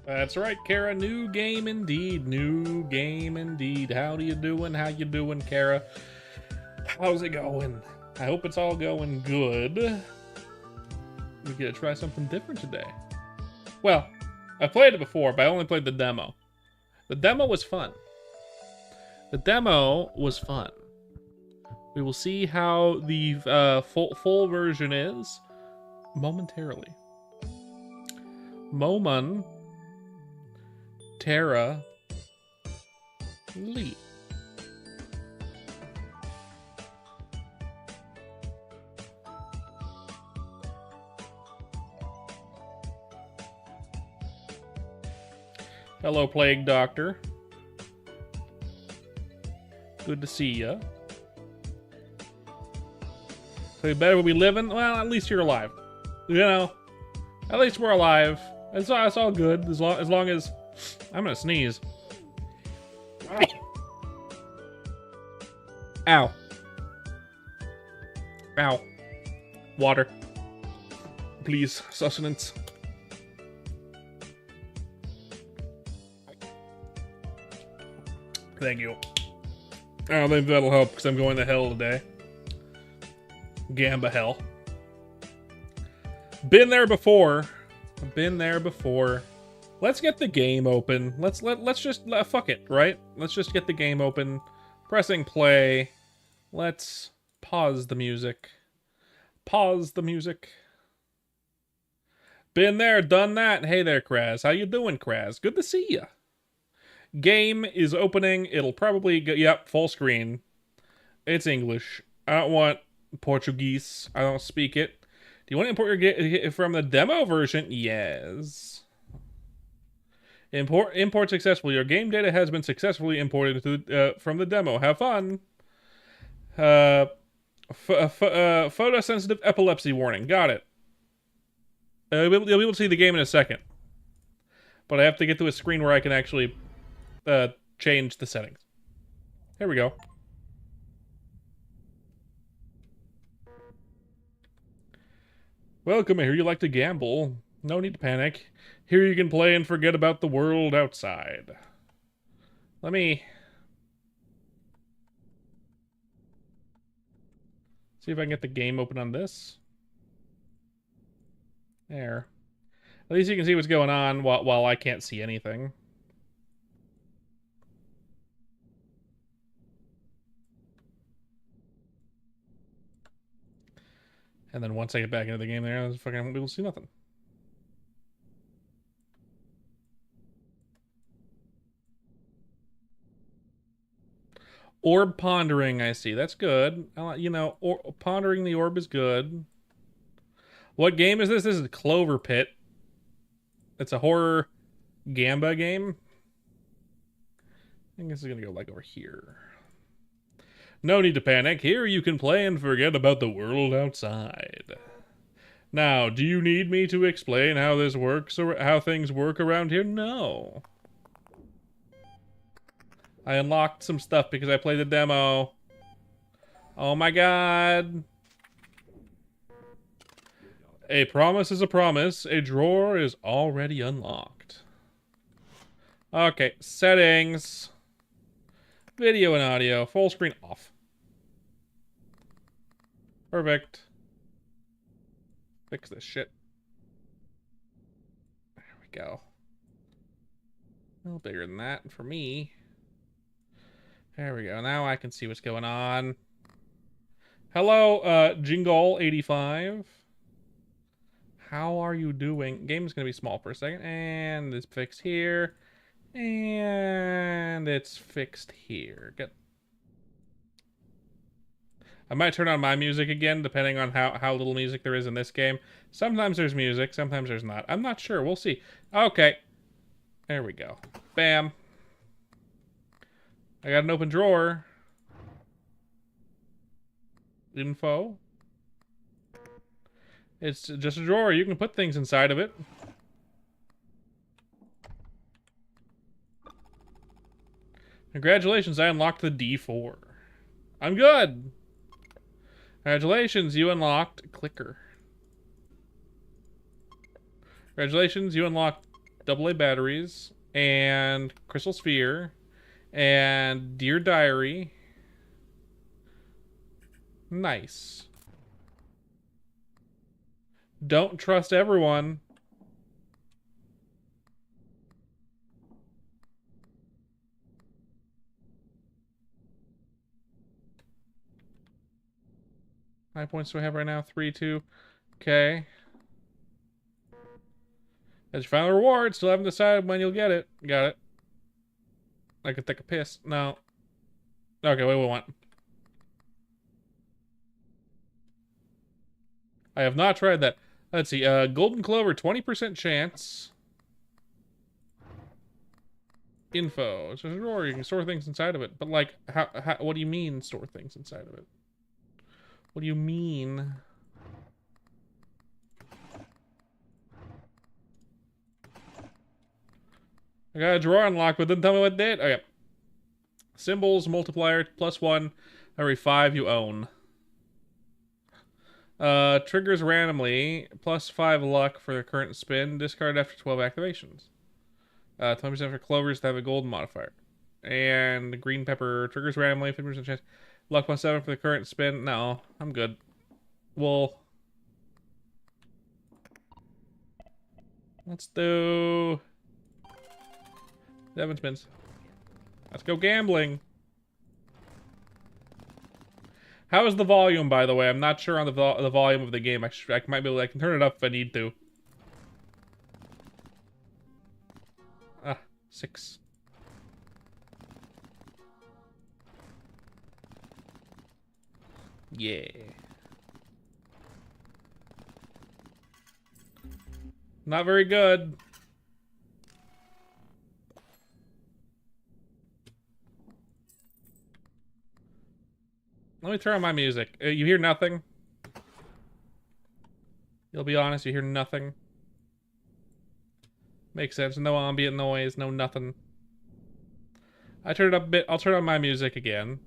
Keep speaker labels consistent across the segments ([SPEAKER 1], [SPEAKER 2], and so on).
[SPEAKER 1] That's right, Kara. New game indeed. New game indeed. How you doing? How you doing, Kara? How's it going? I hope it's all going good. We get to try something different today. Well, I played it before, but I only played the demo. The demo was fun. The demo was fun. We will see how the full version is momentarily. Momon Terra Lee. Hello, Plague Doctor. Good to see ya. So you better be living? Well, at least you're alive. You know, at least we're alive. It's all good as long as I'm gonna sneeze. Ow. Ow. Water. Please, sustenance. Thank you. I don't think that'll help because I'm going to hell today. Gamba hell. Been there before. Been there before. Let's get the game open. Let's just fuck it, right? Let's just get the game open. Pressing play. Let's pause the music. Pause the music. Been there, done that. Hey there, Kraz. How you doing, Kraz? Good to see ya. Game is opening. It'll probably go, yep, full screen. It's English. I don't want Portuguese. I don't speak it. Do you want to import your game from the demo version? Yes. Import successful. Your game data has been successfully imported to, from the demo. Have fun. Photosensitive epilepsy warning. Got it. You'll be able to see the game in a second. But I have to get to a screen where I can actually change the settings. Here we go. Welcome, I hear you like to gamble. No need to panic. Here you can play and forget about the world outside. Let me see if I can get the game open on this. There. At least you can see what's going on while I can't see anything. And then once I get back into the game there, I fucking won't be able to see nothing. Orb pondering, I see. That's good. You know, pondering the orb is good. What game is this? This is Clover Pit. It's a horror Gamba game. I think this is gonna go like over here. No need to panic. Here you can play and forget about the world outside. Now, do you need me to explain how this works or how things work around here? No. I unlocked some stuff because I played the demo. Oh my god. A promise is a promise. A drawer is already unlocked. Okay, settings. Video and audio. Full screen off. Perfect. Fix this shit. There we go. A little bigger than that for me. There we go. Now I can see what's going on. Hello, Jingle85. How are you doing? Game's gonna be small for a second. And it's fixed here. And it's fixed here. Good. I might turn on my music again, depending on how little music there is in this game. Sometimes there's music, sometimes there's not. I'm not sure. We'll see. Okay. There we go. Bam. I got an open drawer. Info. It's just a drawer. You can put things inside of it. Congratulations, I unlocked the D4. I'm good. Congratulations, you unlocked clicker. Congratulations, you unlocked AA batteries, and Crystal Sphere, and Dear Diary. Nice. Don't trust everyone. How many points do I have right now? 3, 2. Okay. That's your final reward. Still haven't decided when you'll get it. Got it. I could take a piss. No. Okay, wait, what? I have not tried that. Let's see. Golden Clover, 20% chance. Info. So drawer, you can store things inside of it. But like, how what do you mean store things inside of it? What do you mean? I got a drawer unlocked, but didn't tell me what it did. Okay. Symbols, multiplier, +1 every 5 you own. Triggers randomly, +5 luck for the current spin. Discard after 12 activations. 20% for clovers that have a golden modifier. And green pepper triggers randomly, 50% chance. Luck +7 for the current spin. No, I'm good. Well, let's do 7 spins. Let's go gambling. How is the volume, by the way? I'm not sure on the volume of the game. I might be able. I can turn it up if I need to. 6. Yeah. Not very good. Let me turn on my music. You hear nothing? You'll be honest, you hear nothing. Makes sense. No ambient noise, no nothing. I turned it up a bit. I'll turn on my music again.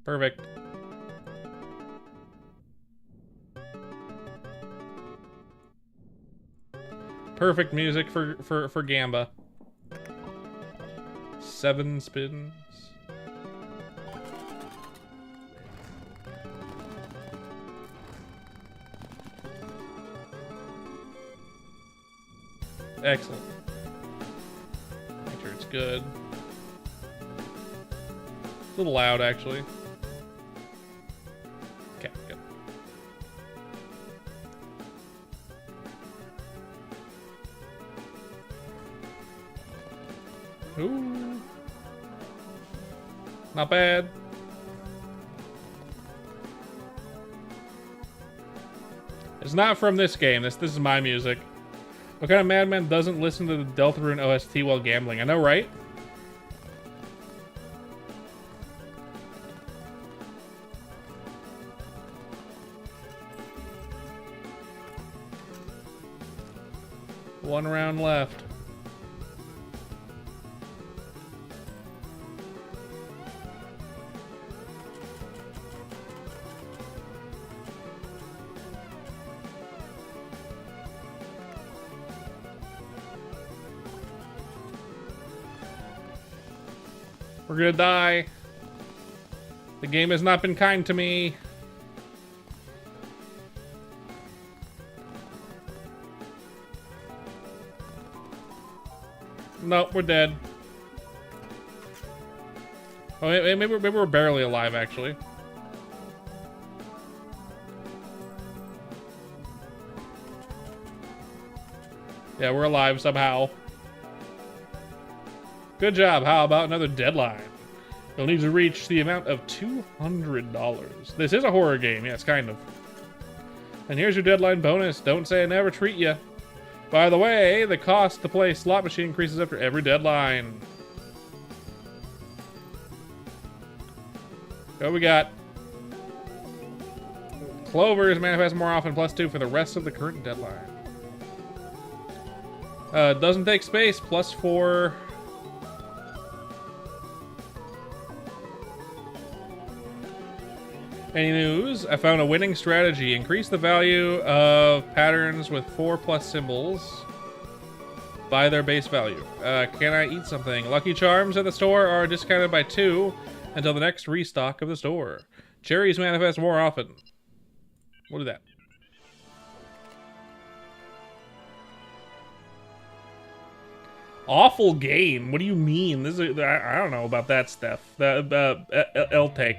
[SPEAKER 1] Perfect. Perfect music for Gamba. 7 spins. Excellent. Make sure it's good. It's a little loud, actually. Okay, good. Ooh. Not bad. It's not from this game. This is my music. What kind of madman doesn't listen to the Deltarune OST while gambling? I know, right? One round left. We're gonna die. The game has not been kind to me. Nope, we're dead. Oh, maybe we're barely alive, actually. Yeah, we're alive somehow. Good job. How about another deadline? You'll need to reach the amount of $200. This is a horror game. Yes, kind of. And here's your deadline bonus. Don't say I never treat you. By the way, the cost to play slot machine increases after every deadline. What we got? Clovers manifest more often, +2 for the rest of the current deadline. Doesn't take space, +4. Any news? I found a winning strategy. Increase the value of patterns with 4+ symbols by their base value. Can I eat something? Lucky Charms at the store are discounted by 2 until the next restock of the store. Cherries manifest more often. What is that? Awful game? What do you mean? This is I don't know about that stuff. L-take.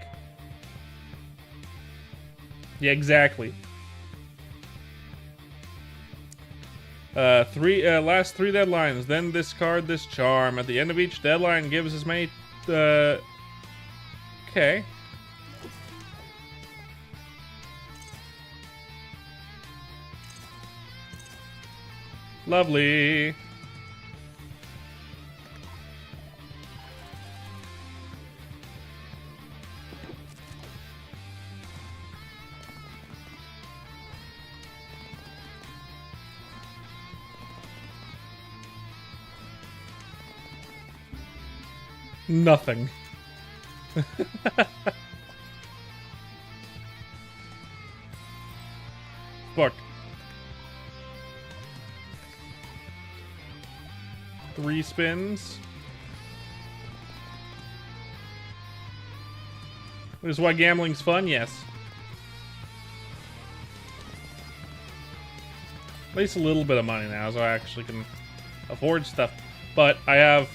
[SPEAKER 1] Yeah, exactly. Last 3 deadlines, then discard this charm. At the end of each deadline, gives as many, okay. Lovely. Nothing. Fuck. 3 spins. This is why gambling's fun, yes. At least a little bit of money now, so I actually can afford stuff. But I have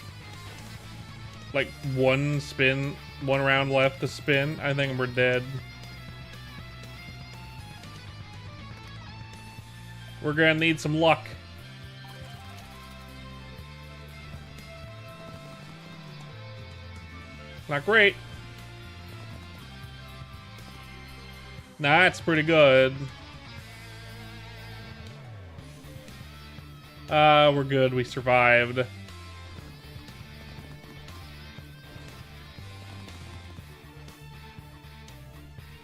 [SPEAKER 1] like 1 round left to spin. I think we're dead. We're gonna need some luck. Not great. Nah, it's pretty good. We're good. We survived.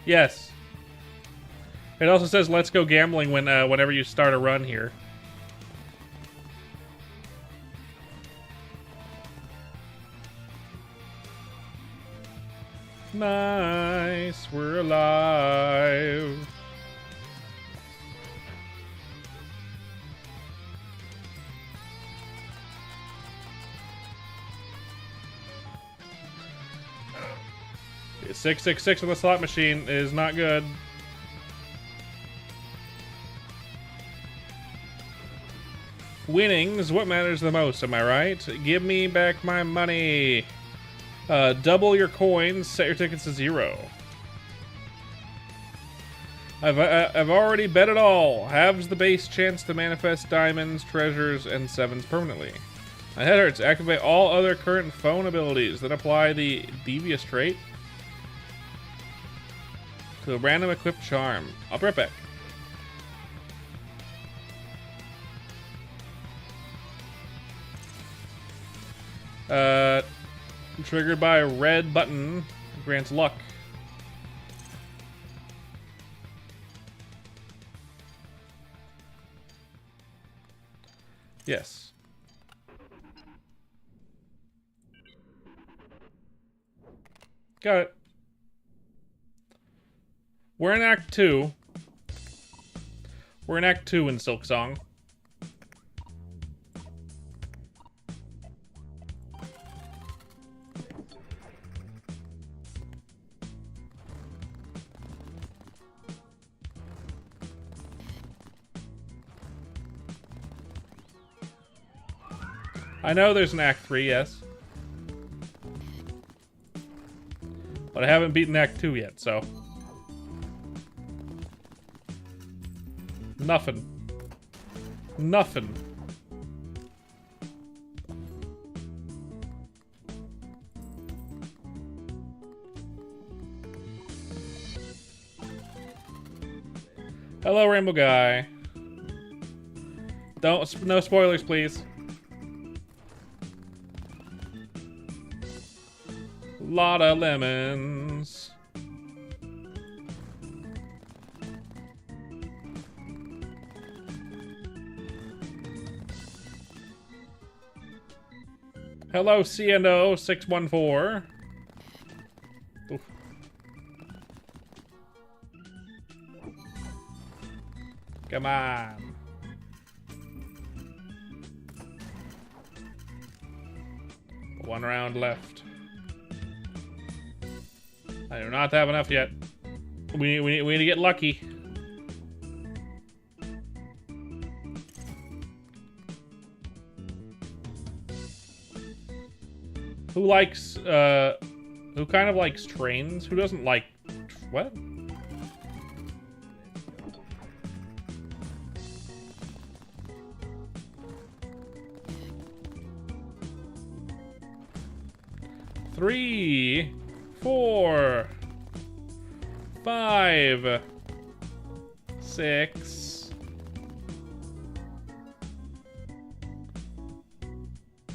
[SPEAKER 1] Yes. It also says let's go gambling when whenever you start a run here. Nice, we're alive. It's 666 on the slot machine is not good. Winning is what matters the most, am I right? Give me back my money. Double your coins, set your tickets to 0. I've already bet it all. Halves the base chance to manifest diamonds, treasures, and 7s permanently. My head hurts. Activate all other current phone abilities, then apply the devious trait to a random equipped charm. I'll be right back. Triggered by a red button, grants luck. Yes. Got it. We're in Act 2. We're in Act 2 in Silksong. I know there's an Act 3, yes. But I haven't beaten Act 2 yet, so. Nothing. Nothing. Hello, Rainbow Guy. No spoilers, please. Lot of lemons. Hello, CNO 614. Oof. Come on. One round left. I do not have enough yet. We need to get lucky. Who likes, who kind of likes trains? Who doesn't like, what? Three, 4, 5, 6.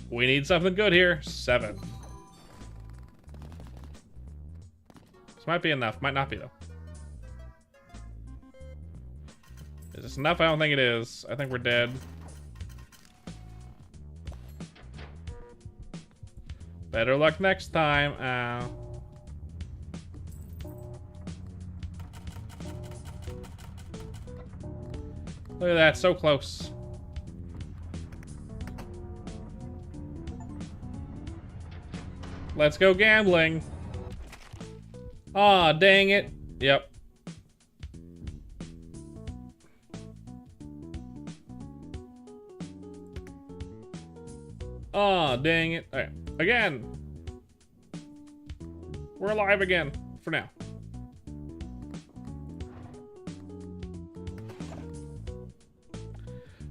[SPEAKER 1] We need something good here. 7. This might be enough. Might not be, though. Is this enough? I don't think it is. I think we're dead. Better luck next time. Look at that, so close. Let's go gambling. Aw, dang it. Yep. Aw, dang it. Alright. Again. We're alive again. For now.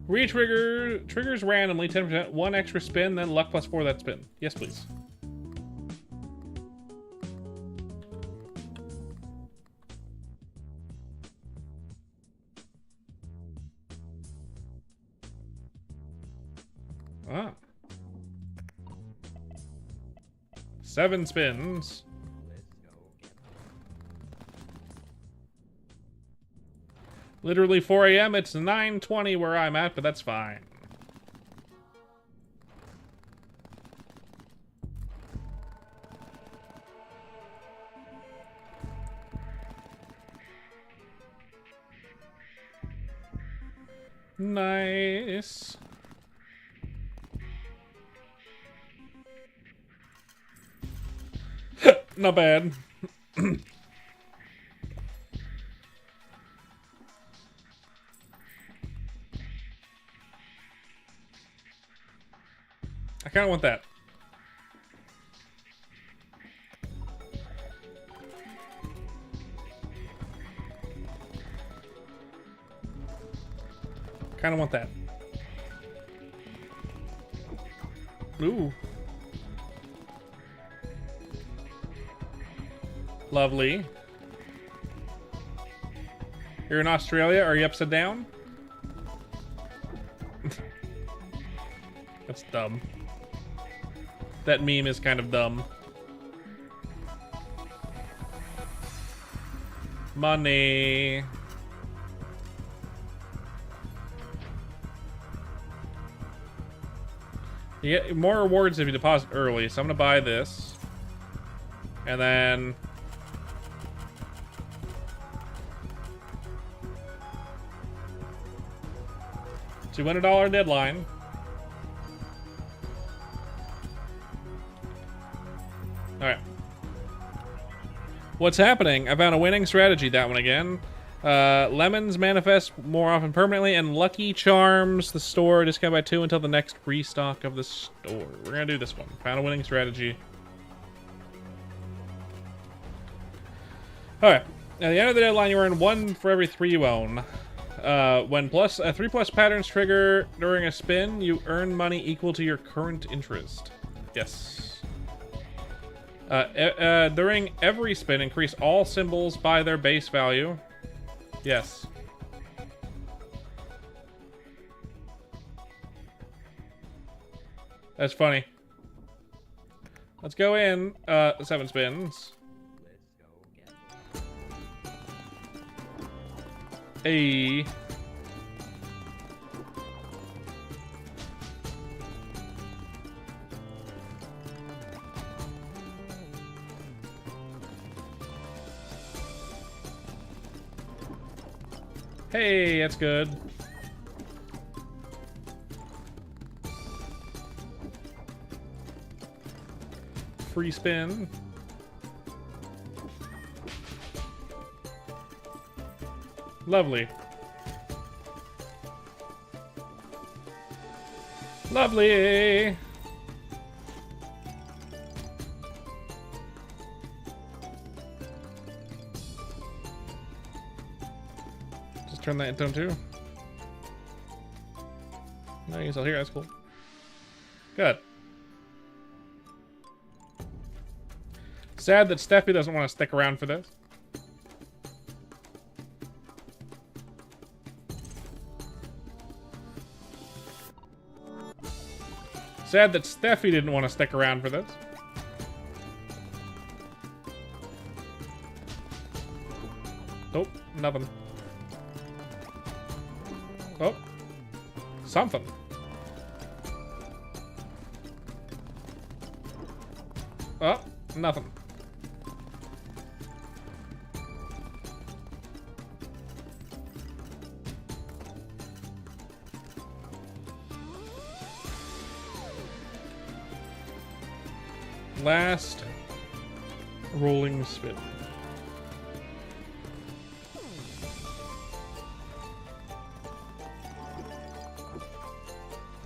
[SPEAKER 1] Re-trigger. Triggers randomly 10%. 1 extra spin, then luck plus 4 that spin. Yes, please. Ah. 7 spins. Literally 4 a.m. It's 9:20 where I'm at, but that's fine. Nice. Not bad. I kind of want that. Kind of want that. Ooh. Lovely. You're in Australia? Are you upside down? That's dumb. That meme is kind of dumb. Money. You get more rewards if you deposit early, so I'm gonna buy this. And then... $200 deadline. Alright. What's happening? I found a winning strategy, that one again. Lemons manifest more often permanently, and Lucky Charms, the store, discount by 2 until the next restock of the store. We're gonna do this one. Found a winning strategy. Alright. At the end of the deadline, you earn 1 for every 3 you own. When 3+ patterns trigger during a spin, you earn money equal to your current interest. Yes. During every spin, increase all symbols by their base value. Yes. That's funny. Let's go in, 7 spins. Hey. Hey, that's good. Free spin. Lovely. Lovely. Just turn that into two. No, you can still hear. That's cool. Good. Sad that Steffi doesn't want to stick around for this. Sad that Steffi didn't want to stick around for this. Nope, nothing. Oh, something. Oh, nothing. Last rolling spin.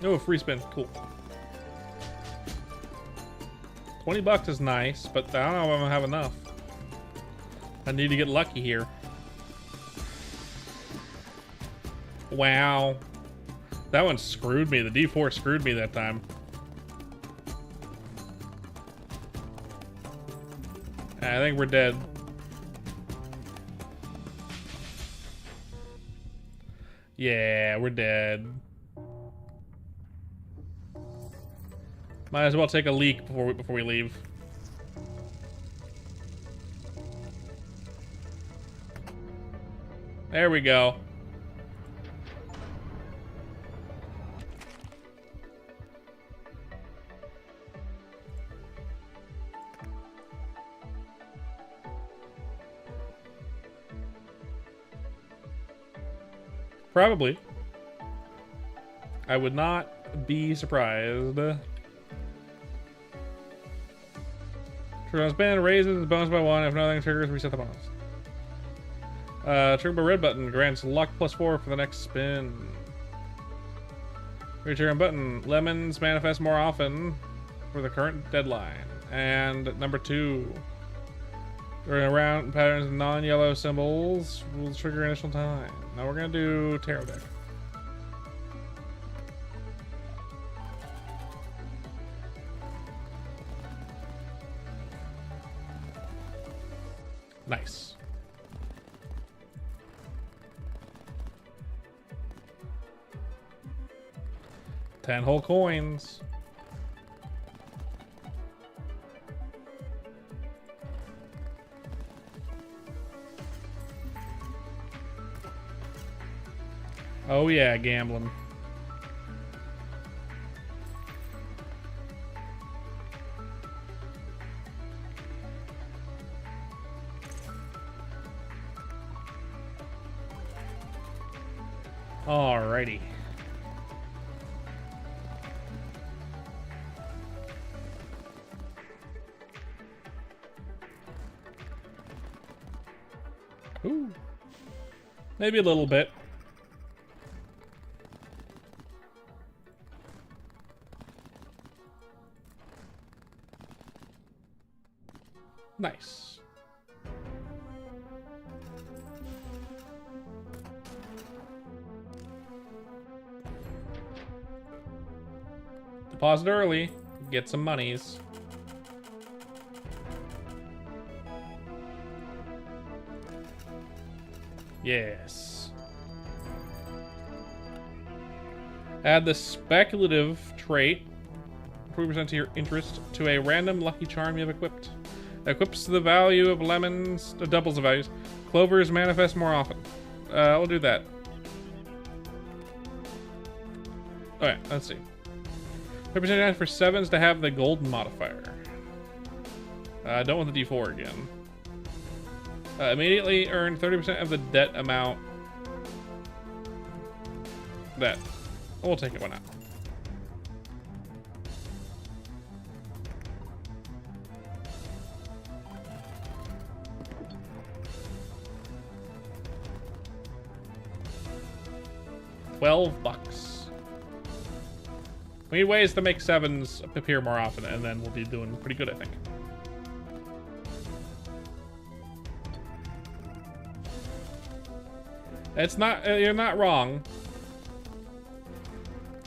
[SPEAKER 1] Oh, free spin. Cool. 20 bucks is nice, but I don't know if I'm gonna have enough. I need to get lucky here. Wow. That one screwed me. The D4 screwed me that time. I think we're dead. Yeah, we're dead. Might as well take a leak before we leave. There we go. Probably. I would not be surprised. Trigger spin raises the bonus by 1. If nothing triggers, reset the bonus. Trigger by red button grants luck +4 for the next spin. Return button. Lemons manifest more often for the current deadline. And number 2. During around patterns of non-yellow symbols will trigger initial time. Now we're gonna do tarot deck. Nice. Ten whole coins. Oh yeah, gambling. Alrighty. Ooh. Maybe a little bit. Nice. Deposit early, get some monies. Yes. Add the speculative trait, 40% to your interest, to a random lucky charm you have equipped. Equips the value of lemons, doubles the values. Clovers manifest more often. We'll do that. Alright, let's see. 30% for 7s to have the golden modifier. I don't want the D4 again. Immediately earn 30% of the debt amount that. We'll take it, why not? $12. We need ways to make 7s appear more often, and then we'll be doing pretty good, I think. It's not, you're not wrong.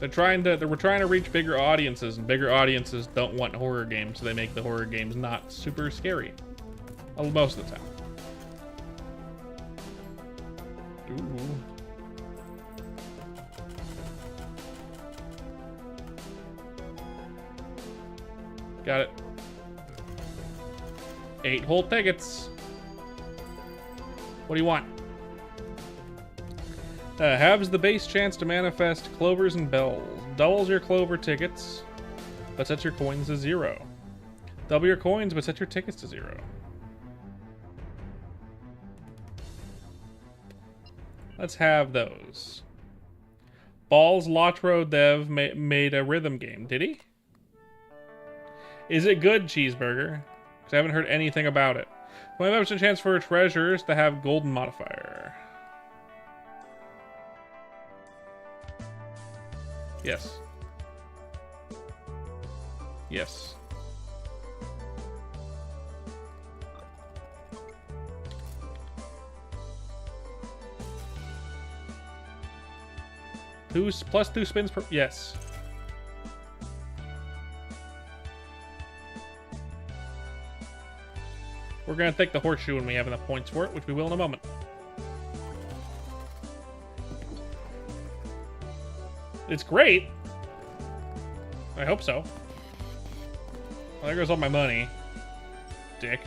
[SPEAKER 1] We're trying to reach bigger audiences, and bigger audiences don't want horror games, so they make the horror games not super scary. Well, most of the time. Ooh. Got it. 8 whole tickets. What do you want? Halves the base chance to manifest clovers and bells. Doubles your clover tickets, but sets your coins to 0. Double your coins, but set your tickets to 0. Let's have those. Balls Lotro Dev made a rhythm game. Did he? Is it good, Cheeseburger? Because I haven't heard anything about it. 25% chance for treasures to have golden modifier. Yes. Yes. Plus 2 spins per... Yes. We're going to take the horseshoe when we have enough points for it, which we will in a moment. It's great. I hope so. Well, there goes all my money. Dick.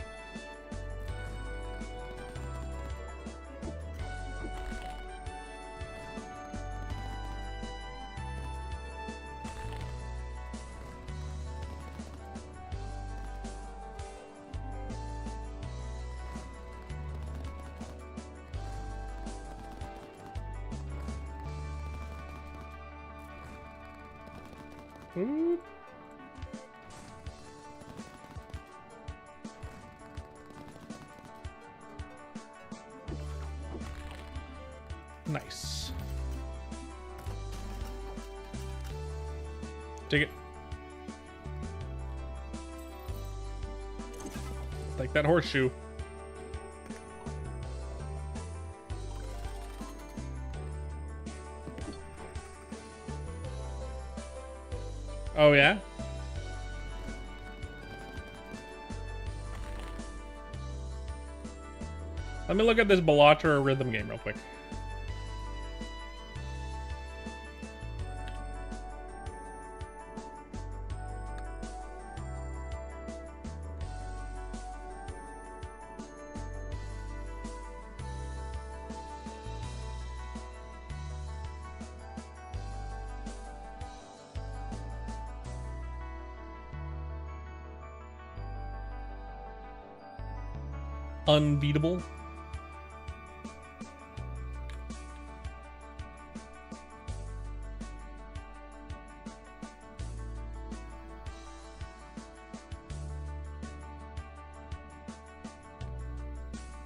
[SPEAKER 1] Ooh. Nice. Take it. Take that horseshoe. Oh, yeah? Let me look at this Bellatra rhythm game real quick. Unbeatable.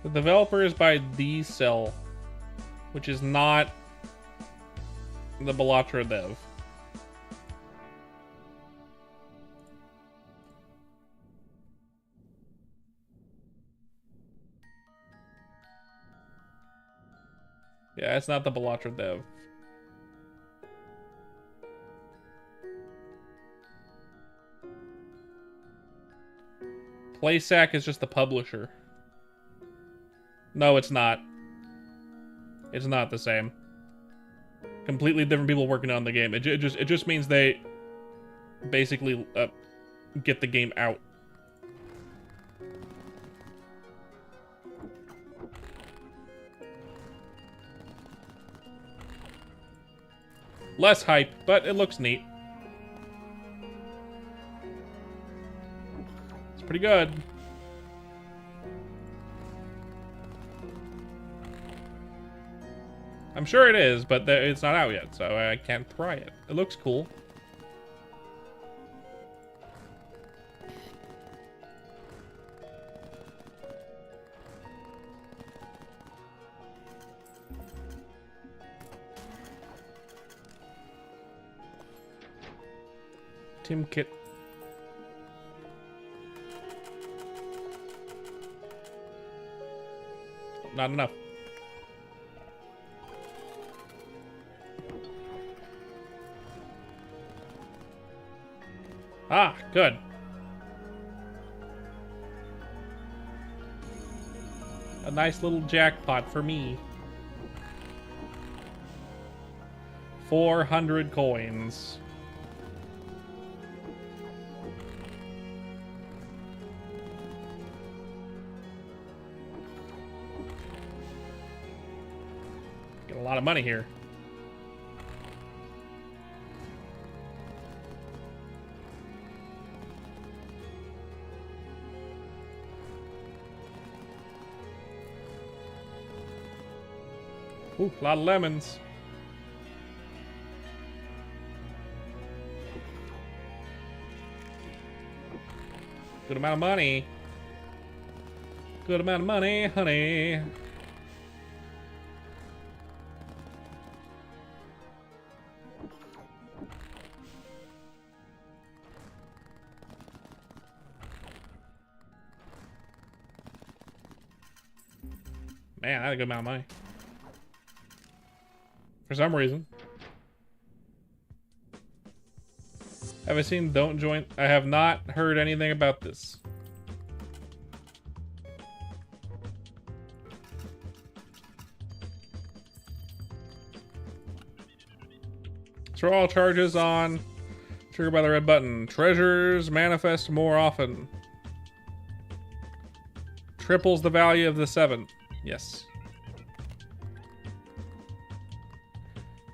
[SPEAKER 1] The developer is by D Cell, which is not the Bellatra dev. Yeah, it's not the Bellatra dev. Playsack is just the publisher. No, it's not. It's not the same. Completely different people working on the game. It just means they basically get the game out. Less hype, but it looks neat. It's pretty good. I'm sure it is, but it's not out yet, so I can't try it. It looks cool. Team kit. Not enough. Ah, good. A nice little jackpot for me. 400 coins. Get a lot of money here. Ooh, a lot of lemons. Good amount of money. Good amount of money, honey. Man, I had a good amount of money. For some reason. Have I seen Don't Join? I have not heard anything about this. Throw all charges on. Trigger by the red button. Treasures manifest more often. Triples the value of the 7. Yes.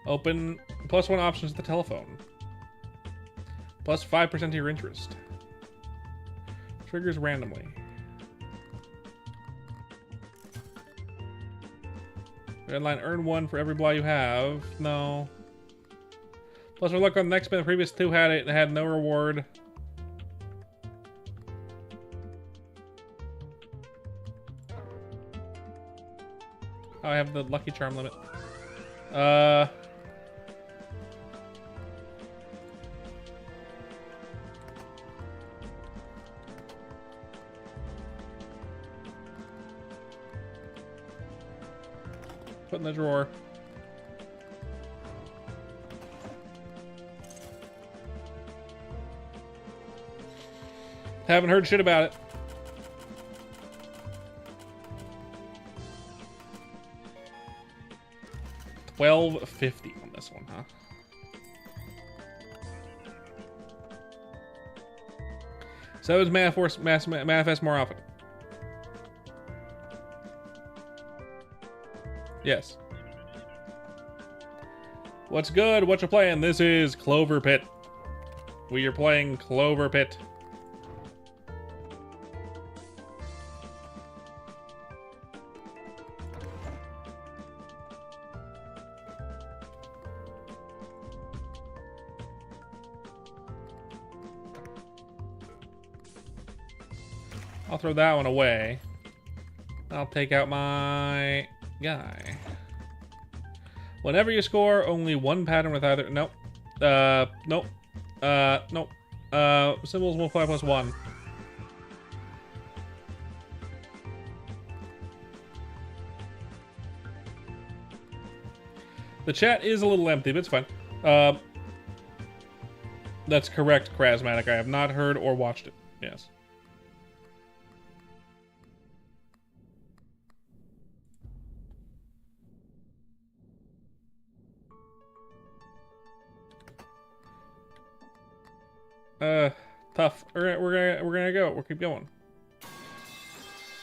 [SPEAKER 1] Open +1 options to the telephone. Plus 5% to your interest. Triggers randomly. Red line, earn 1 for every blah you have. No. Plus for luck on the next spin, the previous 2 had it and had no reward. Oh, I have the lucky charm limit. Put in the drawer. Haven't heard shit about it. $12.50 on this one, huh? So is manifest more often. Yes. What's good? What you playing? This is Clover Pit. We are playing Clover Pit. I'll throw that one away. I'll take out my guy. Whenever you score, only one pattern with either... Nope. Nope. Nope. Symbols multiply +1. The chat is a little empty, but it's fine. That's correct, Krasmatic. I have not heard or watched it. Yes. Tough. We're gonna go. We'll keep going.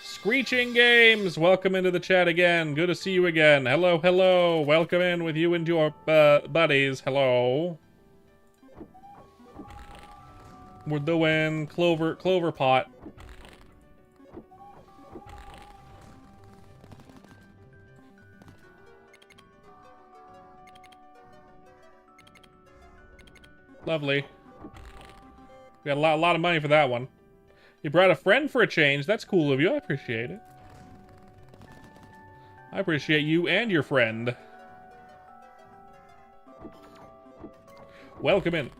[SPEAKER 1] Screeching Games, welcome into the chat again. Good to see you again. Hello, hello. Welcome in with you and your buddies. Hello. We're doing Clover Pot. Lovely. We got a lot of money for that one. You brought a friend for a change. That's cool of you. I appreciate it. I appreciate you and your friend. Welcome in.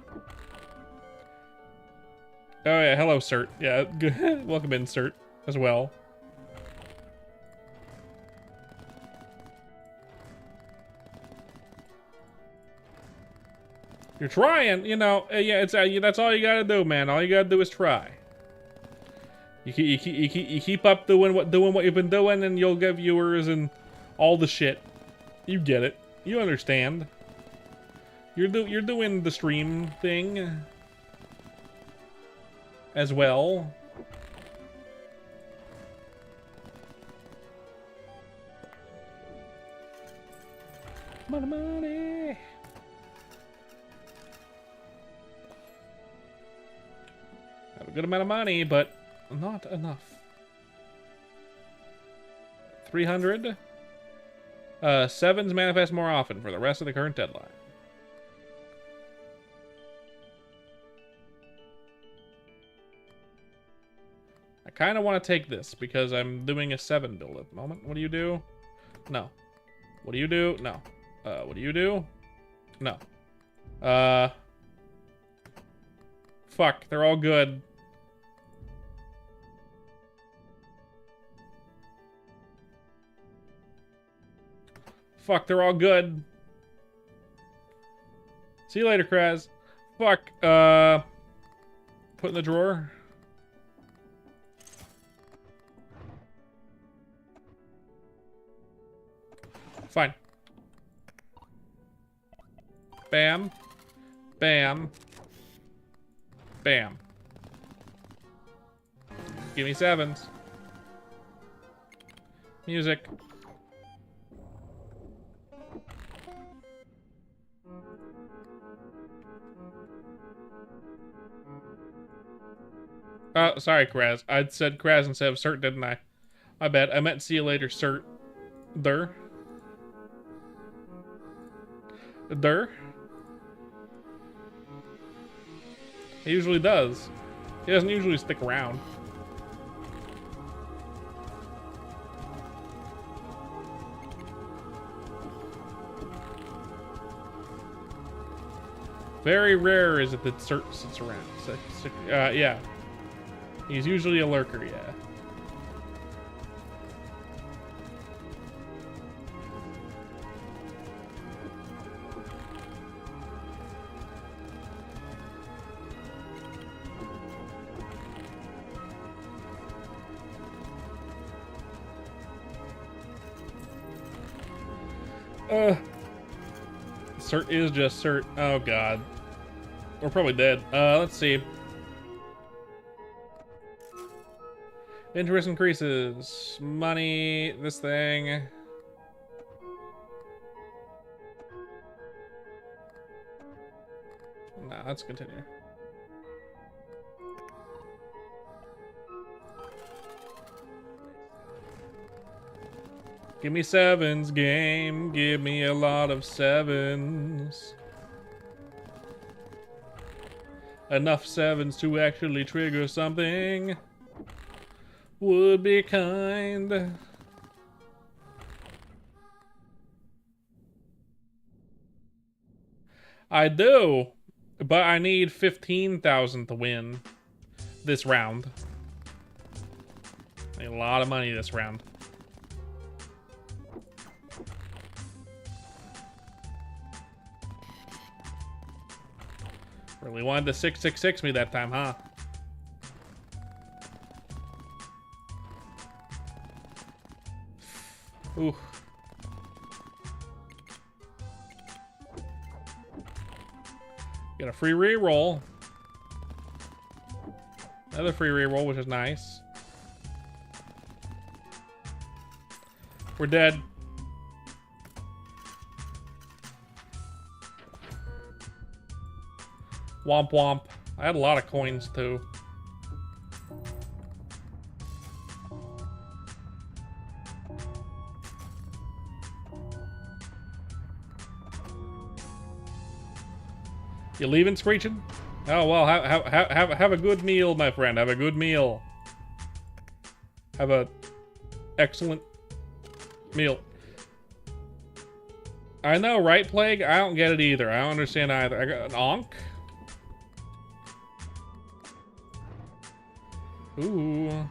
[SPEAKER 1] Oh yeah, hello, Cert. Yeah, good. Welcome in, Cert, as well. You're trying, you know. Yeah, it's that's all you gotta do, man. All you gotta do is try. You keep up doing what you've been doing, and you'll get viewers and all the shit. You get it. You understand. You're doing the stream thing as well. Money. Have a good amount of money, but not enough. 300. Sevens manifest more often for the rest of the current deadline. I kind of want to take this because I'm doing a 7 build at the moment. What do you do? No. What do you do? No. What do you do? No. Fuck, they're all good. Fuck, they're all good. See you later, Kraz. Fuck, put in the drawer. Fine. Bam. Bam. Bam. Give me sevens. Music. Oh, sorry, Kraz. I said Kraz instead of Cert, didn't I? I bet. I meant see you later, Cert. Der. Der. He usually does. He doesn't usually stick around. Very rare is it that Cert sits around. Yeah. He's usually a lurker, yeah. Cert is just Cert. Oh god. We're probably dead. Let's see. Interest increases. Money, this thing. Nah, let's continue. Give me sevens, game. Give me a lot of sevens. Enough sevens to actually trigger something. Would be kind. I do, but I need 15,000 to win this round. I need a lot of money this round. Really wanted to 666 me that time, huh? Ooh. Get a free reroll. Another free reroll, which is nice. We're dead. Womp womp. I had a lot of coins too. You leaving, Screeching? Oh, well, have a good meal, my friend. Have a good meal. Have a excellent meal. I know, right, Plague? I don't get it either. I don't understand either. I got an onk. Ooh.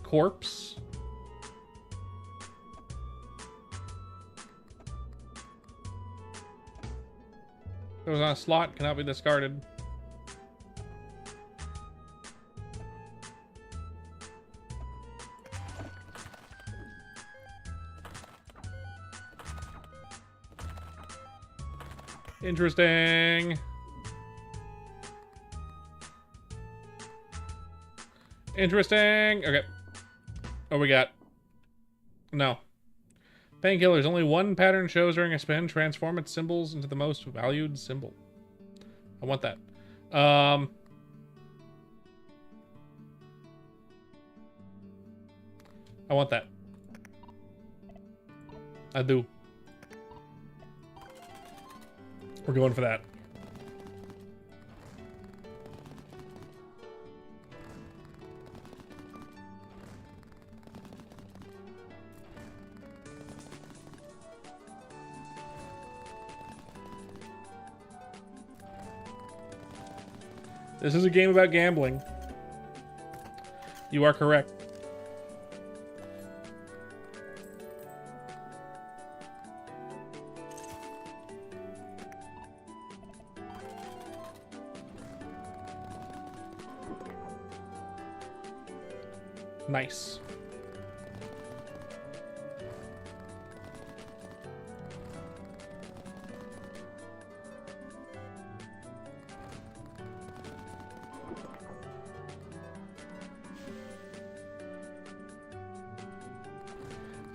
[SPEAKER 1] Corpse. It was on a slot, cannot be discarded. Interesting. Interesting. Okay. What we got? No. Painkillers. Only one pattern shows during a spin. Transform its symbols into the most valued symbol. I want that. I want that. I do. We're going for that. This is a game about gambling. You are correct. Nice.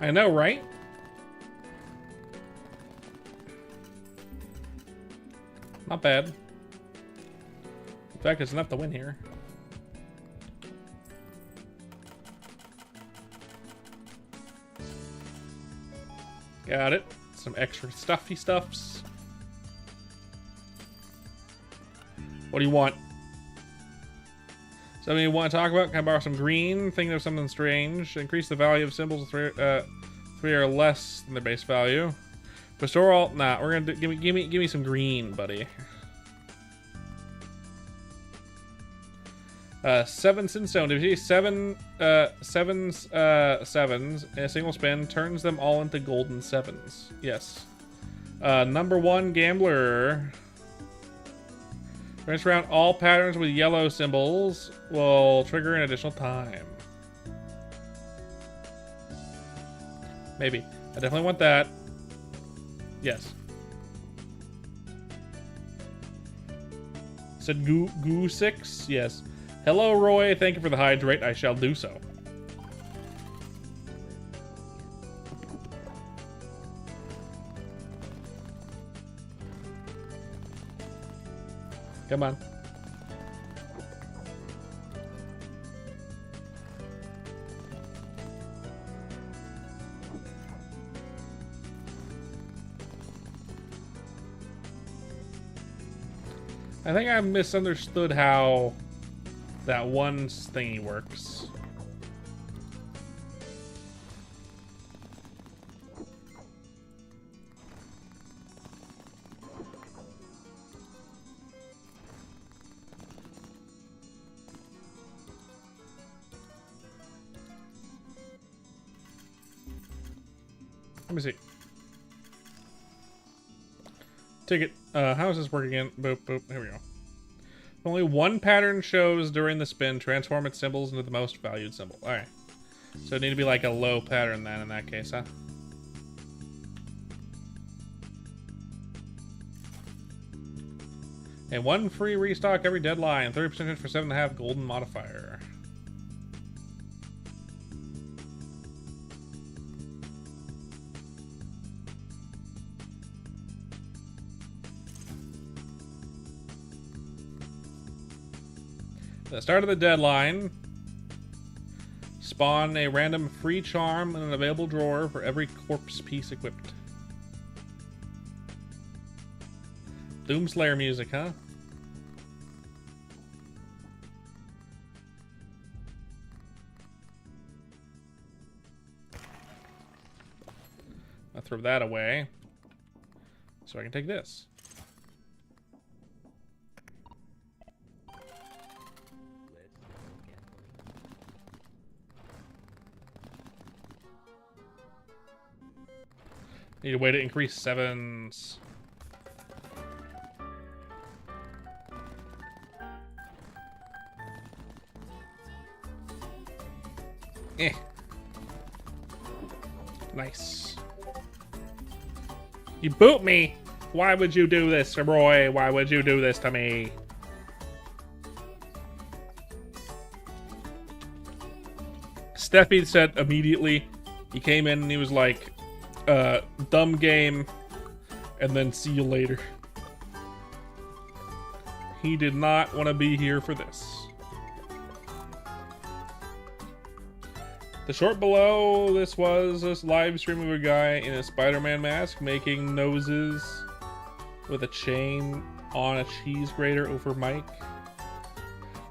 [SPEAKER 1] I know, right? Not bad. In fact, it's enough to win here. Got it. Some extra stuffy stuffs. What do you want? Something you want to talk about? Can I borrow some green? Thinking of something strange. Increase the value of symbols to three or less than their base value. Restore all. Nah, we're gonna do, give me some green, buddy. 7 Sinstone. If you see sevens in a single spin, turns them all into golden sevens. Yes. Number 1 gambler. Rinse around all patterns with yellow symbols will trigger an additional time. Maybe. I definitely want that. Yes. Said goo 6? Yes. Hello, Roy. Thank you for the hydrate. I shall do so. Come on. I think I misunderstood how that one thingy works. Let me see. Ticket. How does this work again? Boop, boop. Here we go. Only one pattern shows during the spin. Transform its symbols into the most valued symbol. Alright. So it need to be like a low pattern then in that case, huh? And 1 free restock every deadline. 30% chance for 7.5 golden modifier. The start of the deadline. Spawn a random free charm in an available drawer for every corpse piece equipped. Doomslayer music, huh? I'll throw that away so I can take this. Need a way to increase sevens. Nice. You boot me! Why would you do this, Roy? Why would you do this to me? Steffi said immediately, he came in and he was like, dumb game, and then see you later. He did not want to be here for this. The short below this was this live stream of a guy in a Spider-Man mask making noses with a chain on a cheese grater over mic.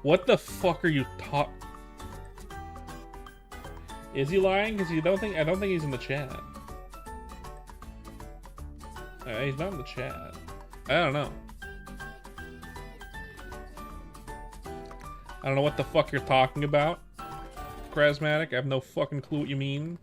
[SPEAKER 1] What the fuck are you talking? Is he lying? Because I don't think he's in the chat. He's not in the chat. I don't know. I don't know what the fuck you're talking about, Krasmatic. I have no fucking clue what you mean.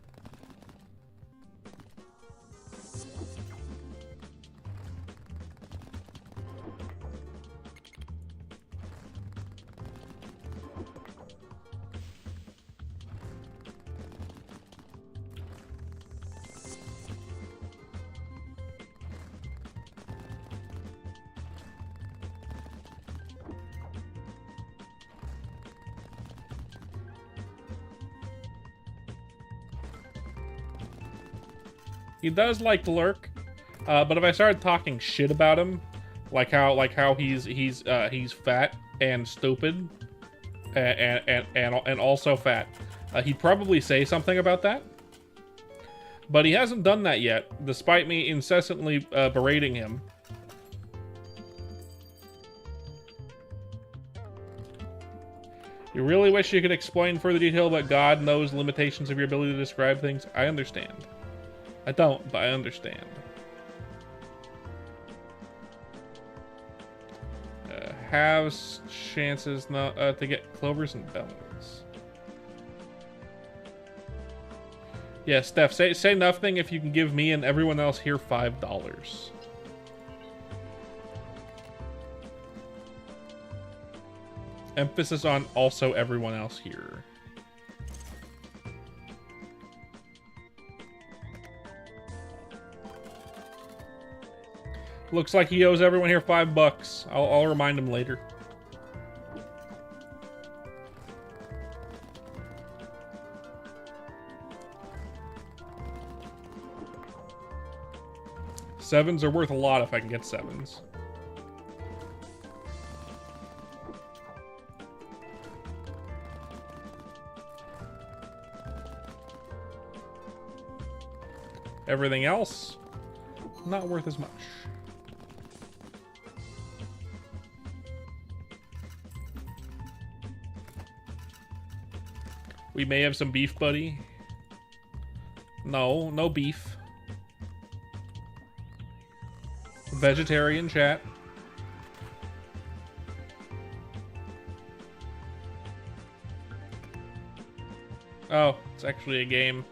[SPEAKER 1] He does like to lurk, but if I started talking shit about him, like how he's fat and stupid, and also fat, he'd probably say something about that. But he hasn't done that yet, despite me incessantly berating him. You really wish you could explain further detail, but God knows the limitations of your ability to describe things. I understand. I don't, but I understand. Halves chances not to get clovers and bells. Yeah, Steph, say nothing if you can give me and everyone else here $5. Emphasis on also everyone else here. Looks like he owes everyone here $5. I'll remind him later. Sevens are worth a lot if I can get sevens. Everything else, not worth as much. We may have some beef, buddy. No, no beef. Vegetarian chat. Oh, it's actually a game.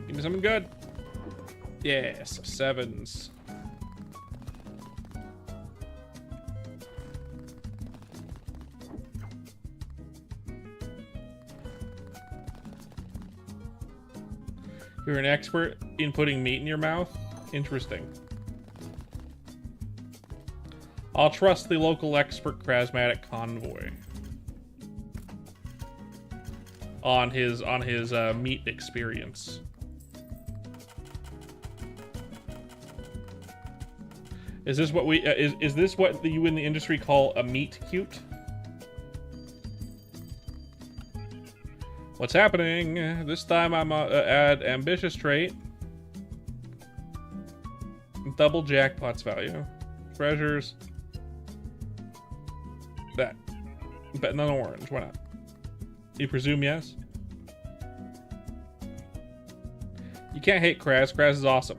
[SPEAKER 1] Give me something good. Yes, sevens. You're an expert in putting meat in your mouth? Interesting. I'll trust the local expert Krasmatic Convoy on his meat experience. Is this what is this what you in the industry call a meat cute? What's happening? This time I'm add ambitious trait. Double jackpots value. Treasures. That. But none orange. Why not? You presume yes? You can't hate Kraz. Kraz is awesome.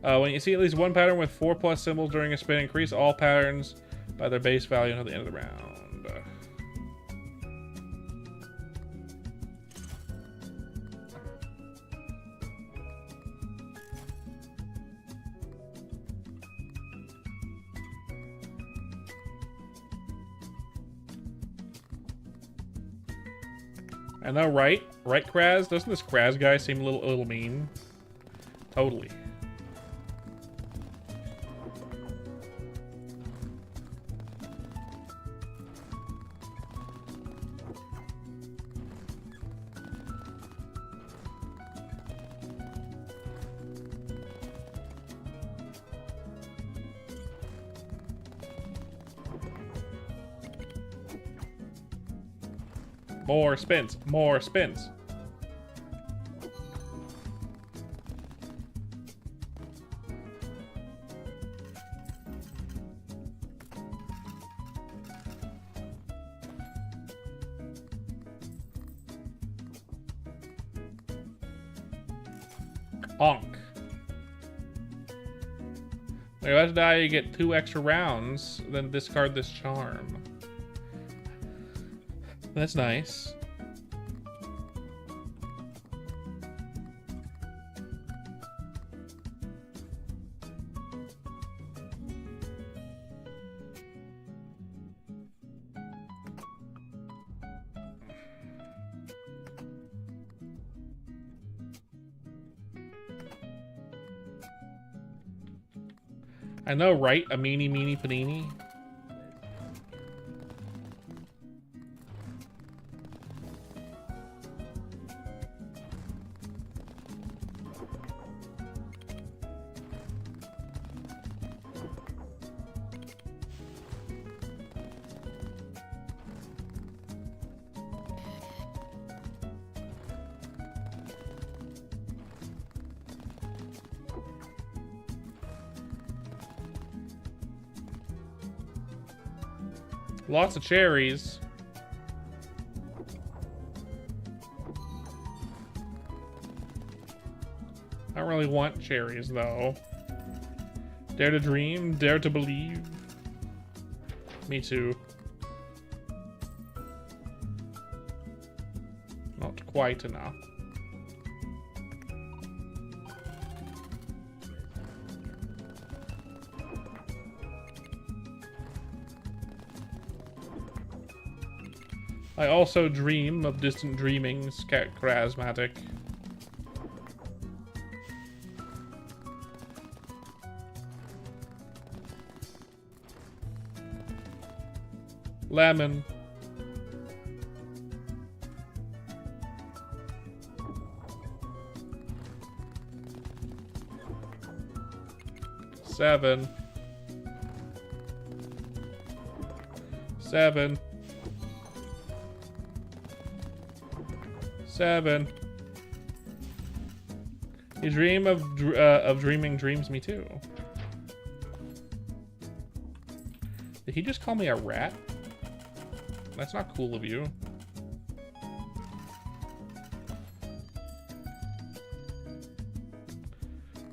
[SPEAKER 1] When you see at least one pattern with 4+ symbols during a spin, increase all patterns by their base value until the end of the round. I know, right? Right, Kraz? Doesn't this Kraz guy seem a little mean? Totally. More spins. More spins. Onk. When you're about to die, you get 2 extra rounds, then discard this charm. That's nice. I know, right? A meanie panini. Lots of cherries. I don't really want cherries, though. Dare to dream, dare to believe. Me too. Not quite enough. I also dream of distant dreamings, Krasmatic. Lemon. Seven. Seven. 7. You dream of dreaming dreams, me too. Did he just call me a rat? That's not cool of you.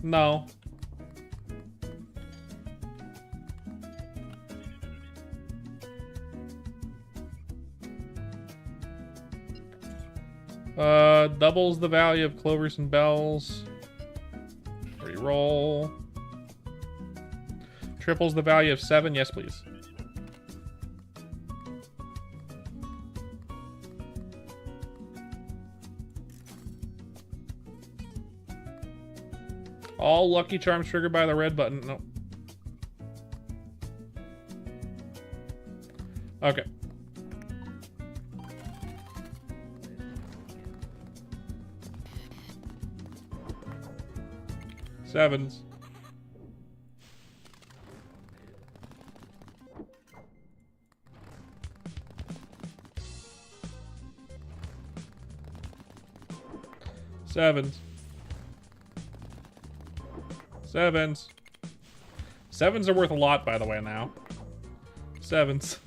[SPEAKER 1] No. Doubles the value of clovers and bells. Reroll. Triples the value of 7. Yes, please. All lucky charms triggered by the red button. Nope. Okay. Sevens. Sevens. Sevens. Sevens are worth a lot, by the way, now. Sevens.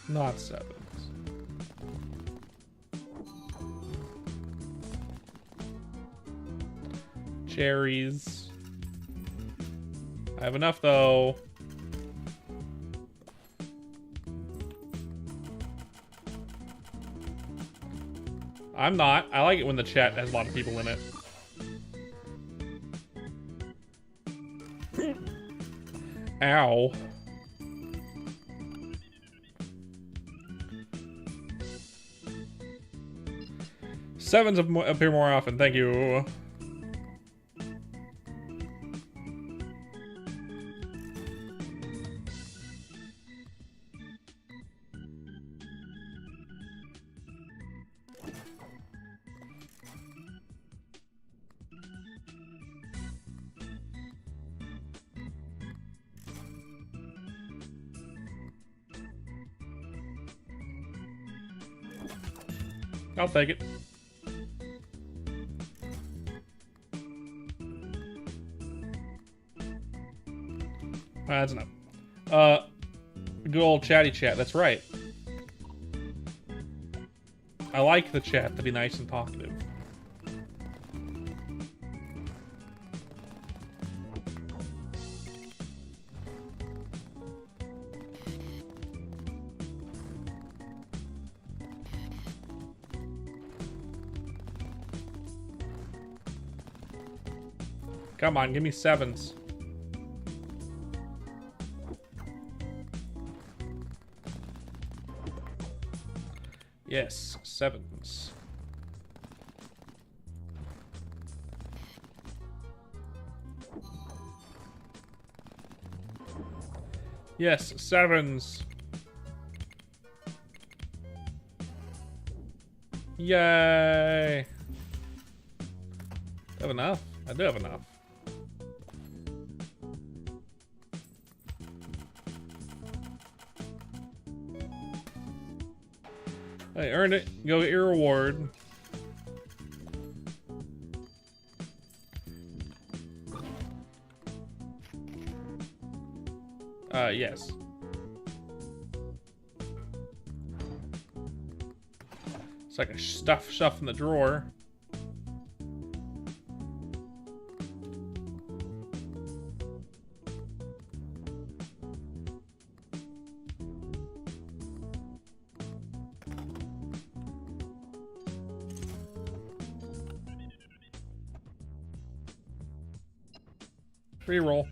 [SPEAKER 1] Not sevens. Cherries. I have enough, though. I'm not. I like it when the chat has a lot of people in it. Ow. Sevens appear more often. Thank you. I'll take it. That's enough. Good old chatty chat. That's right. I like the chat to be nice and talkative. Come on, give me sevens. Yes, sevens. Yes, sevens. Yay! I have enough. I do have enough. I earned it. Go get your reward. Yes. It's like a stuff in the drawer. Reroll.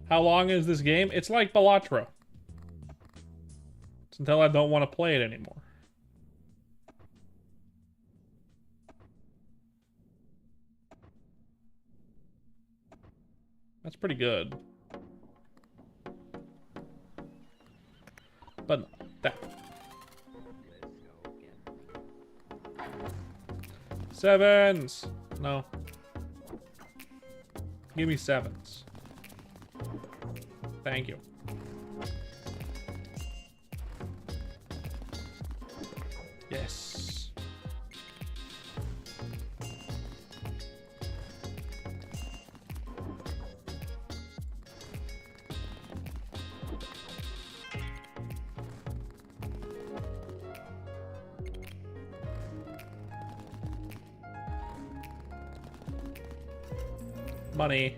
[SPEAKER 1] How long is this game? It's like Balatro. It's until I don't want to play it anymore. That's pretty good. But no, that. Sevens! No. Give me sevens. Thank you. Yes. Money.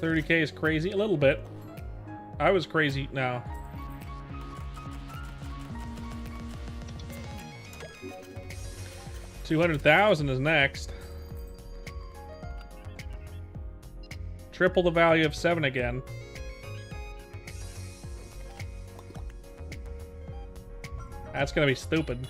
[SPEAKER 1] 30K is crazy. A little bit. I was crazy now. $200,000 is next. Triple the value of 7 again. That's gonna be stupid.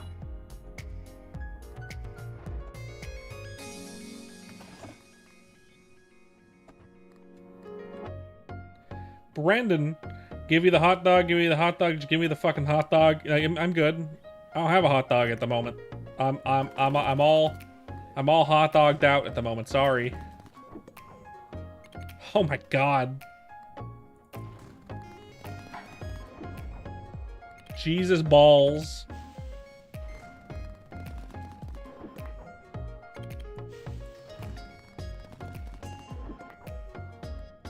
[SPEAKER 1] Brandon, give you the hot dog, give me the hot dog, just give me the fucking hot dog. I'm good. I don't have a hot dog at the moment. I'm all hot dogged out at the moment. Sorry. Oh my god. Jesus balls.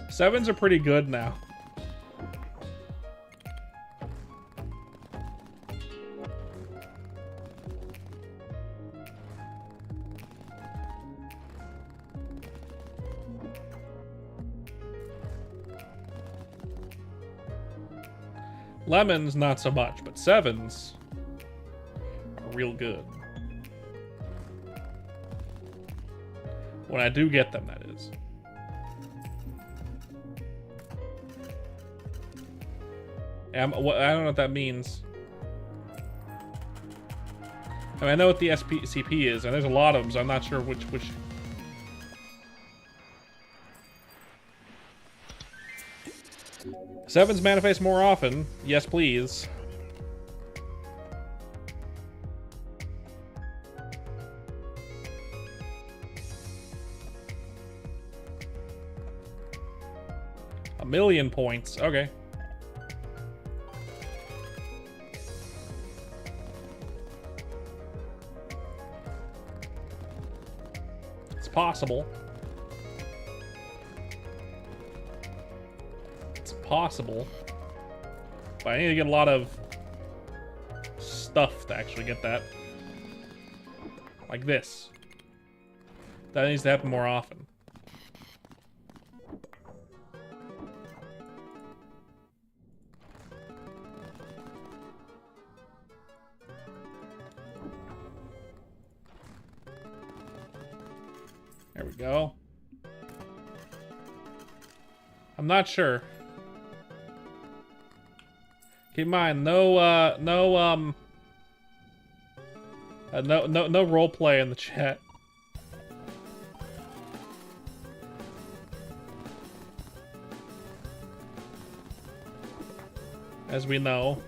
[SPEAKER 1] Sevens are pretty good now. Lemons, not so much, but sevens are real good. When I do get them, that is. I don't know what that means. I mean, I know what the SPCP is, and there's a lot of them, so I'm not sure which... Sevens manifest more often. Yes, please. A million points. Okay. It's possible. Possible, but I need to get a lot of stuff to actually get that. Like this. That needs to happen more often. There we go. I'm not sure. Keep in mind, no role play in the chat. As we know.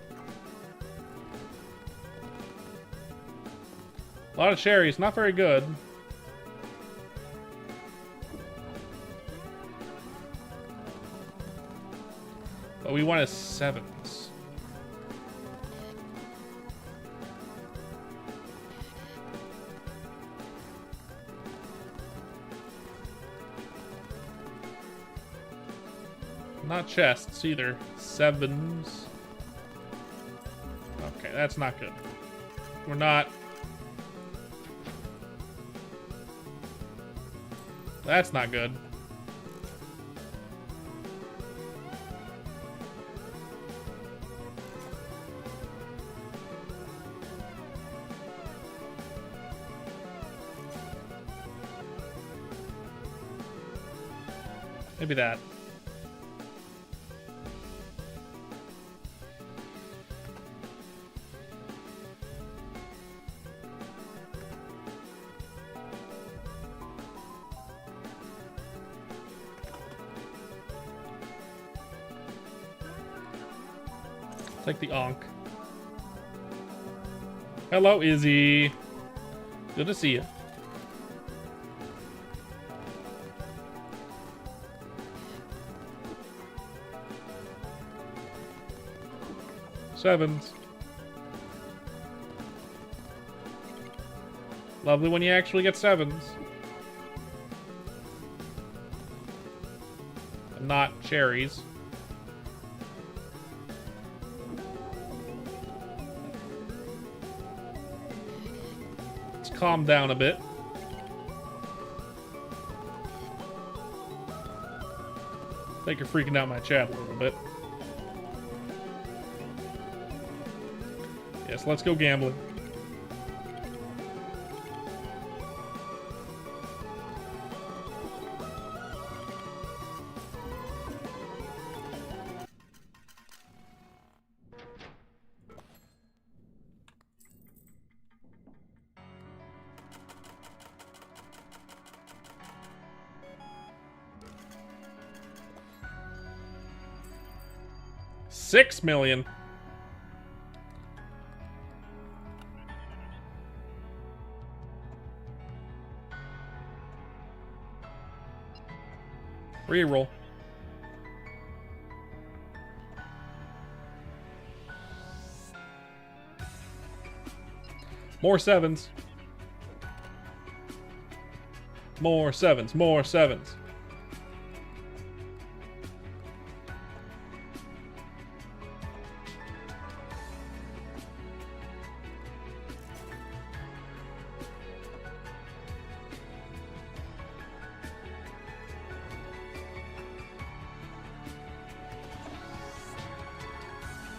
[SPEAKER 1] A lot of cherries, not very good. But we want is sevens. Not chests either. Sevens. Okay, that's not good. We're not. That's not good. Maybe that. Take the onk. Hello, Izzy. Good to see you. Sevens. Lovely when you actually get sevens. And not cherries. Let's calm down a bit. I think you're freaking out my chat a little bit. Yes, let's go gambling. 6 million. Reroll. More sevens. More sevens. More sevens.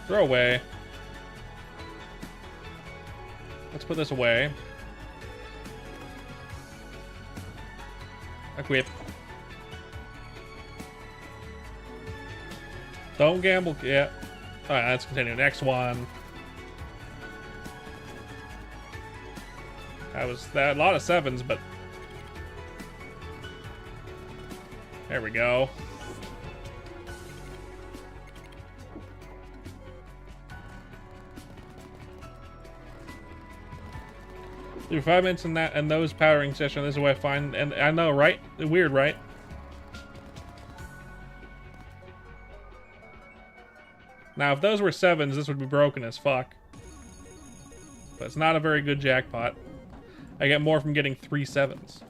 [SPEAKER 1] Throw away. Let's put this away. Equip. Don't gamble. Yeah. Alright, let's continue. Next one. That was a lot of sevens, but there we go. Do 5 minutes in that and those powering session. This is what I find, and I know, right? Weird, right? Now, if those were sevens, this would be broken as fuck. But it's not a very good jackpot. I get more from getting 3 sevens.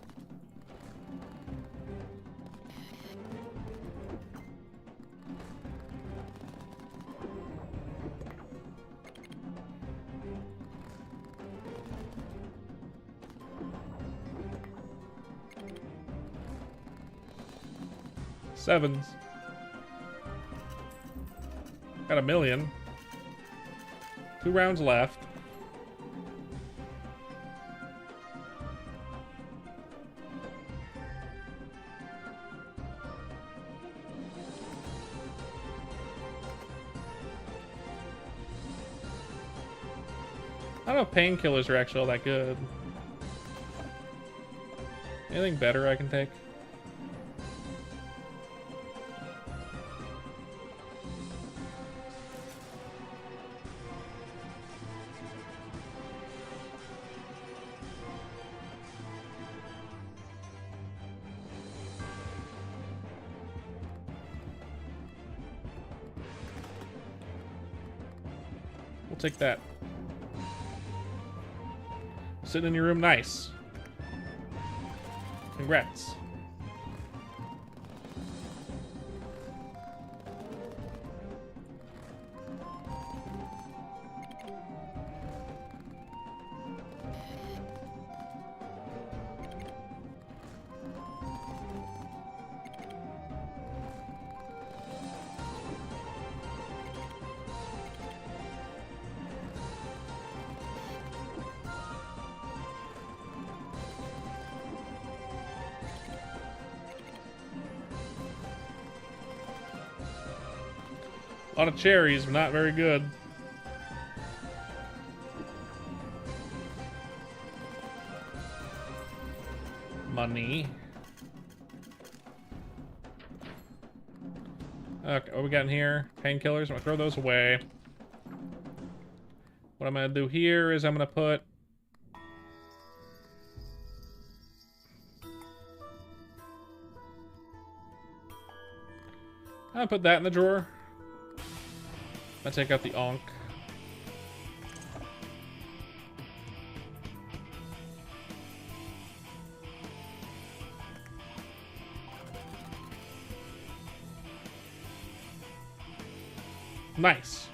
[SPEAKER 1] Sevens. Got 1 million. 2 rounds left. I don't know if painkillers are actually all that good. Anything better I can take? We'll take that. Sitting in your room, nice. Congrats. A lot of cherries, but not very good. Money. Okay, what we got in here? Painkillers. I'm gonna throw those away. What I'm gonna do here is I'm gonna put that in the drawer. I take out the onk. Nice.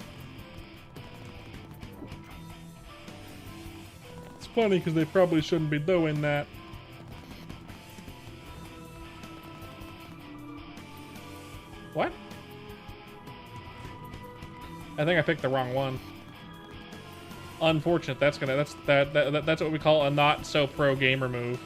[SPEAKER 1] It's funny because they probably shouldn't be doing that. What? I think I picked the wrong one. Unfortunate. That's what we call a not so pro gamer move.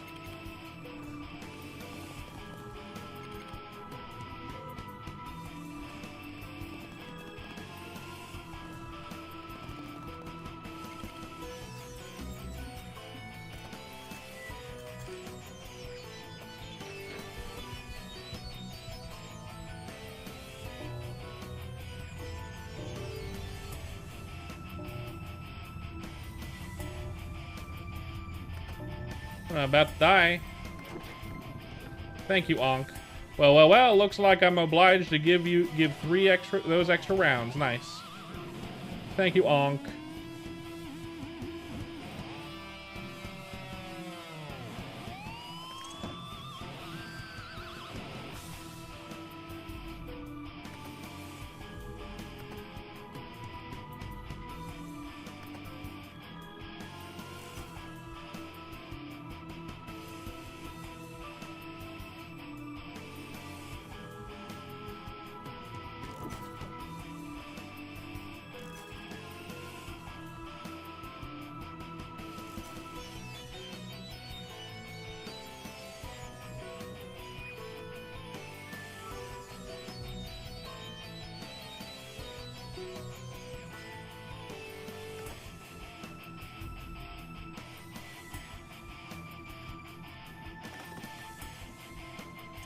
[SPEAKER 1] I'm about to die. Thank you, Onk. Well, looks like I'm obliged to give those extra rounds. Nice. Thank you, Onk.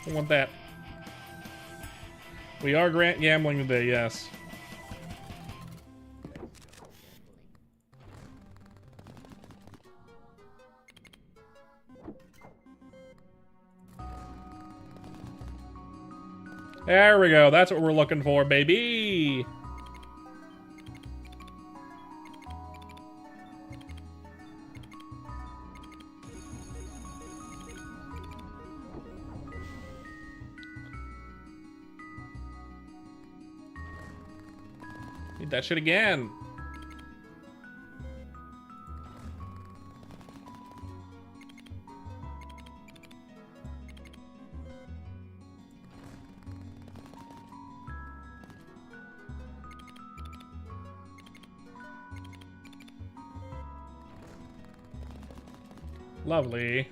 [SPEAKER 1] I want that. We are gambling today, yes. There we go. That's what we're looking for, baby. Need that shit again. Lovely.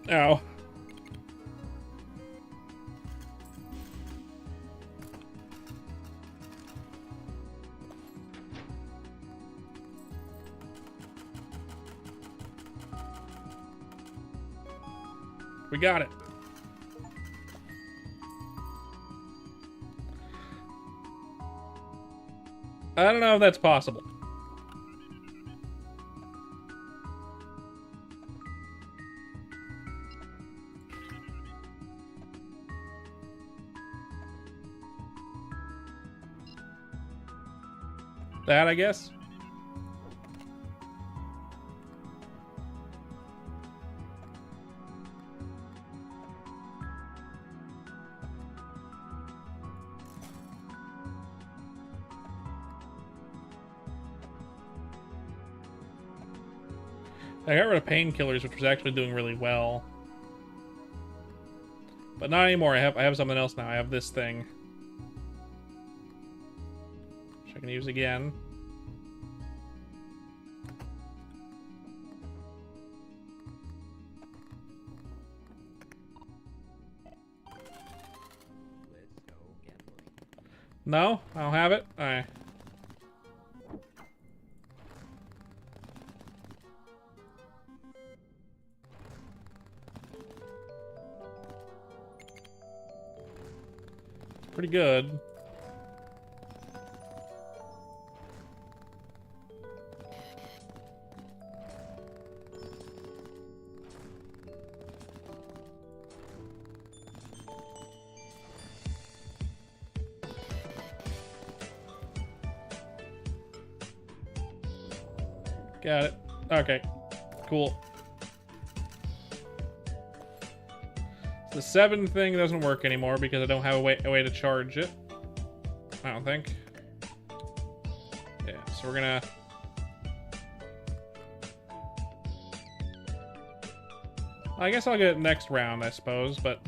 [SPEAKER 1] Ow. We got it. I don't know if that's possible. That, I guess. I got rid of painkillers, which was actually doing really well. But not anymore. I have something else now. I have this thing, which I can use again. No? I don't have it? Alright. Pretty good. Got it. Okay. Cool. The 7 thing doesn't work anymore because I don't have a way to charge it. I don't think. Yeah, so we're gonna... I guess I'll get it next round, I suppose, but...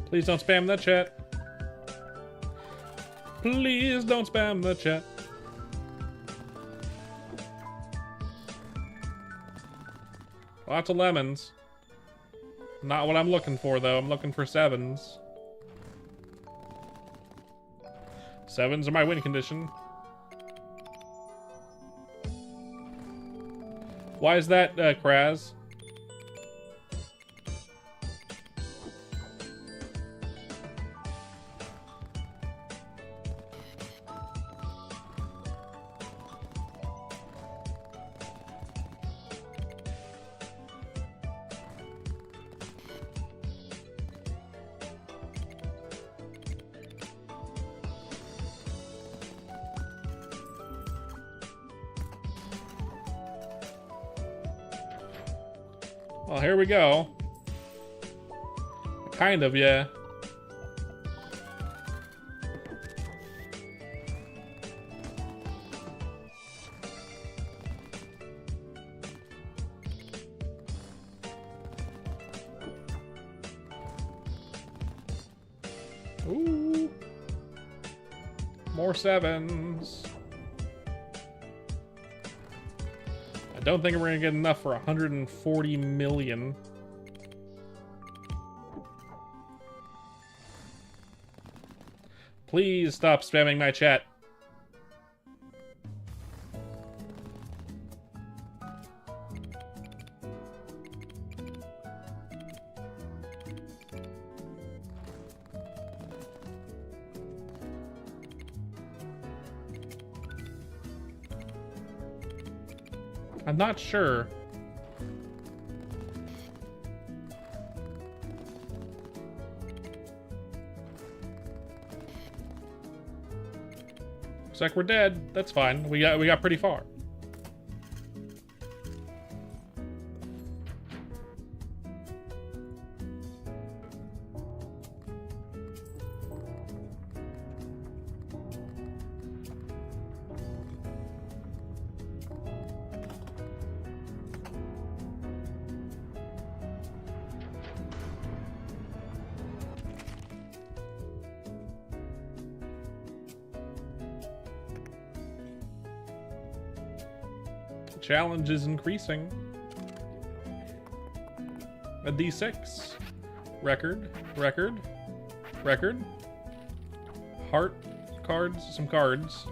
[SPEAKER 1] Please don't spam the chat. Please don't spam the chat. Lots of lemons. Not what I'm looking for, though. I'm looking for 7s. 7s are my win condition. Why is that, Kraz? Well, here we go. Kind of, yeah. Ooh. More 7s. I don't think we're gonna get enough for 140 million. Please stop spamming my chat. I'm not sure. Looks like we're dead. That's fine. We got pretty far. Challenge is increasing. A D6. Record. Heart cards, some cards.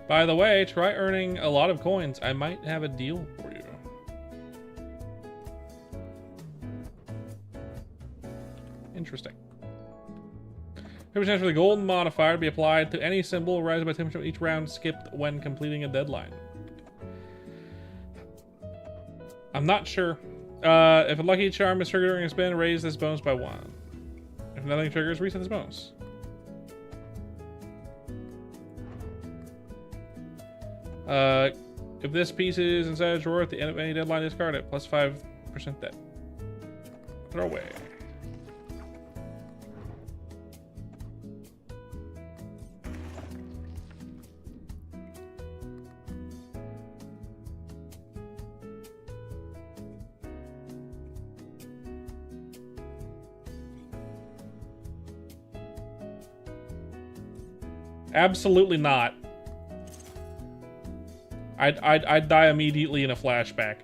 [SPEAKER 1] By the way, try earning a lot of coins. I might have a deal for you. Interesting. 10% for the golden modifier to be applied to any symbol rising by 10% each round skipped when completing a deadline. I'm not sure. If a lucky charm is triggered during a spin, raise this bonus by 1. If nothing triggers, reset this bonus. If this piece is inside a drawer at the end of any deadline, discard it. Plus 5% debt. Throw away. Absolutely not. I'd die immediately in a flashback.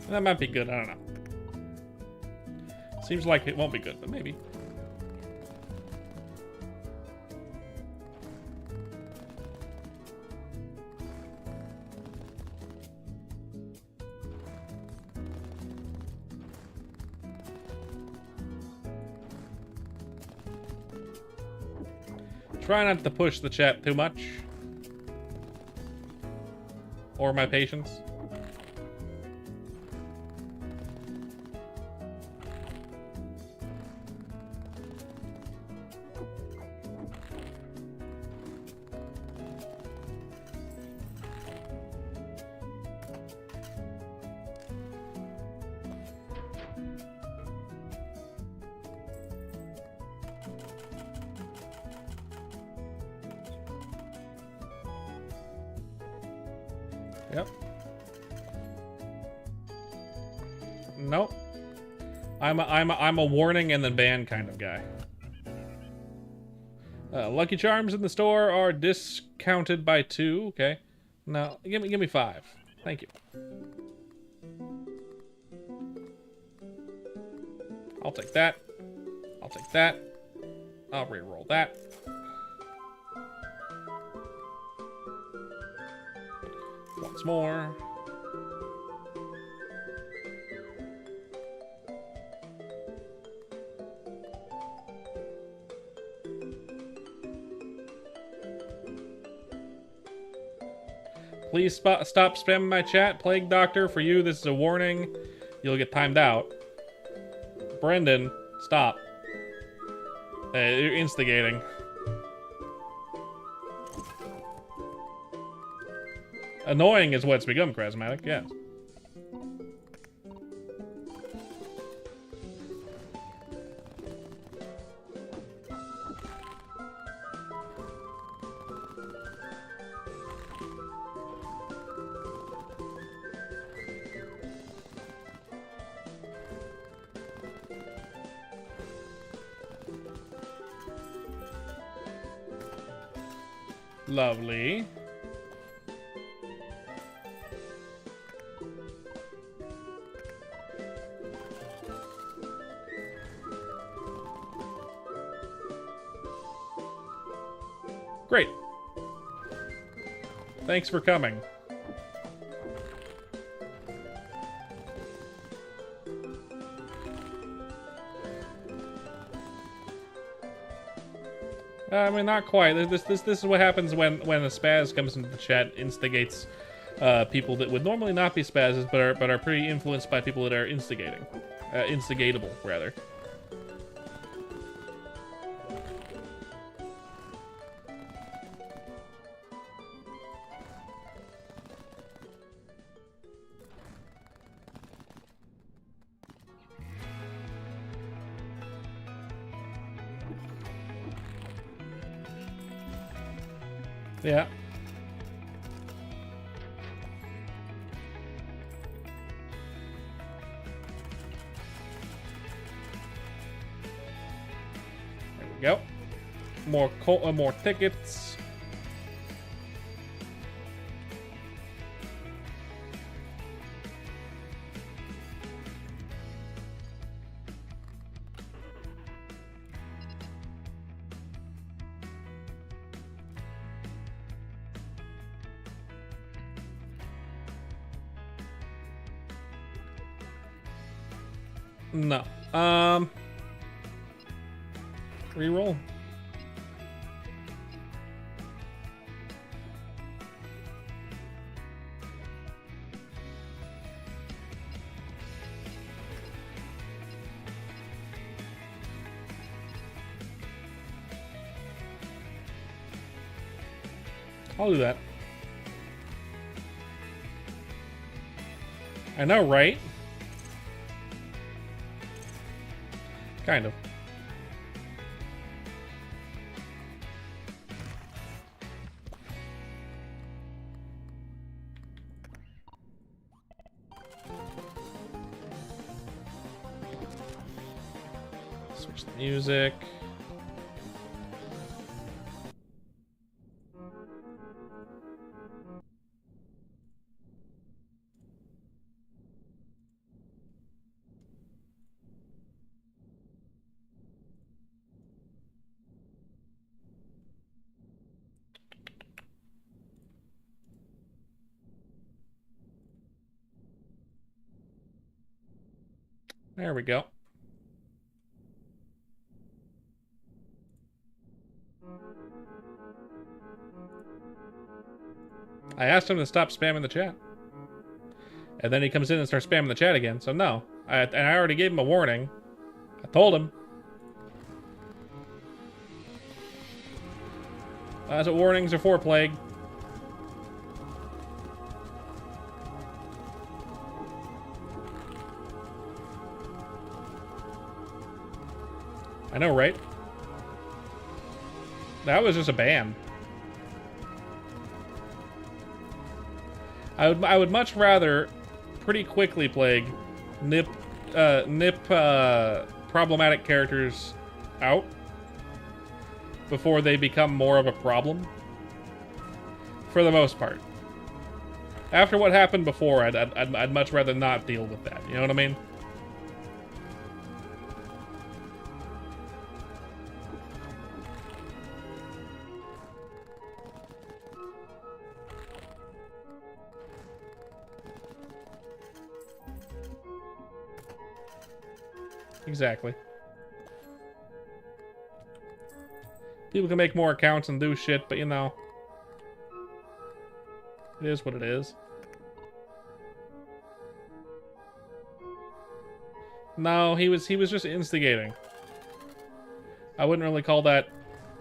[SPEAKER 1] That might be good, I don't know. Seems like it won't be good, but maybe. Try not to push the chat too much. Or my patience. Yep. Nope. I'm a warning and then ban kind of guy. Lucky Charms in the store are discounted by 2. Okay. No, give me 5. Thank you. I'll take that. I'll take that. I'll re-roll that. Once more. Please stop spamming my chat. Plague Doctor, for you, this is a warning. You'll get timed out. Brendan, stop. You're instigating. Annoying is what's become, Charismatic, yes. Lovely. Great. Thanks for coming. I mean, not quite. This is what happens when a spaz comes into the chat, instigates people that would normally not be spazzes, but are pretty influenced by people that are instigating, instigatable rather. Yeah. There we go. More tickets. No. Reroll. I'll do that. I know, right? Kind of. Switch the music. There we go. I asked him to stop spamming the chat. And then he comes in and starts spamming the chat again, so no. And I already gave him a warning. I told him. That's what warnings are for, Plague. I know, right? That was just a ban. I would much rather pretty quickly plague nip problematic characters out before they become more of a problem. For the most part. After what happened before, I'd much rather not deal with that. You know what I mean? Exactly. People can make more accounts and do shit, but you know, it is what it is. No, he was just instigating. I wouldn't really call that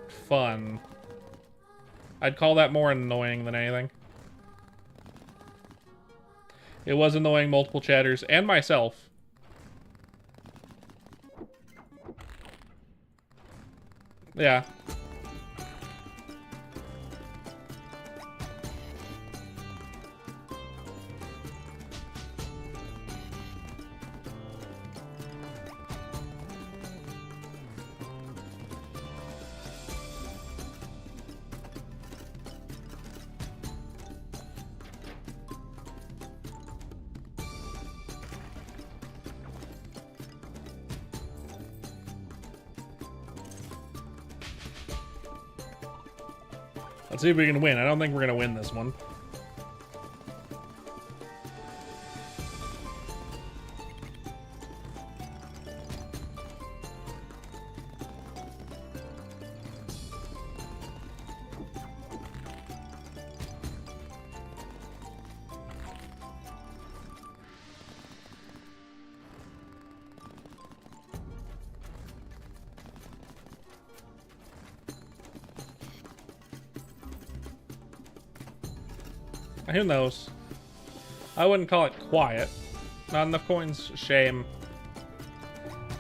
[SPEAKER 1] fun. I'd call that more annoying than anything. It was annoying multiple chatters and myself. Yeah. Let's see if we can win. I don't think we're gonna win this one. Who knows? I wouldn't call it quiet. Not enough coins. Shame.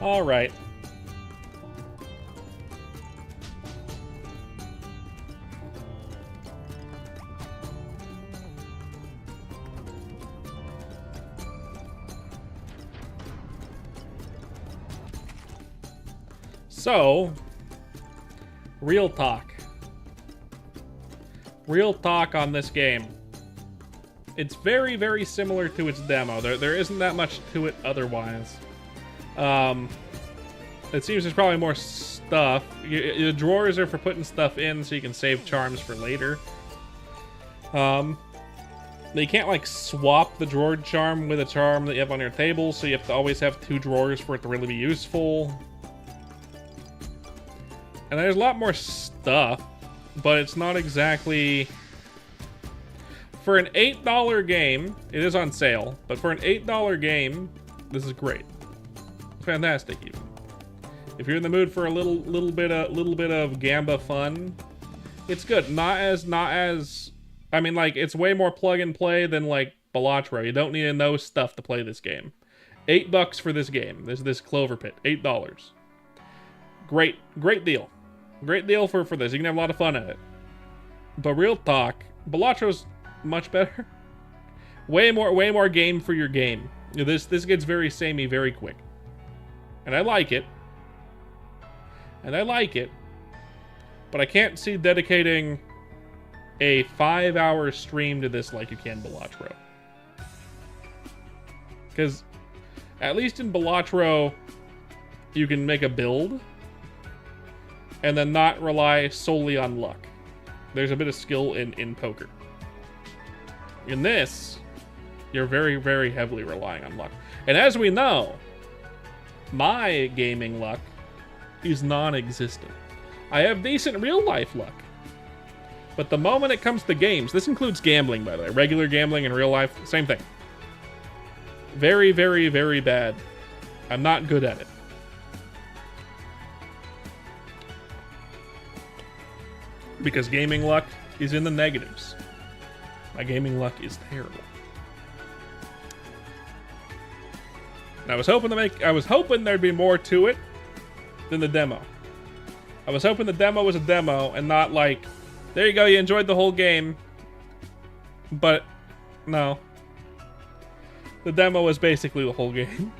[SPEAKER 1] Alright. So, real talk. Real talk on this game. It's very, very similar to its demo. There isn't that much to it otherwise. It seems there's probably more stuff. The drawers are for putting stuff in so you can save charms for later. You can't, like, swap the drawer charm with a charm that you have on your table, so you have to always have 2 drawers for it to really be useful. And there's a lot more stuff, but it's not exactly... For an $8 game, it is on sale, but for an $8 game, this is great. It's fantastic, even. If you're in the mood for a little bit of Gamba fun, it's good. Not as I mean, like, it's way more plug and play than like Balatro. You don't need to know stuff to play this game. $8 for this game. This Clover Pit. $8. Great deal. Great deal for this. You can have a lot of fun at it. But real talk, Balatro's much better. Way more game for your game. This gets very samey very quick. And I like it. But I can't see dedicating a 5-hour stream to this like you can Balatro. Because at least in Balatro, you can make a build and then not rely solely on luck. There's a bit of skill in poker. In this, you're very, very heavily relying on luck. And as we know, my gaming luck is non-existent. I have decent real-life luck. But the moment it comes to games, this includes gambling, by the way. Regular gambling and real life, same thing. Very, very, very bad. I'm not good at it. Because gaming luck is in the negatives. My gaming luck is terrible. And I was hoping there'd be more to it than the demo. I was hoping the demo was a demo and not like, there you go, you enjoyed the whole game, but No. The demo is basically the whole game.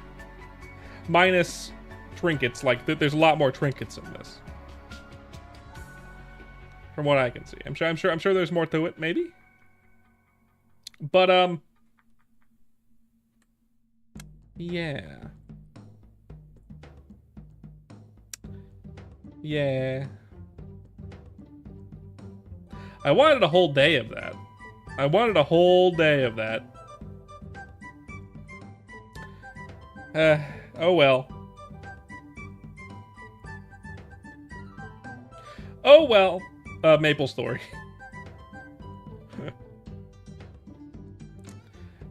[SPEAKER 1] Minus trinkets. Like, there's a lot more trinkets in this. From what I can see. I'm sure there's more to it, maybe? But, yeah. Yeah. I wanted a whole day of that. I wanted a whole day of that. Oh well. Oh well. MapleStory.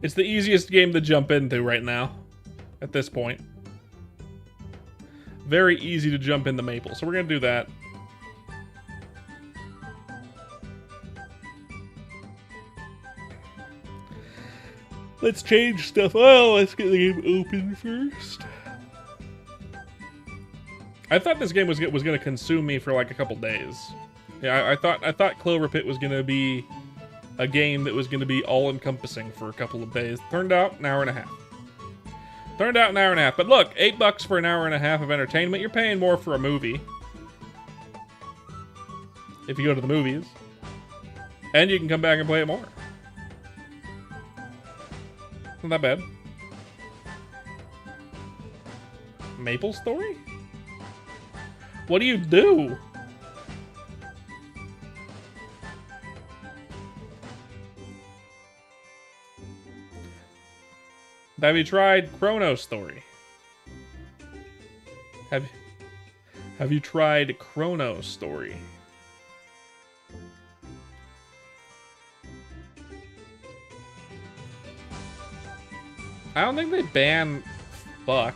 [SPEAKER 1] It's the easiest game to jump into right now. At this point. Very easy to jump into Maple. So we're gonna do that. Let's change stuff. Oh, let's get the game open first. I thought this game was gonna consume me for like a couple days. Yeah, I thought Clover Pit was gonna be a game that was gonna be all-encompassing for a couple of days. Turned out an hour and a half. Turned out an hour and a half. But look, $8 for an hour and a half of entertainment. You're paying more for a movie. If you go to the movies. And you can come back and play it more. Not that bad. MapleStory? What do you do? Have you tried Chronostory? Have you tried Chronostory? I don't think they ban fuck.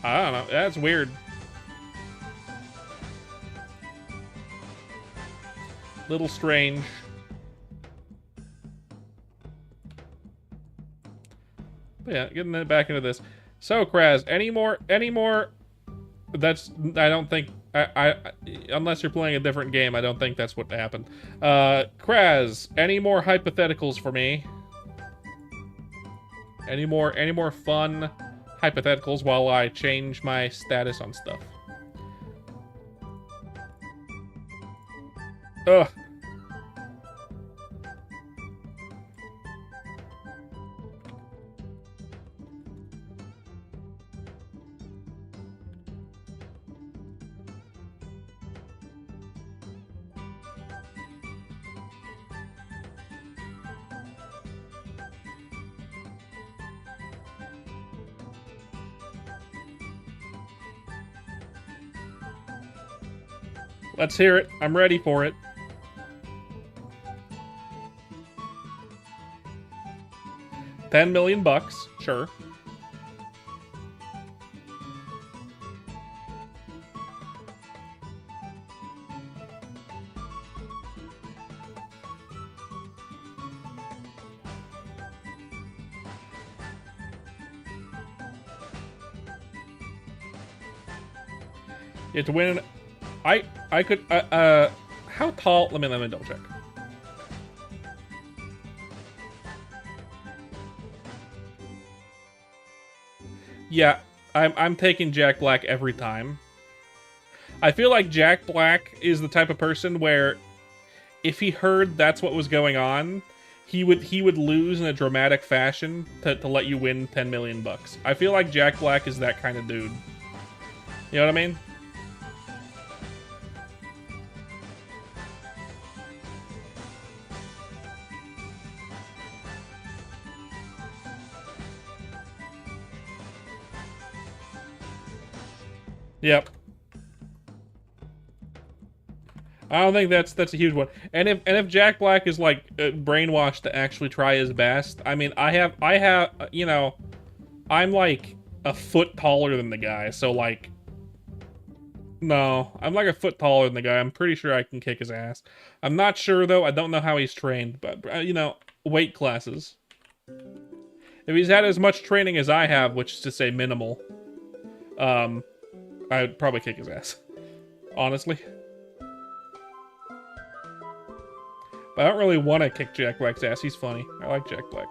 [SPEAKER 1] I don't know. That's weird. Little strange. But yeah, getting back into this. So, Kraz, any more? That's, I don't think, unless you're playing a different game, I don't think that's what happened. Kraz, any more hypotheticals for me? Any more fun hypotheticals while I change my status on stuff? Ugh. Let's hear it. I'm ready for it. $10 million, sure. You have to win. I could. How tall? Let me double check. Yeah, I'm taking Jack Black every time. I feel like Jack Black is the type of person where if he heard that's what was going on, he would lose in a dramatic fashion to let you win $10 million. I feel like Jack Black is that kind of dude. You know what I mean? Yep. I don't think that's a huge one. And if Jack Black is like brainwashed to actually try his best, I mean, I have you know, I'm like a foot taller than the guy, so like, no, I'm like a foot taller than the guy. I'm pretty sure I can kick his ass. I'm not sure though. I don't know how he's trained, but you know, weight classes. If he's had as much training as I have, which is to say minimal, I'd probably kick his ass. Honestly. But I don't really want to kick Jack Black's ass. He's funny. I like Jack Black.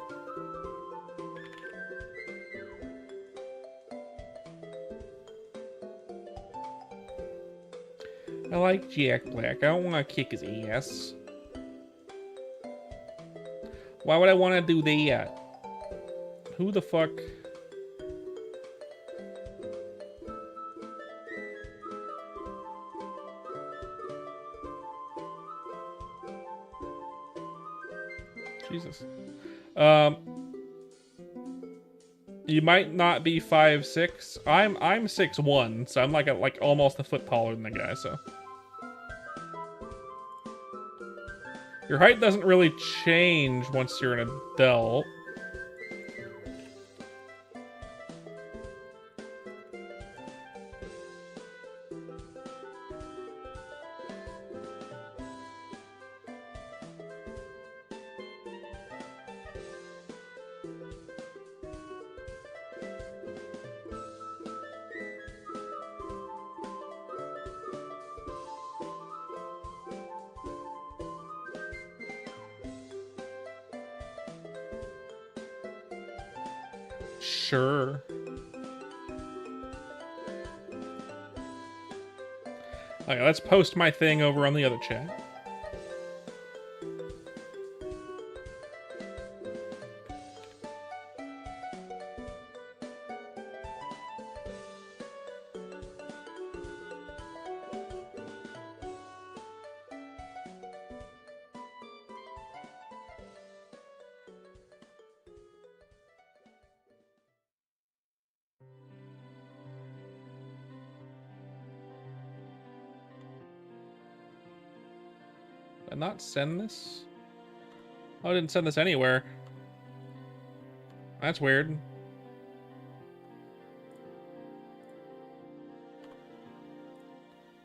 [SPEAKER 1] I like Jack Black. I don't want to kick his ass. Why would I want to do that? Who the fuck? Jesus. You might not be 5'6". I'm 6'1", so I'm like almost a foot taller than the guy, so. Your height doesn't really change once you're an adult. Sure. Okay, let's post my thing over on the other chat. Did I not send this? Oh, I didn't send this anywhere. That's weird.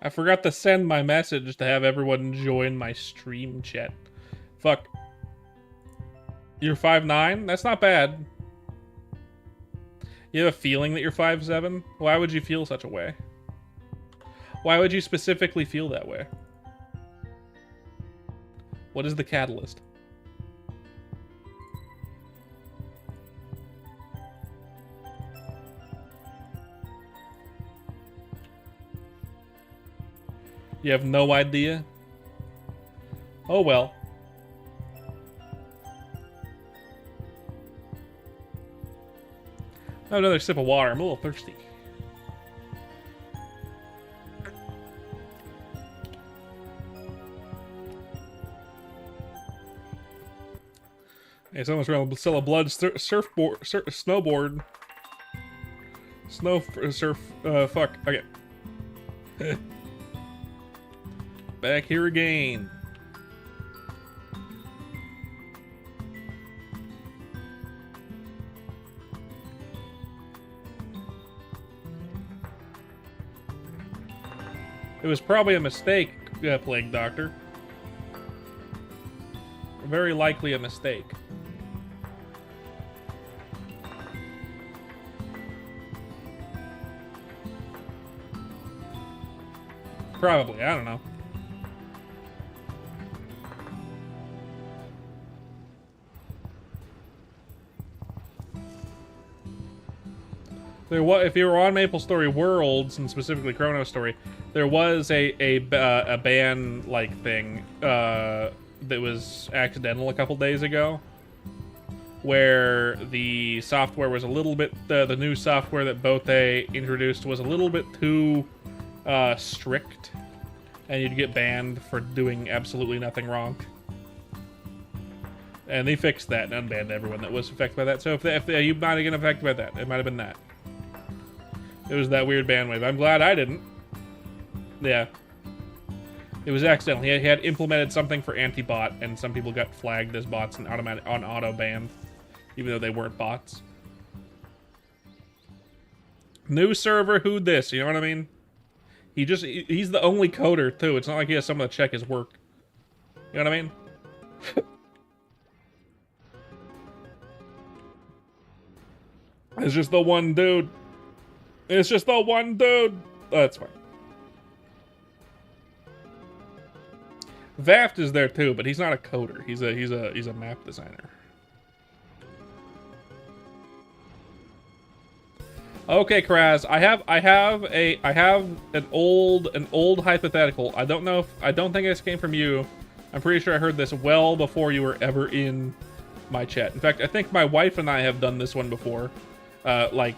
[SPEAKER 1] I forgot to send my message to have everyone join my stream chat. Fuck. You're 5'9"? That's not bad. You have a feeling that you're 5'7"? Why would you feel such a way? Why would you specifically feel that way? What is the catalyst? You have no idea? Oh well. Have another sip of water. I'm a little thirsty. Hey, someone's trying to sell a blood snowboard. Fuck. Okay. Back here again. It was probably a mistake, Plague Doctor. Very likely a mistake. Probably, I don't know. If you were on MapleStory Worlds, and specifically Chronostory, there was a ban like thing that was accidental a couple days ago, where the software was a little bit the new software that Bote introduced was a little bit too strict, and you'd get banned for doing absolutely nothing wrong. And they fixed that and unbanned everyone that was affected by that. So if you might have been affected by that, it might have been that. It was that weird ban wave. I'm glad I didn't. Yeah. It was accidental. He had implemented something for anti-bot, and some people got flagged as bots and auto banned, even though they weren't bots. New server, who this? You know what I mean? He's the only coder too. It's not like he has someone to check his work. You know what I mean? It's just the one dude. It's just the one dude. Oh, that's fine. Vaft is there too, but he's not a coder. He's a map designer. Okay, Kraz, I have an old hypothetical. I don't think this came from you. I'm pretty sure I heard this well before you were ever in my chat. In fact, I think my wife and I have done this one before. Like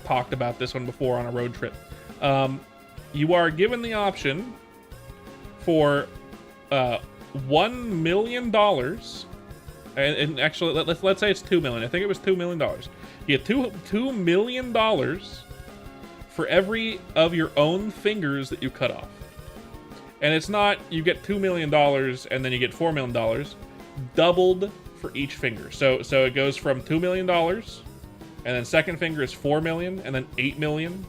[SPEAKER 1] talked about this one before on a road trip. You are given the option for $1 million, and actually let's say it's $2 million. I think it was $2 million. You get $2 million for every of your own fingers that you cut off. And it's not you get $2 million and then you get $4 million, doubled for each finger. So it goes from $2 million, and then second finger is $4 million, and then $8 million,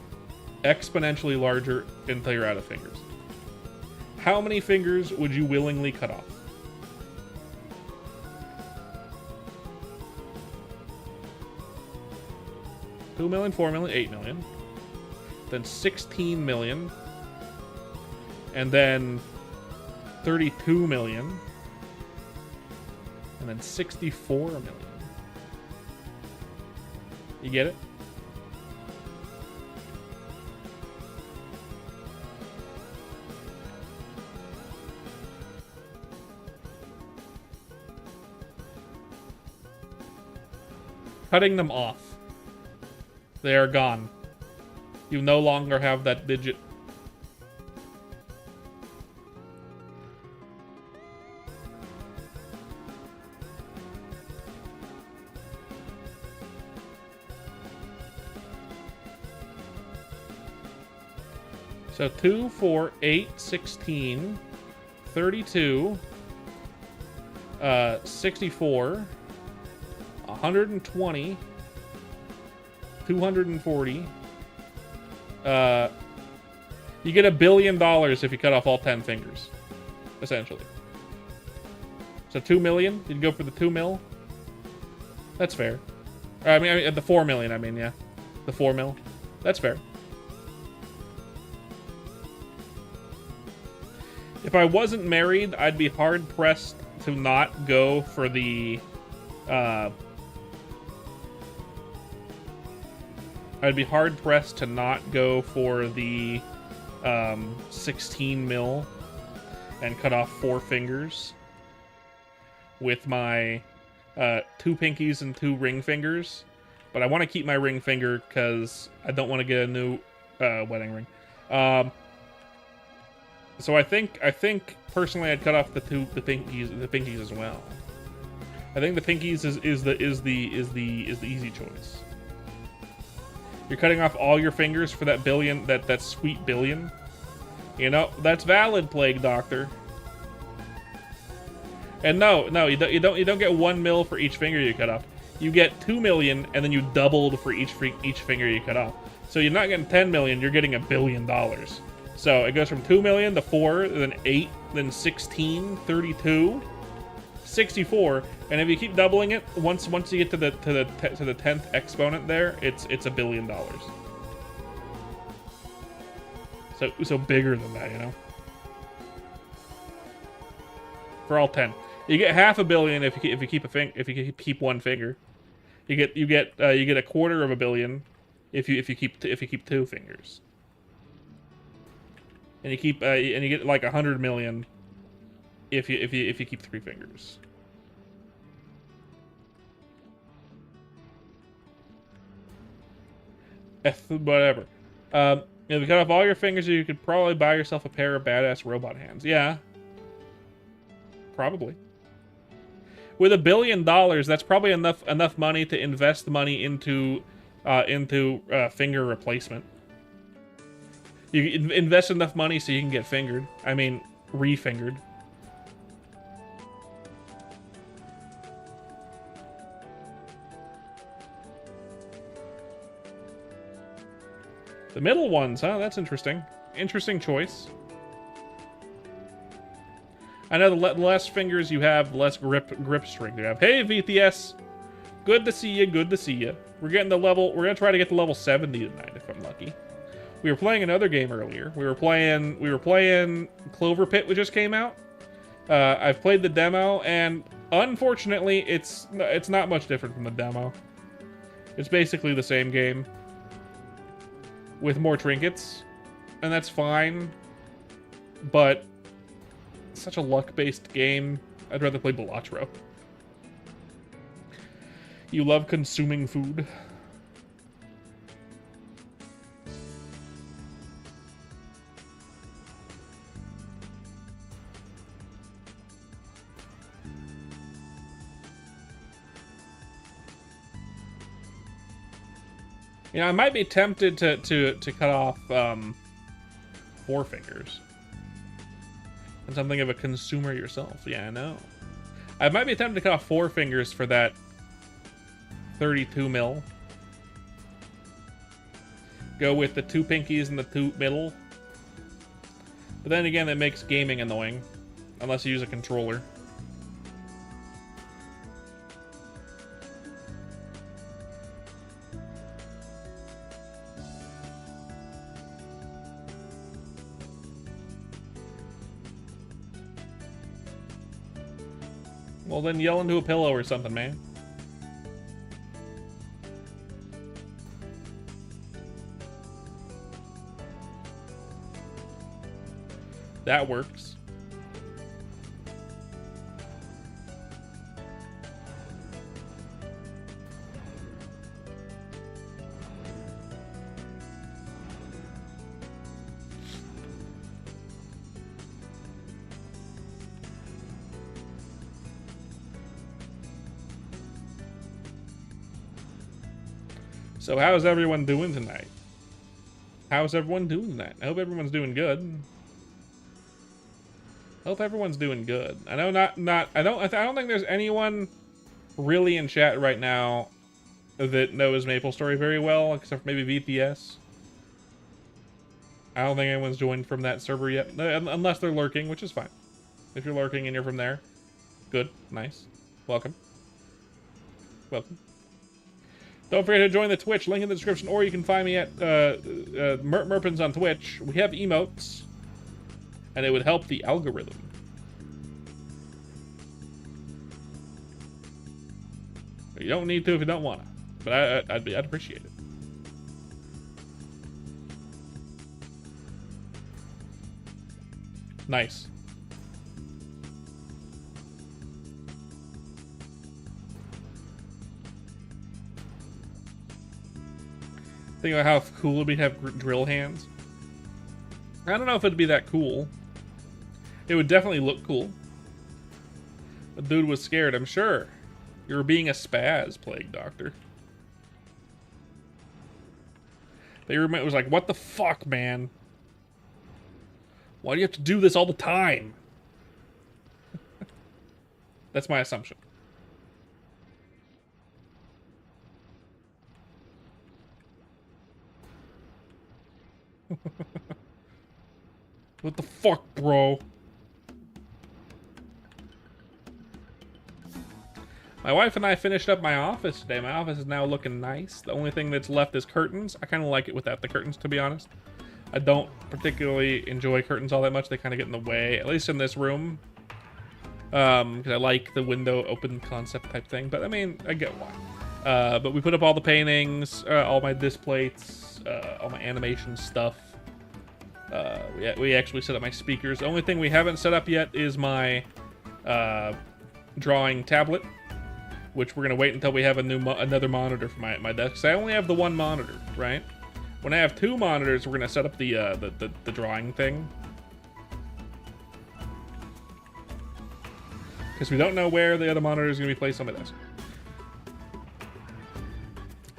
[SPEAKER 1] exponentially larger until you're out of fingers. How many fingers would you willingly cut off? $2 million, $4 million, $8 million, then $16 million, and then $32 million, and then $64 million. You get it? Cutting them off. They are gone. You no longer have that digit. So 2, 4, 8, 16, 32, 64, 120, 240. You get $1 billion if you cut off all 10 fingers, essentially. So 2 million, you'd go for the 2 mil. That's fair. I mean the 4 million. I mean, yeah, the 4 mil. That's fair. If I wasn't married, I'd be hard pressed to not go for the. I'd be hard pressed to not go for the 16 mil and cut off 4 fingers with my 2 pinkies and 2 ring fingers. But I want to keep my ring finger because I don't want to get a new wedding ring. So I think personally I'd cut off the pinkies as well. I think the pinkies is the easy choice. You're cutting off all your fingers for that billion, that sweet billion. You know, that's valid, Plague Doctor. And no, you don't get 1 mil for each finger you cut off. You get 2 million, and then you doubled for each finger you cut off. So you're not getting 10 million, you're getting $1 billion. So it goes from 2 million to 4, then 8, then 16, 32, 64, and if you keep doubling it, once you get to the 10th exponent there, it's $1 billion. So bigger than that, you know. For all 10, you get $500 million if you keep one finger. You get $250 million if you keep 2 fingers. And you keep and you get like 100 million if you keep 3 fingers. Whatever. If you cut off all your fingers, you could probably buy yourself a pair of badass robot hands. Yeah, probably. With $1 billion, that's probably enough money to invest the money into finger replacement. You invest enough money so you can get fingered. I mean, re-fingered. The middle ones, huh? That's interesting. Interesting choice. I know the less fingers you have, the less grip strength you have. Hey, VTS. Good to see you. Good to see you. We're gonna try to get to level 70 tonight if I'm lucky. We were playing another game earlier. We were playing Clover Pit, which just came out, I've played the demo, and unfortunately, it's not much different from the demo. It's basically the same game with more trinkets, and that's fine. But it's such a luck-based game. I'd rather play Balatro. You love consuming food. You know, I might be tempted to cut off 4 fingers. And something of a consumer yourself. Yeah, I know. I might be tempted to cut off 4 fingers for that 32 mil. Go with the 2 pinkies and the 2 middle. But then again, it makes gaming annoying. Unless you use a controller. Well, then yell into a pillow or something, man. That works. So how's everyone doing tonight? How's everyone doing tonight? I hope everyone's doing good. I hope everyone's doing good. I know I don't think there's anyone really in chat right now that knows MapleStory very well, except for maybe VPS. I don't think anyone's joined from that server yet, unless they're lurking, which is fine. If you're lurking and you're from there, good, nice, welcome. Welcome. Don't forget to join the Twitch, link in the description, or you can find me at Merpins on Twitch. We have emotes, and it would help the algorithm. You don't need to if you don't want to, but I'd appreciate it. Nice. Think about how cool it'd be to have drill hands. I don't know if it'd be that cool. It would definitely look cool. The dude was scared, I'm sure. You were being a spaz, Plague Doctor. The roommate was like, what the fuck, man? Why do you have to do this all the time? That's my assumption. What the fuck, bro? My wife and I finished up my office today. My office is now looking nice. The only thing that's left is curtains. I kind of like it without the curtains, to be honest. I don't particularly enjoy curtains all that much. They kind of get in the way, at least in this room. Because I like the window open concept type thing. But I mean, I get why. But we put up all the paintings, all my disc plates, all my animation stuff. We actually set up my speakers. The only thing we haven't set up yet is my drawing tablet, which we're gonna wait until we have another monitor for my desk. So I only have the one monitor, right? When I have 2 monitors, we're gonna set up the drawing thing, because we don't know where the other monitor is gonna be placed on my desk.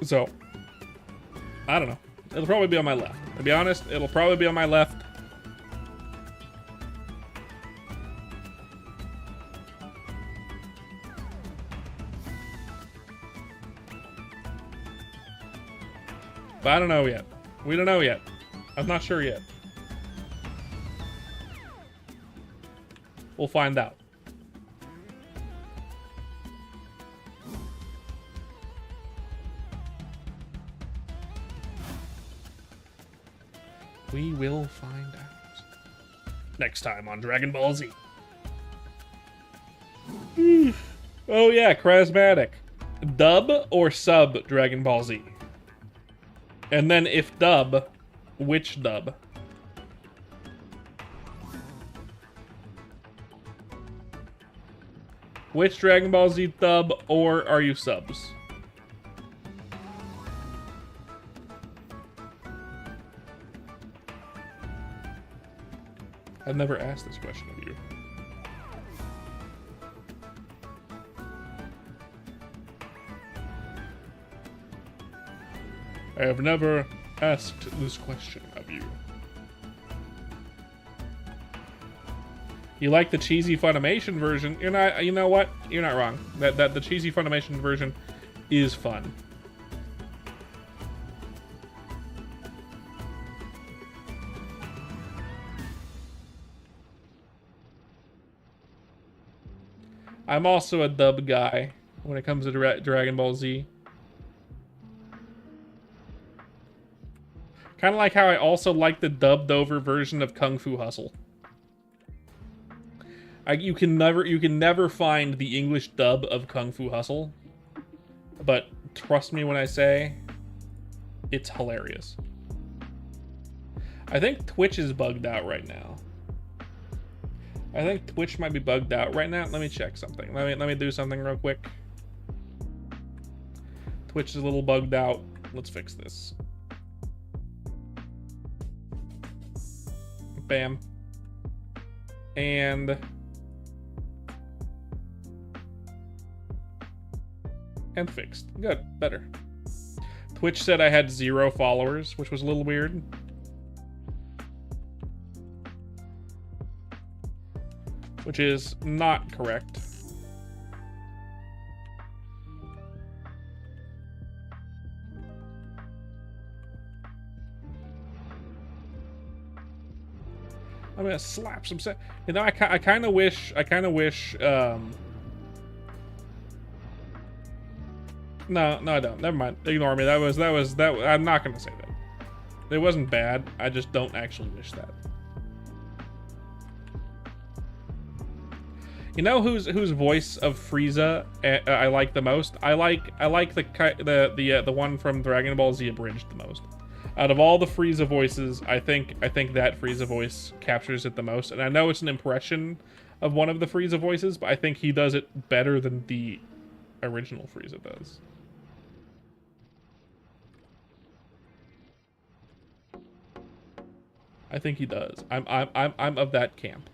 [SPEAKER 1] So I don't know. It'll probably be on my left. To be honest, it'll probably be on my left. But I don't know yet. We don't know yet. I'm not sure yet. We'll find out. We will find out. Next time on Dragon Ball Z. Oh yeah, charismatic. Dub or sub Dragon Ball Z? And then if dub, which dub? Which Dragon Ball Z dub, or are you subs? I've never asked this question of you. I have never asked this question of you. You like the cheesy Funimation version? You're not. You know what? You're not wrong. That the cheesy Funimation version is fun. I'm also a dub guy when it comes to Dragon Ball Z. Kind of like how I also like the dubbed over version of Kung Fu Hustle. You can never find the English dub of Kung Fu Hustle, but trust me when I say it's hilarious. I think Twitch is bugged out right now. I think Twitch might be bugged out right now. Let me check something. Let me do something real quick. Twitch is a little bugged out. Let's fix this. Bam. And fixed. Good. Better. Twitch said I had 0 followers, which was a little weird. Which is not correct. I'm gonna slap some. You know, I kind of wish. No, I don't. Never mind. Ignore me. That was. I'm not gonna say that. It wasn't bad. I just don't actually wish that. You know whose voice of Frieza I like the most? I like the one from Dragon Ball Z Abridged the most. Out of all the Frieza voices, I think that Frieza voice captures it the most. And I know it's an impression of one of the Frieza voices, but I think he does it better than the original Frieza does. I think he does. I'm of that camp.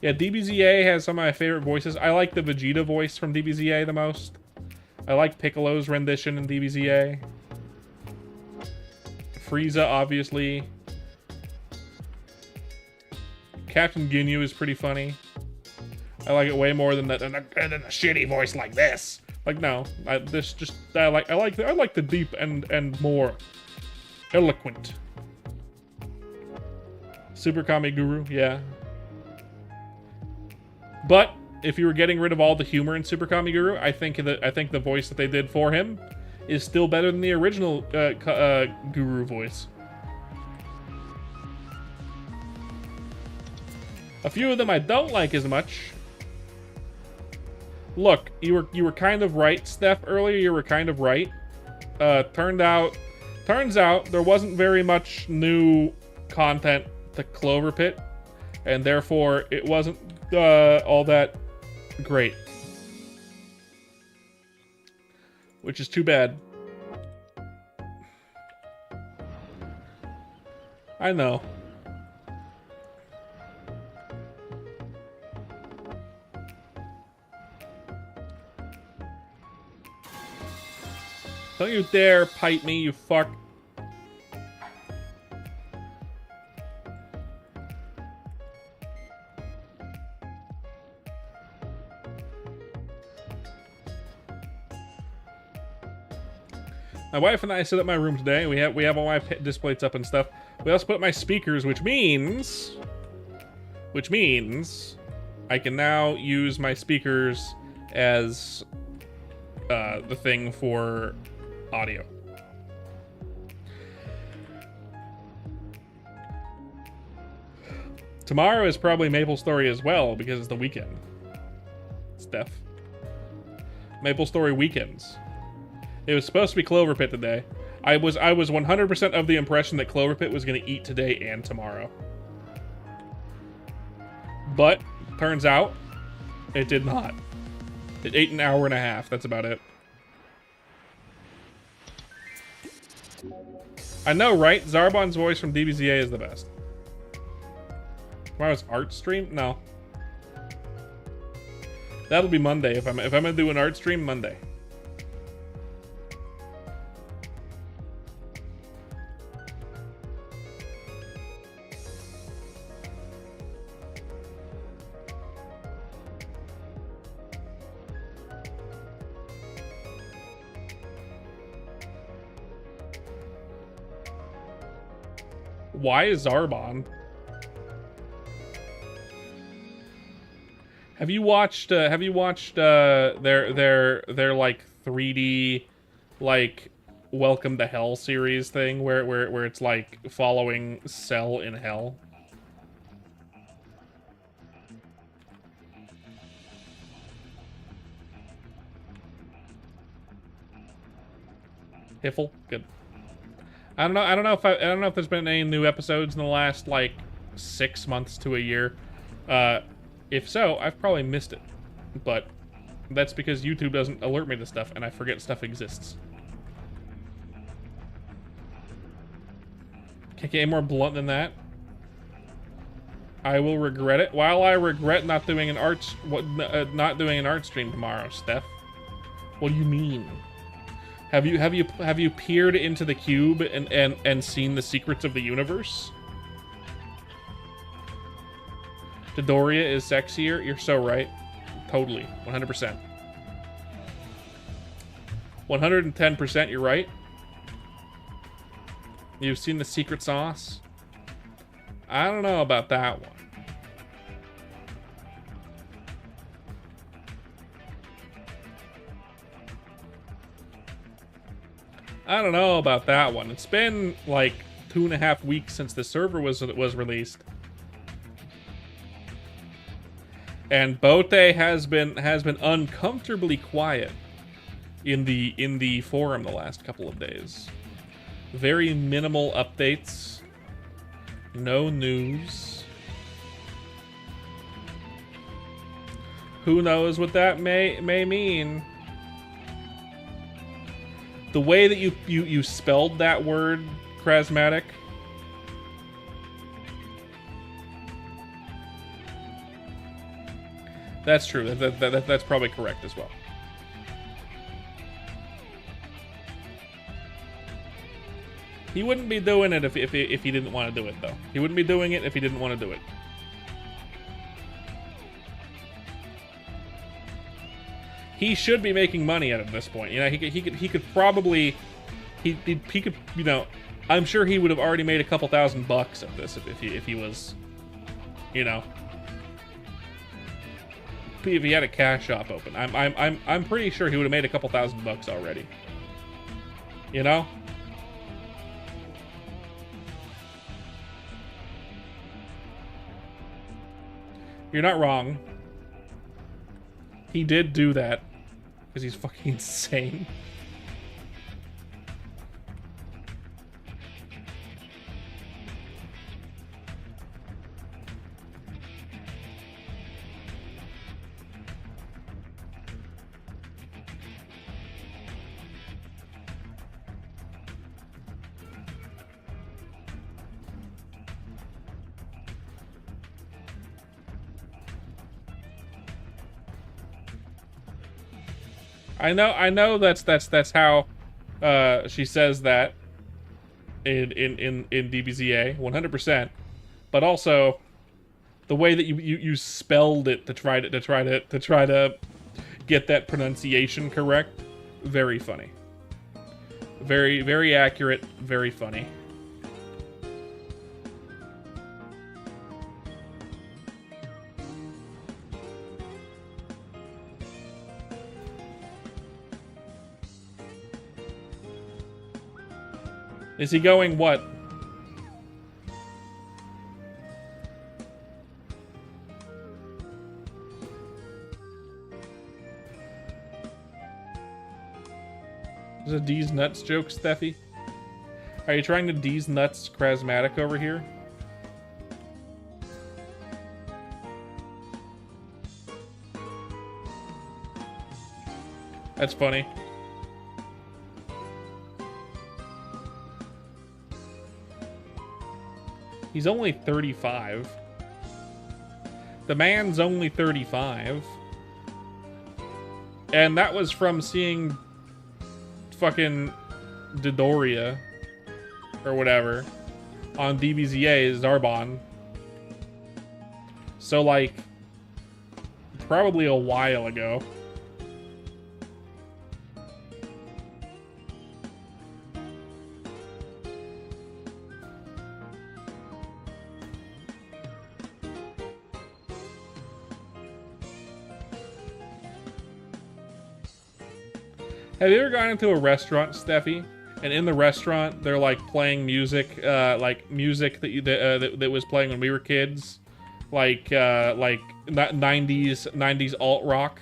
[SPEAKER 1] Yeah, DBZA has some of my favorite voices. I like the Vegeta voice from DBZA the most. I like Piccolo's rendition in DBZA. Frieza, obviously. Captain Ginyu is pretty funny. I like it way more than than a shitty voice like this. Like, no, I like the deep and more eloquent. Super Kami Guru, yeah. But if you were getting rid of all the humor in Super Kami Guru, I think the voice that they did for him is still better than the original Guru voice. A few of them I don't like as much. Look, you were kind of right, Steph. Earlier, you were kind of right. Turns out there wasn't very much new content to Clover Pit, and therefore it wasn't all that great, which is too bad. I know. Don't you dare pipe me, you fuck. My wife and I sit at my room today. We have all my displays up and stuff. We also put my speakers, which means I can now use my speakers as the thing for audio. Tomorrow is probably MapleStory as well because it's the weekend. Steph. MapleStory weekends. It was supposed to be Clover Pit today. I was 100% of the impression that Clover Pit was going to eat today and tomorrow. But turns out it did not. It ate an hour and a half. That's about it. I know, right? Zarbon's voice from DBZA is the best. Tomorrow's art stream? No. That'll be Monday if I'm gonna do an art stream. Monday. Why is Zarbon? Have you watched their like 3D like Welcome to Hell series thing where it's like following Cell in Hell? Hiffle? Good. I don't know if there's been any new episodes in the last like 6 months to a year. If so, I've probably missed it. But that's because YouTube doesn't alert me to stuff and I forget stuff exists. Can't get any more blunt than that. I will regret it. While I regret not doing an art stream tomorrow, Steph. What do you mean? Have you peered into the cube and seen the secrets of the universe? Dodoria is sexier? You're so right. Totally. 100%. 110% you're right. You've seen the secret sauce? I don't know about that one. I don't know about that one. It's been like 2.5 weeks since the server was released. And Bote has been uncomfortably quiet in the forum the last couple of days. Very minimal updates. No news. Who knows what that may mean? The way that you spelled that word, Krasmatic. That's true. That's probably correct as well. He wouldn't be doing it if he didn't want to do it, though. He wouldn't be doing it if he didn't want to do it. He should be making money at this point. You know, he could probably, he could, you know, I'm sure he would have already made a couple $1,000 at this if he was, you know, if he had a cash shop open. I'm pretty sure he would have made a couple $1,000 already. You know? You're not wrong. He did do that because he's fucking insane. I know that's how she says that in DBZA 100%, but also the way that you spelled it to try to get that pronunciation correct, very funny. Very accurate, very funny. Is he going what? Is a D's nuts joke, Steffi? Are you trying to D's nuts Krasmatic over here? That's funny. He's only 35. The man's only 35. And that was from seeing fucking Dodoria or whatever on DBZA's Zarbon. So, like, probably a while ago. Have you ever gone into a restaurant, Steffi, and in the restaurant they're like playing music, like music that was playing when we were kids, like 90s alt rock,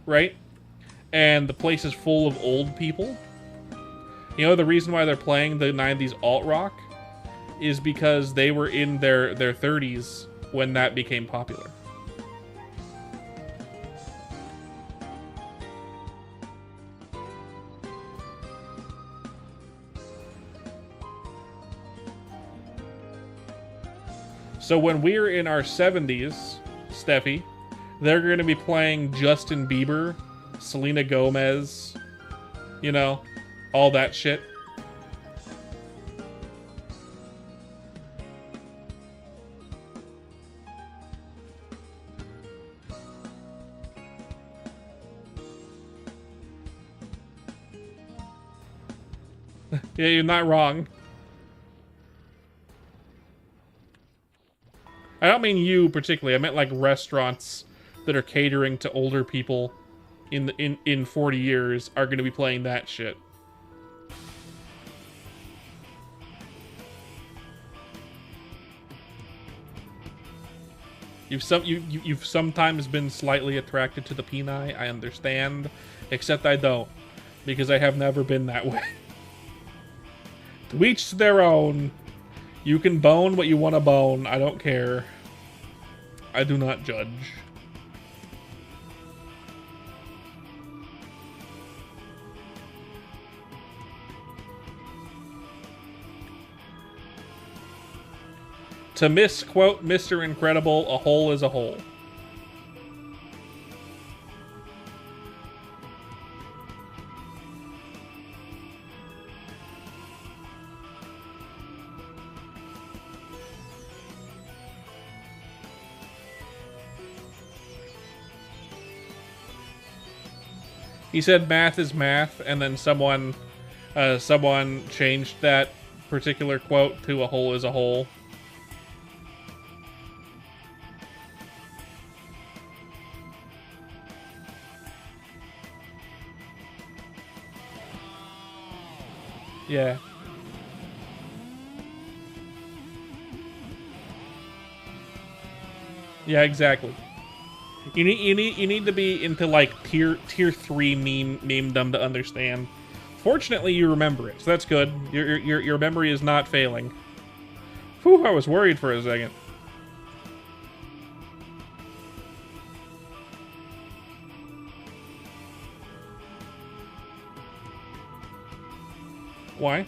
[SPEAKER 1] right? And the place is full of old people. You know the reason why they're playing the 90s alt rock is because they were in their 30s when that became popular. So when we're in our 70s, Steffi, they're going to be playing Justin Bieber, Selena Gomez, you know, all that shit. Yeah, you're not wrong. I don't mean you particularly. I meant like restaurants that are catering to older people in 40 years are going to be playing that shit. You've sometimes been slightly attracted to the peni. I understand, except I don't, because I have never been that way. To each their own. You can bone what you want to bone. I don't care. I do not judge. To misquote Mr. Incredible, a hole is a hole. He said math is math, and then someone changed that particular quote to a hole is a hole. Yeah. Yeah, exactly. You need to be into like tier 3 memedom to understand. Fortunately, you remember it, so that's good. Your memory is not failing. Whew, I was worried for a second. Why?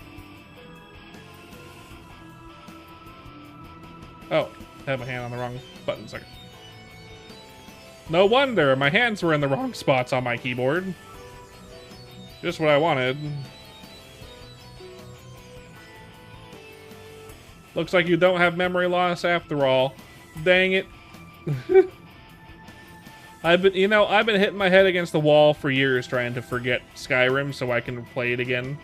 [SPEAKER 1] Oh, I have my hand on the wrong button. Second. No wonder, my hands were in the wrong spots on my keyboard. Just what I wanted. Looks like you don't have memory loss after all. Dang it. I've been hitting my head against the wall for years trying to forget Skyrim so I can play it again.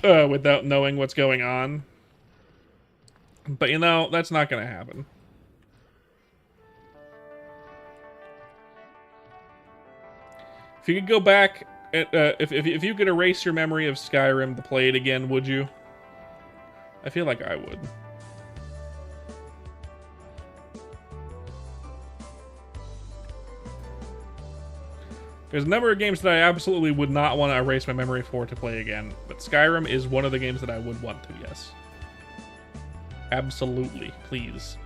[SPEAKER 1] Without knowing what's going on. But you know, that's not gonna happen. If you could go back, if you could erase your memory of Skyrim to play it again, would you? I feel like I would. There's a number of games that I absolutely would not want to erase my memory for to play again, but Skyrim is one of the games that I would want to, yes. Absolutely, please.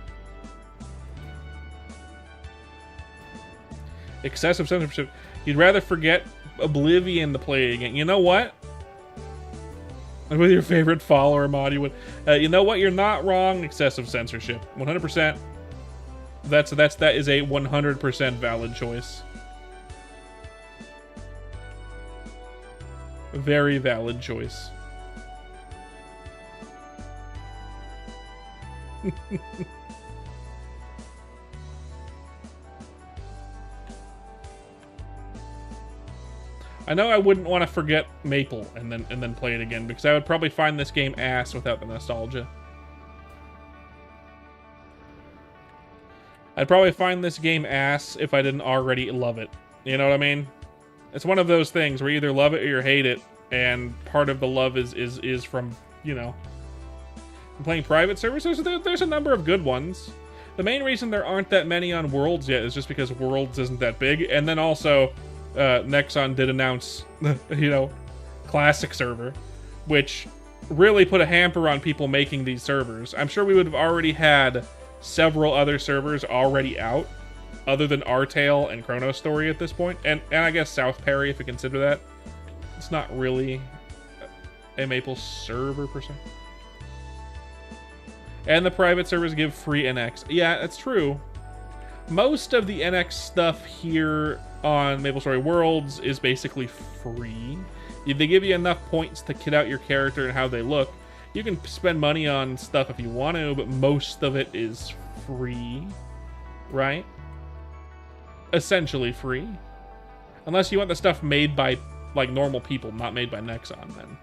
[SPEAKER 1] Excessive censorship. You'd rather forget Oblivion to play again. You know what? With your favorite follower mod, you would. You know what? You're not wrong. Excessive censorship, 100%. That is a 100% valid choice. Very valid choice. I know I wouldn't want to forget Maple and then play it again, because I would probably find this game ass without the nostalgia. I'd probably find this game ass if I didn't already love it. You know what I mean? It's one of those things where you either love it or you hate it, and part of the love is from, you know, playing private servers. There's a number of good ones. The main reason there aren't that many on Worlds yet is just because Worlds isn't that big, and then also Nexon did announce, you know, Classic server, which really put a hamper on people making these servers. I'm sure we would have already had several other servers already out, other than Artale and Chronostory at this point, and I guess South Perry, if you consider that. It's not really a Maple server per se. And the private servers give free NX. Yeah, that's true. Most of the NX stuff here on MapleStory Worlds is basically free. They give you enough points to kit out your character and how they look. You can spend money on stuff if you want to, but most of it is free, right? Essentially free. Unless you want the stuff made by, like, normal people, not made by Nexon, then.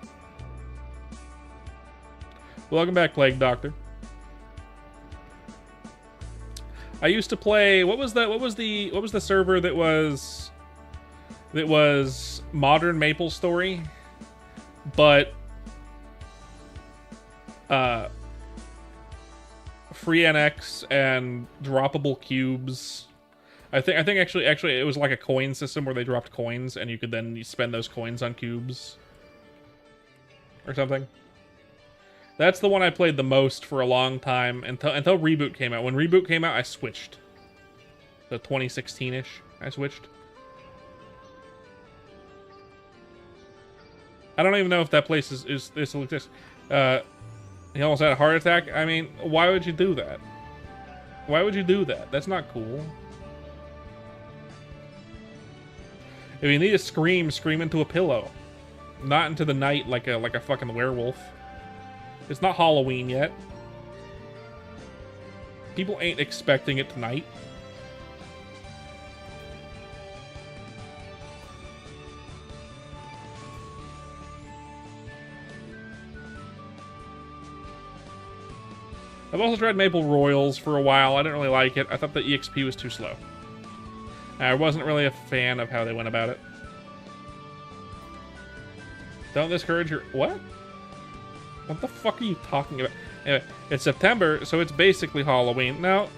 [SPEAKER 1] Welcome back, Plague Doctor. I used to play, what was the server that was modern MapleStory, but free NX and droppable cubes. I think actually it was like a coin system where they dropped coins and you could then spend those coins on cubes or something. That's the one I played the most for a long time until Reboot came out. When Reboot came out, I switched. The 2016-ish, I switched. I don't even know if that place is still exists. He almost had a heart attack. I mean, why would you do that? Why would you do that? That's not cool. If you need to scream, scream into a pillow, not into the night like a fucking werewolf. It's not Halloween yet. People ain't expecting it tonight. I've also tried Maple Royals for a while. I didn't really like it. I thought the EXP was too slow. I wasn't really a fan of how they went about it. Don't discourage your... What? What the fuck are you talking about? Anyway, it's September, so it's basically Halloween. No.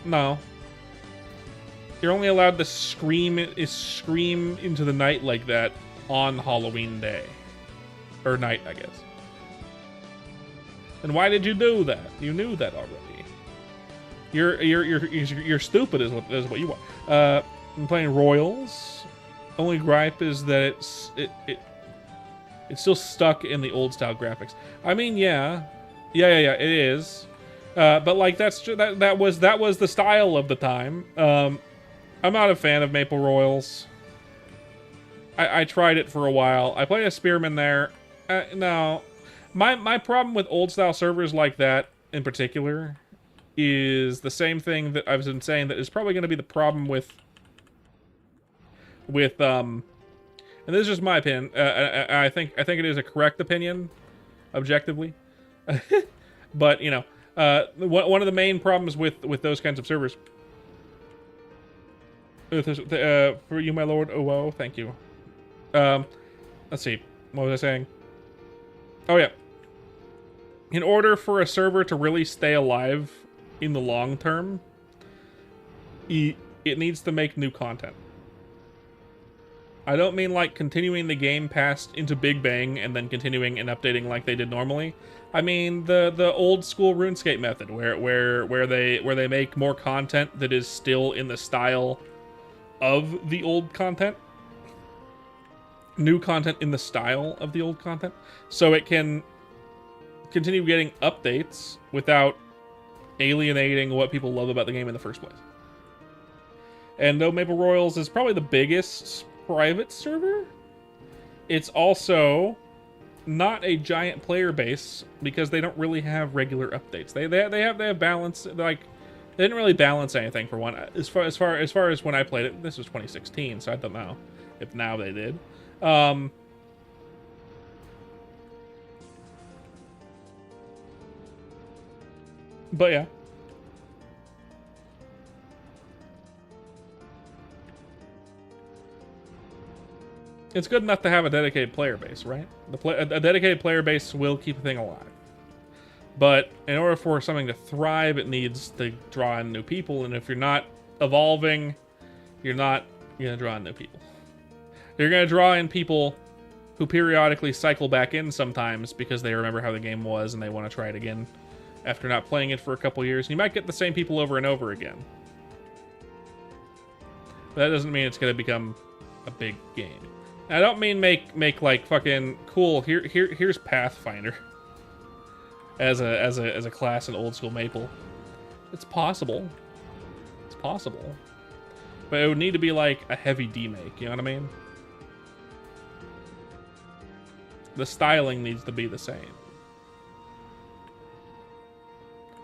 [SPEAKER 1] No. You're only allowed to scream into the night like that on Halloween day. Or night, I guess. And why did you do that? You knew that already. You're stupid is what you want. I'm playing Royals. Only gripe is that it's still stuck in the old style graphics. I mean, yeah, it is. But like that was the style of the time. I'm not a fan of Maple Royals. I tried it for a while. I played a Spearman there. No, my problem with old style servers like that in particular is the same thing that I've been saying that is probably going to be the problem with and this is just my opinion. I think it is a correct opinion, objectively. But you know, one of the main problems with those kinds of servers. For you, my lord. Oh, whoa, thank you. Let's see. What was I saying? Oh yeah. In order for a server to really stay alive in the long term, it needs to make new content. I don't mean like continuing the game past into Big Bang and then continuing and updating like they did normally. I mean the old school RuneScape method where they make more content that is still in the style of the old content. New content in the style of the old content, so it can continue getting updates without alienating what people love about the game in the first place. And though Maple Royals is probably the biggest private server, it's also not a giant player base because they don't really have regular updates. They have balance. Like, they didn't really balance anything for one. As far as when I played it, this was 2016, so I don't know if now they did. But yeah. It's good enough to have a dedicated player base, right? A dedicated player base will keep the thing alive. But in order for something to thrive, it needs to draw in new people, and if you're not evolving, you're not going to draw in new people. You're going to draw in people who periodically cycle back in sometimes because they remember how the game was and they want to try it again after not playing it for a couple years. You might get the same people over and over again. But that doesn't mean it's going to become a big game. I don't mean make like fucking cool. Here's Pathfinder as a class in old school Maple. It's possible. It's possible. But it would need to be like a heavy demake, you know what I mean? The styling needs to be the same.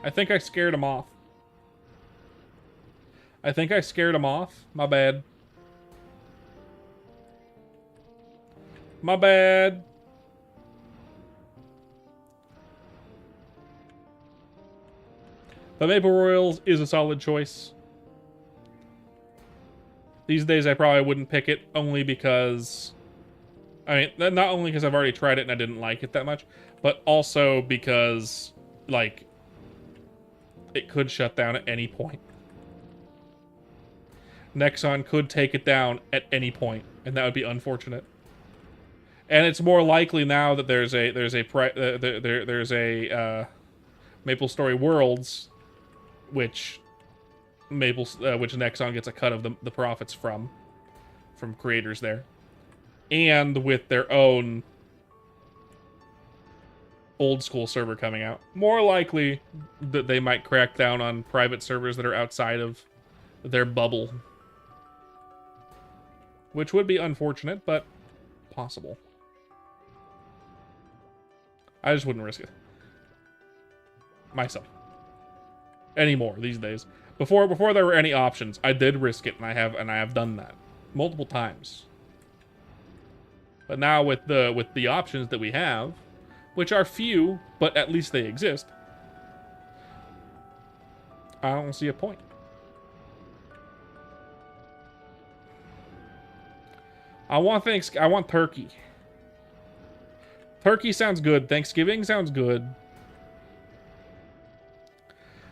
[SPEAKER 1] I think I scared him off. My bad. My bad. But Maple Royals is a solid choice. These days I probably wouldn't pick it only because... I mean, not only because I've already tried it and I didn't like it that much, but also because, like, it could shut down at any point. Nexon could take it down at any point, and that would be unfortunate. And it's more likely now that there's a MapleStory Worlds, which Nexon gets a cut of the profits from creators there. And with their own old school server coming out. More likely that they might crack down on private servers that are outside of their bubble. Which would be unfortunate, but possible. I just wouldn't risk it. Myself. Anymore these days. Before there were any options, I did risk it, and I have done that multiple times. But now with the options that we have, which are few, but at least they exist, I don't see a point. I want turkey. Turkey sounds good. Thanksgiving sounds good.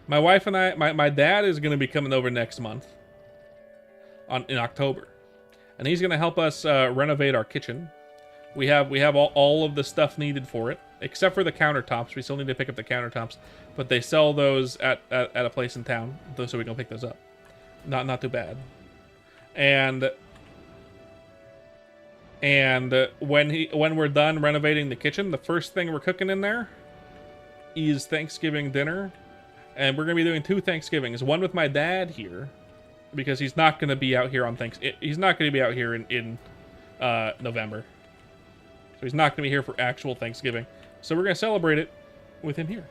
[SPEAKER 1] My wife and I, my dad is going to be coming over next month, in October, and he's going to help us renovate our kitchen. We have all of the stuff needed for it, except for the countertops. We still need to pick up the countertops, but they sell those at a place in town, so we can pick those up. Not too bad. And when we're done renovating the kitchen, the first thing we're cooking in there is Thanksgiving dinner. And we're going to be doing 2 Thanksgivings. One with my dad here, because he's not going to be out here on he's not going to be out here in November. So he's not going to be here for actual Thanksgiving. So we're going to celebrate it with him here,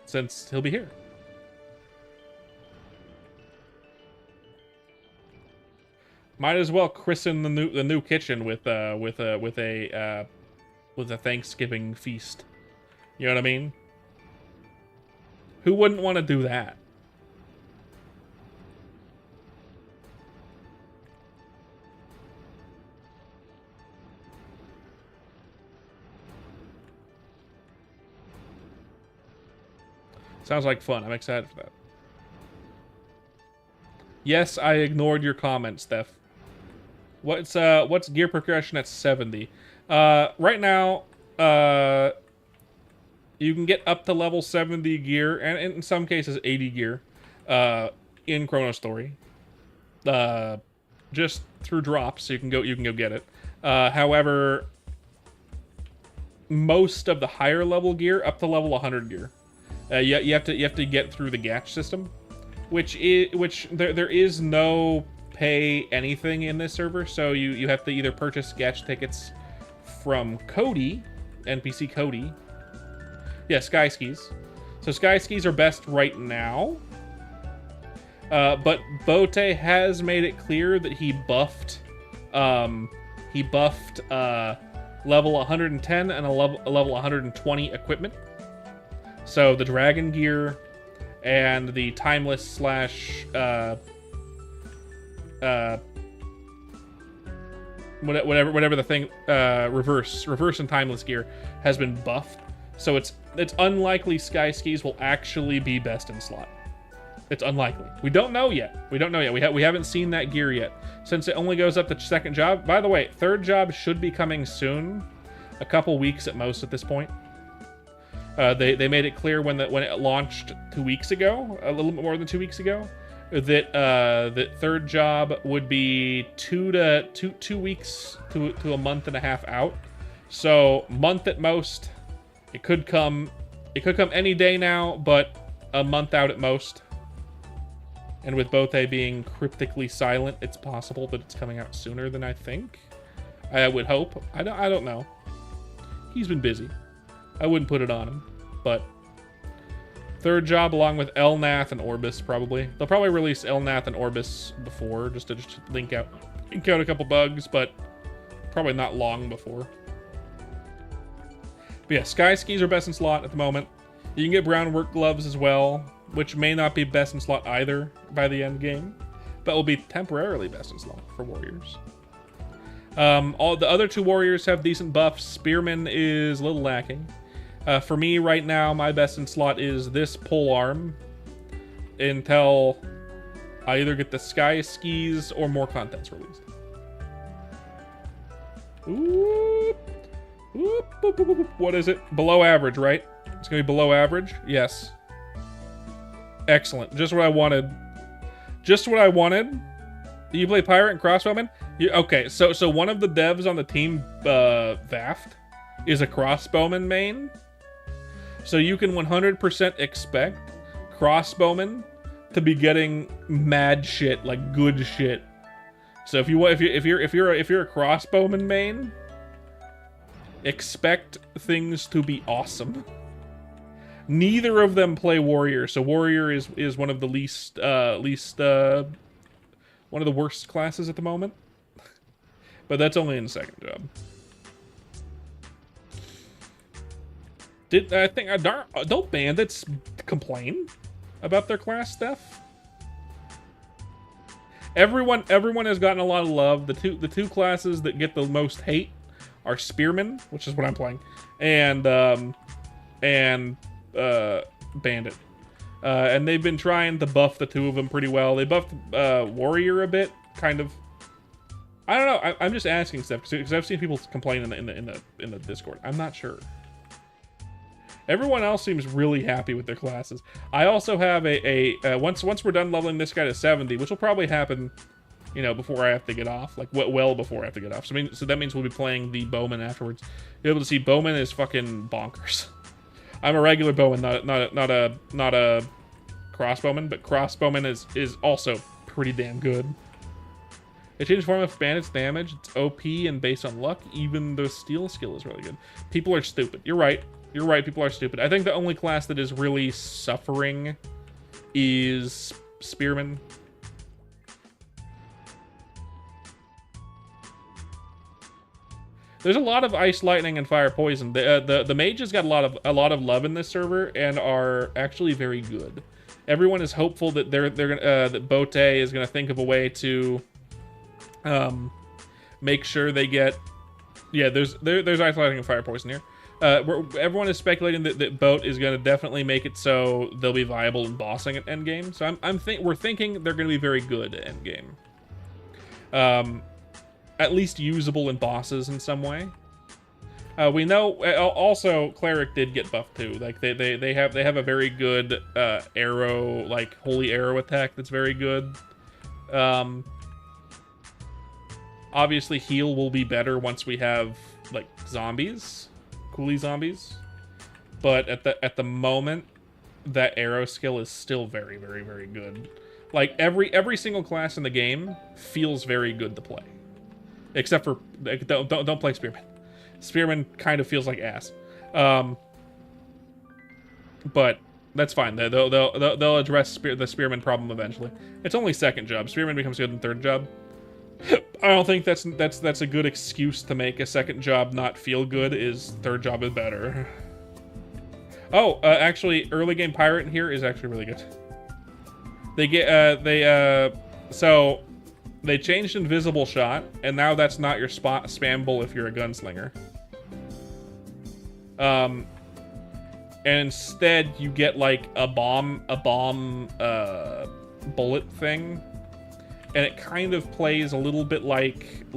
[SPEAKER 1] since he'll be here. Might as well christen the new kitchen with a Thanksgiving feast. You know what I mean? Who wouldn't want to do that? Sounds like fun. I'm excited for that. Yes, I ignored your comment, Steph. What's gear progression at 70? Right now, you can get up to level 70 gear, and in some cases 80 gear, in Chronostory. Just through drops, so you can go get it. However, most of the higher level gear up to level 100 gear, you have to get through the Gatch system, which there is no pay anything in this server, so you have to either purchase Gatch tickets from Cody, NPC Cody. Yeah, Sky Skis. So Sky Skis are best right now. But Bote has made it clear that he buffed level 110 and a level 120 equipment. So the dragon gear and the timeless slash whatever the thing, reverse and timeless gear has been buffed. So it's unlikely Sky Skis will actually be best in slot. It's unlikely. We don't know yet. We haven't seen that gear yet, since it only goes up to second job. By the way, third job should be coming soon, a couple weeks at most at this point. They made it clear when it launched 2 weeks ago, a little bit more than 2 weeks ago, that that third job would be two weeks to a month and a half out. So month at most. It could come any day now, but a month out at most. And with Bote being cryptically silent, it's possible that it's coming out sooner than I think. I would hope. I don't know. He's been busy. I wouldn't put it on him. But third job along with Elnath and Orbis probably. They'll probably release Elnath and Orbis before, just to link out a couple bugs, but probably not long before. But yeah, Sky Skis are best in slot at the moment. You can get brown work gloves as well, which may not be best in slot either by the end game, but will be temporarily best in slot for warriors. All the other two warriors have decent buffs. Spearman is a little lacking. For me right now, my best in slot is this pole arm until I either get the Sky Skis or more contents released. Ooh. What is it? Below average, right? It's gonna be below average? Yes. Excellent. Just what I wanted. Just what I wanted. Do you play Pirate and Crossbowman? Okay, so one of the devs on the team, Vaft, is a Crossbowman main. So you can 100% expect Crossbowman to be getting mad shit, like good shit. So if you're a Crossbowman main, expect things to be awesome. Neither of them play Warrior, so Warrior is one of the one of the worst classes at the moment. But that's only in the second job. Don't bandits complain about their class stuff? Everyone has gotten a lot of love. The two classes that get the most hate are Spearman, which is what I'm playing, and Bandit. And they've been trying to buff the two of them pretty well. They buffed Warrior a bit, kind of. I don't know. I'm just asking stuff because I've seen people complain in the Discord. I'm not sure. Everyone else seems really happy with their classes. I also have once we're done leveling this guy to 70, which will probably happen, you know, before I have to get off, like well before I have to get off. So that means we'll be playing the Bowman afterwards. You'll be able to see Bowman is fucking bonkers. I'm a regular Bowman, not a crossbowman, but crossbowman is also pretty damn good. They changed form of bandits damage. It's OP and based on luck. Even the steal skill is really good. People are stupid. You're right. You're right. People are stupid. I think the only class that is really suffering is Spearman. There's a lot of ice, lightning, and fire poison. The mages got a lot of love in this server and are actually very good. Everyone is hopeful that they're gonna that Bote is gonna think of a way to make sure they get. Yeah, there's ice, lightning, and fire poison here. Everyone is speculating that Boat is going to definitely make it so they'll be viable in bossing at endgame. So we're thinking they're going to be very good at endgame. at least usable in bosses in some way. We know also Cleric did get buffed too. Like they have a very good arrow, like holy arrow attack that's very good. Obviously heal will be better once we have like zombies, coolie zombies. But at the moment, that arrow skill is still very, very, very good. Like every single class in the game feels very good to play, except for like, don't play Spearman. Spearman kind of feels like ass, but that's fine. They'll address the Spearman problem eventually. It's only second job. Spearman becomes good in third job. I don't think that's a good excuse to make a second job not feel good. Is third job is better. Oh, actually, early game pirate in here is actually really good. They get so they changed invisible shot, and now that's not your spamable if you're a gunslinger. And instead you get like a bomb bullet thing, and it kind of plays a little bit like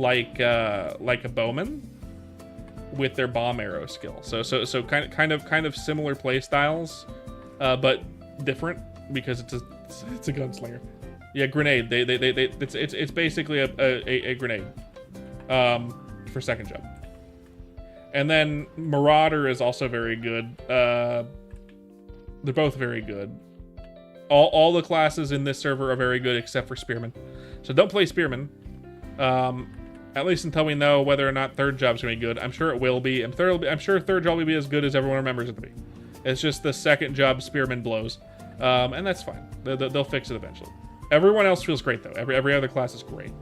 [SPEAKER 1] a bowman with their bomb arrow skill. So kind of similar play styles, but different because it's a gunslinger. Yeah, grenade. It's basically a grenade for second job. And then Marauder is also very good. They're both very good. All the classes in this server are very good except for Spearman. So don't play Spearman. At least until we know whether or not third job's gonna be good. I'm sure it will be. I'm sure third job will be as good as everyone remembers it to be. It's just the second job Spearman blows. And that's fine. They'll fix it eventually. Everyone else feels great though. Every other class is great.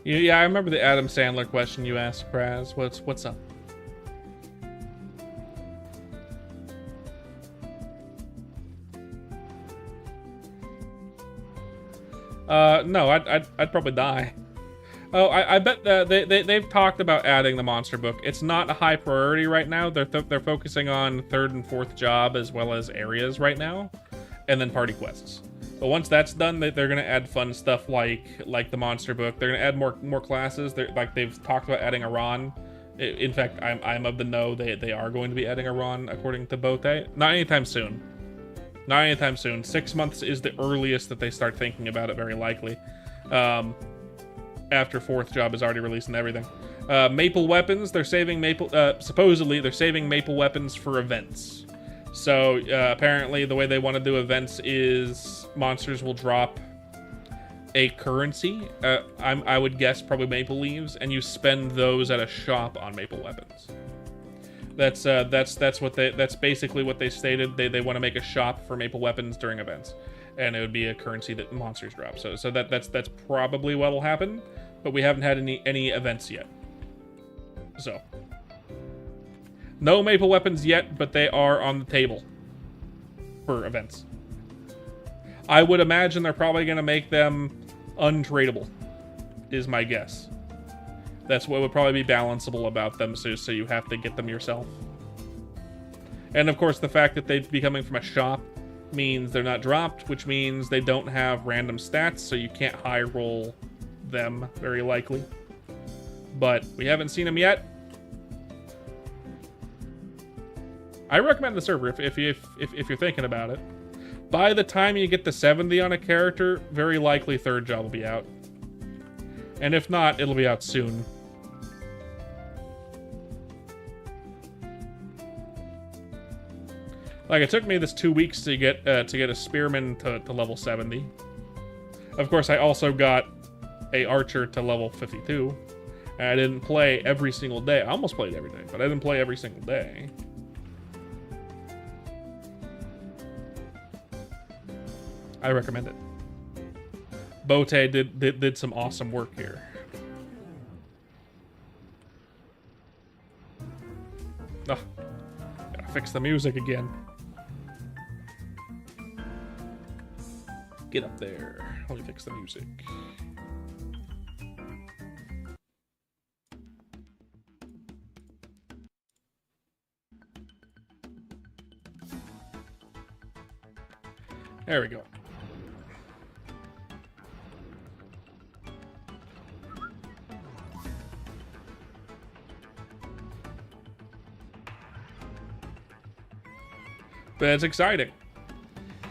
[SPEAKER 1] Yeah, I remember the Adam Sandler question you asked, Kraz. What's up? No, I'd probably die. Oh, I bet they've talked about adding the monster book. It's not a high priority right now. They're focusing on third and fourth job as well as areas right now, and then party quests. But once that's done, they're gonna add fun stuff like the monster book. They're gonna add more classes. They've talked about adding a Ron. In fact, I'm of the know they are going to be adding a Ron according to Bote. Not anytime soon. Not anytime soon. 6 months is the earliest that they start thinking about it, very likely. After fourth job is already released and everything. Maple weapons. They're saving supposedly they're saving maple weapons for events. So apparently the way they want to do events is monsters will drop a currency. I would guess probably maple leaves, and you spend those at a shop on maple weapons. That's basically what they stated. They want to make a shop for maple weapons during events, and it would be a currency that monsters drop. So that's probably what'll happen, but we haven't had any events yet. So. No maple weapons yet, but they are on the table for events. I would imagine they're probably going to make them untradeable, is my guess. That's what would probably be balanceable about them, so you have to get them yourself. And of course, the fact that they'd be coming from a shop means they're not dropped, which means they don't have random stats, so you can't high roll them, very likely. But we haven't seen them yet. I recommend the server if you're thinking about it. By the time you get to 70 on a character, very likely third job will be out. And if not, it'll be out soon. Like, it took me this 2 weeks to get a Spearman to level 70. Of course, I also got a Archer to level 52. And I didn't play every single day. I almost played every day, but I didn't play every single day. I recommend it. Bote did some awesome work here. Oh, gotta fix the music again. Get up there. Let me fix the music. There we go. But it's exciting.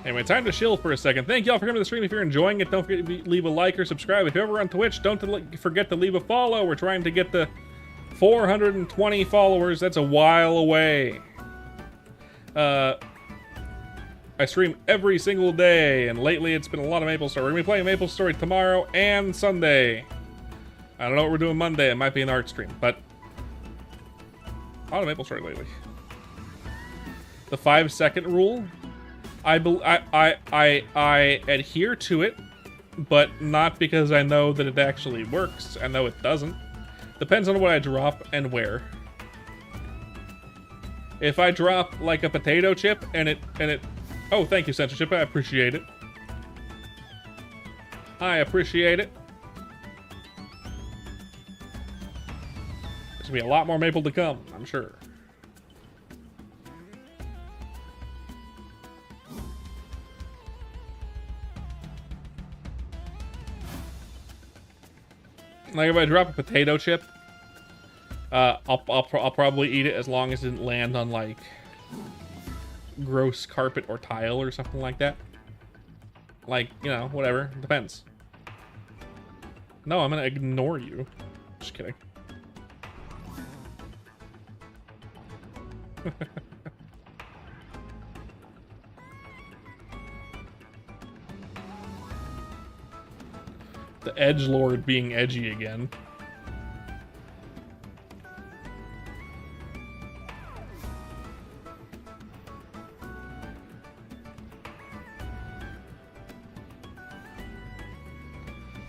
[SPEAKER 1] Anyway, time to chill for a second. Thank y'all for coming to the stream. If you're enjoying it, don't forget to leave a like or subscribe. If you're ever on Twitch, don't forget to leave a follow. We're trying to get the 420 followers. That's a while away. I stream every single day, and lately it's been a lot of MapleStory. We're going to be playing MapleStory tomorrow and Sunday. I don't know what we're doing Monday. It might be an art stream, but a lot of MapleStory lately. The 5-second rule, I adhere to it, but not because I know that it actually works. I know it doesn't. Depends on what I drop and where. If I drop like a potato chip and it oh, thank you, censorship. I appreciate it. I appreciate it. There's gonna be a lot more maple to come, I'm sure. Like if I drop a potato chip, I'll probably eat it as long as it didn't land on like gross carpet or tile or something like that. Like, you know, whatever. Depends. No, I'm gonna ignore you. Just kidding. The edgelord being edgy again.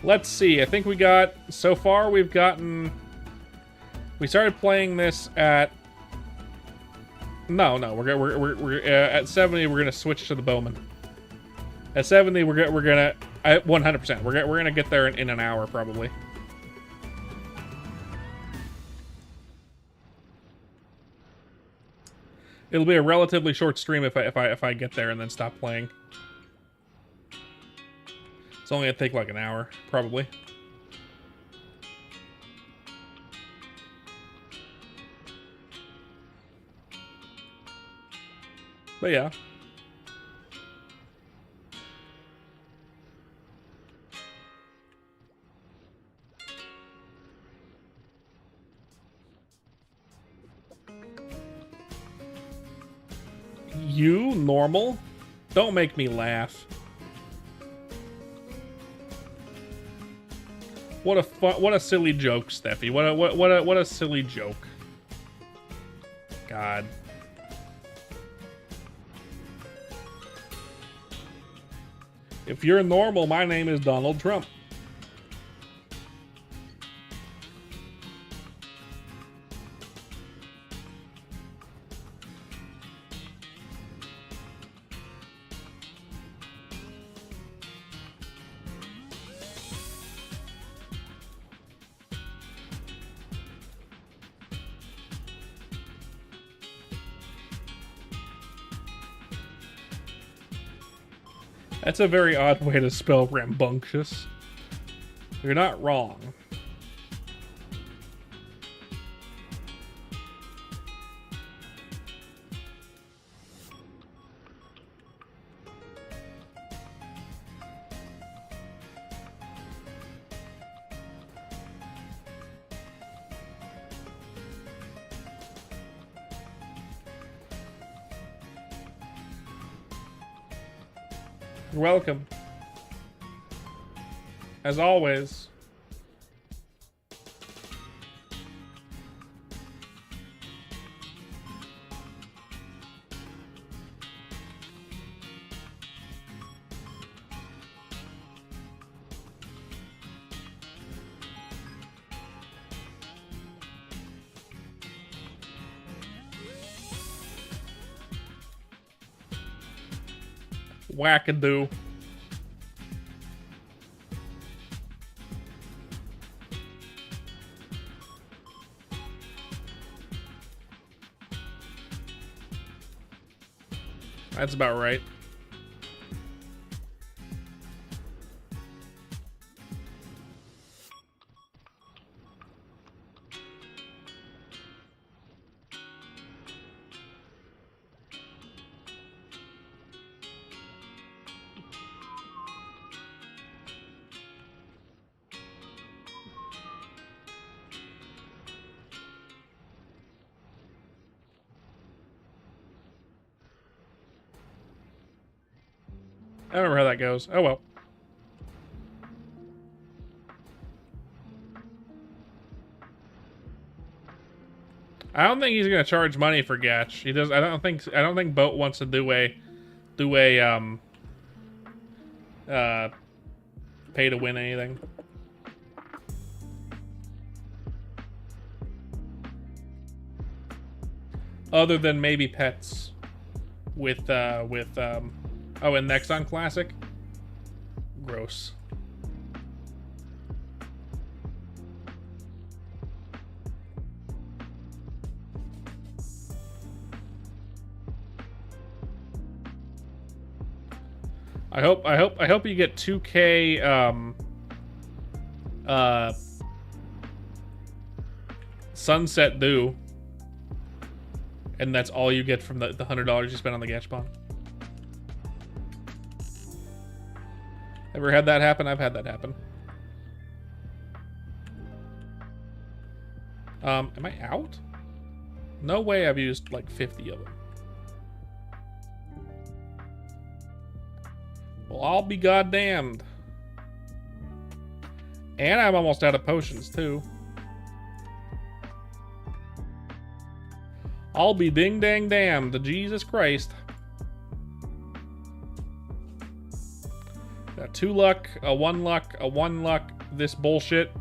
[SPEAKER 1] Let's see. I think we got, so far we've gotten, we started playing this at, no, we're at 70. We're gonna switch to the bowman. At 70, we're gonna 100%. We're gonna get there in an hour probably. It'll be a relatively short stream if I get there and then stop playing. It's only gonna take like an hour, probably. But yeah. You, normal? Don't make me laugh. What a silly joke, Steffi. What a silly joke. God. If you're normal, my name is Donald Trump. That's a very odd way to spell rambunctious. You're not wrong. You're welcome. As always. wackadoo. That's about right. I don't remember how that goes. Oh well. I don't think he's gonna charge money for Gatch. He does. I don't think Boat wants to do a pay to win anything. Other than maybe pets with oh, and Nexon Classic? Gross. I hope you get 2K Sunset Dew. And that's all you get from the $100 you spent on the Gatchbon. Ever had that happen? I've had that happen. Am I out? No way I've used like 50 of them. Well, I'll be goddamned. And I'm almost out of potions too. I'll be ding dang damned. Jesus Christ. Got 2 luck, a 1 luck, a 1 luck, this bullshit,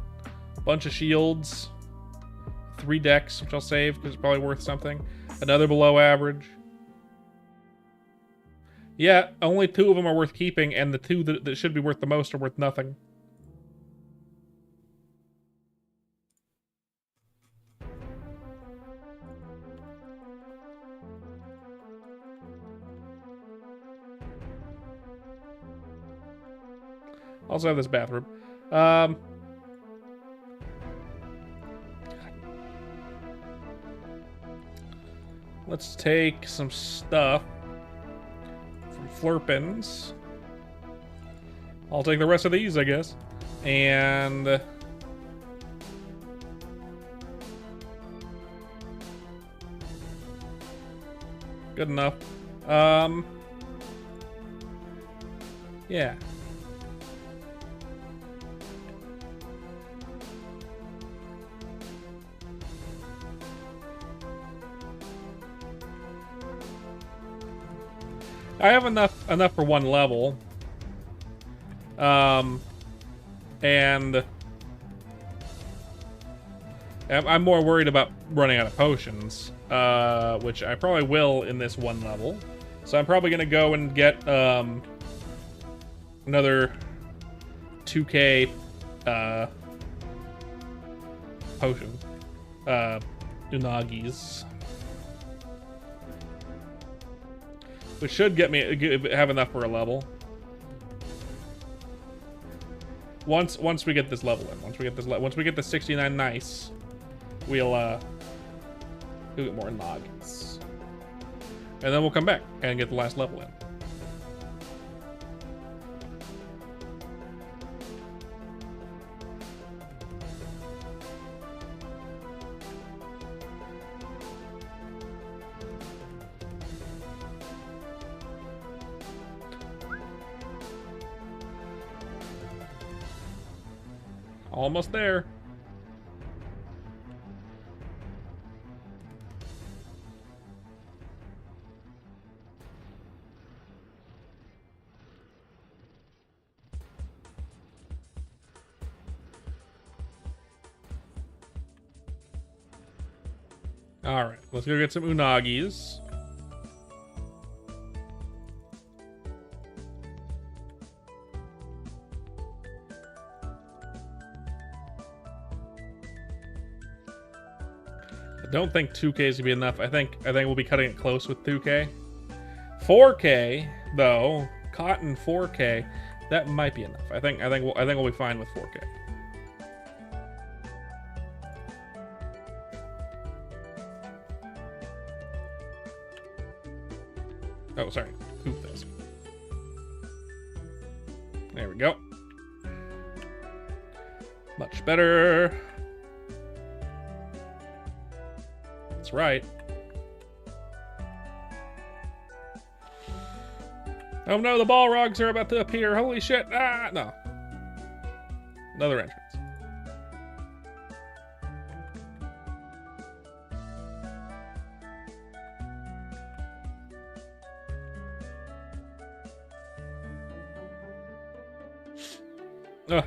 [SPEAKER 1] bunch of shields, 3 decks, which I'll save because it's probably worth something, another below average. Yeah, only 2 of them are worth keeping, and the 2 that should be worth the most are worth nothing. Also have this bathroom. Let's take some stuff from Flurpins. I'll take the rest of these, I guess. And good enough. Yeah. I have enough for 1 level. And I'm more worried about running out of potions, which I probably will in this 1 level. So I'm probably gonna go and get another 2K potion, Unagis. Which should get me have enough for a level. Once we get this level in, once we get the 69 nice, we'll get more nuggets, and then we'll come back and get the last level in. Almost there. All right, let's go get some unagis. I don't think 2K is gonna be enough. I think we'll be cutting it close with 2K. 4K though, cotton 4K, that might be enough. I think we'll be fine with 4K. Oh, sorry. Poop this. There we go. Much better. That's right. Oh no, the Balrogs are about to appear. Holy shit. Ah, no. Another entrance. Ugh.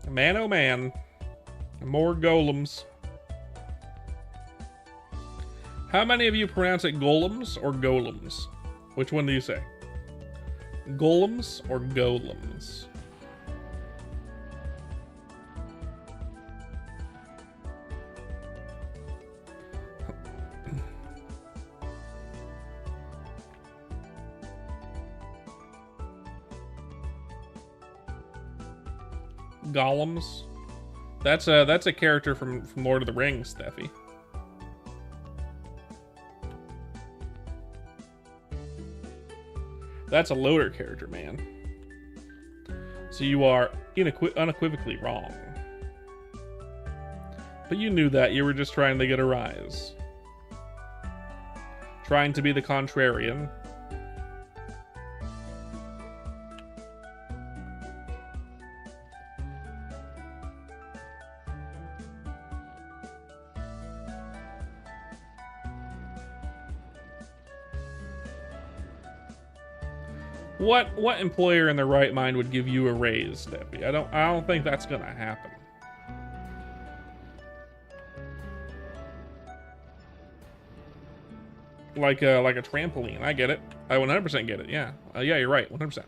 [SPEAKER 1] Man, oh man. More golems. How many of you pronounce it golems or golems? Which one do you say? Golems or golems? Golems. That's a character from Lord of the Rings, Steffi. That's a loader character, man. So you are unequivocally wrong. But you knew that. You were just trying to get a rise. Trying to be the contrarian. What employer in their right mind would give you a raise, Steffi? I don't think that's gonna happen. Like a trampoline. I get it. I 100% get it. Yeah. Yeah, you're right. 100%.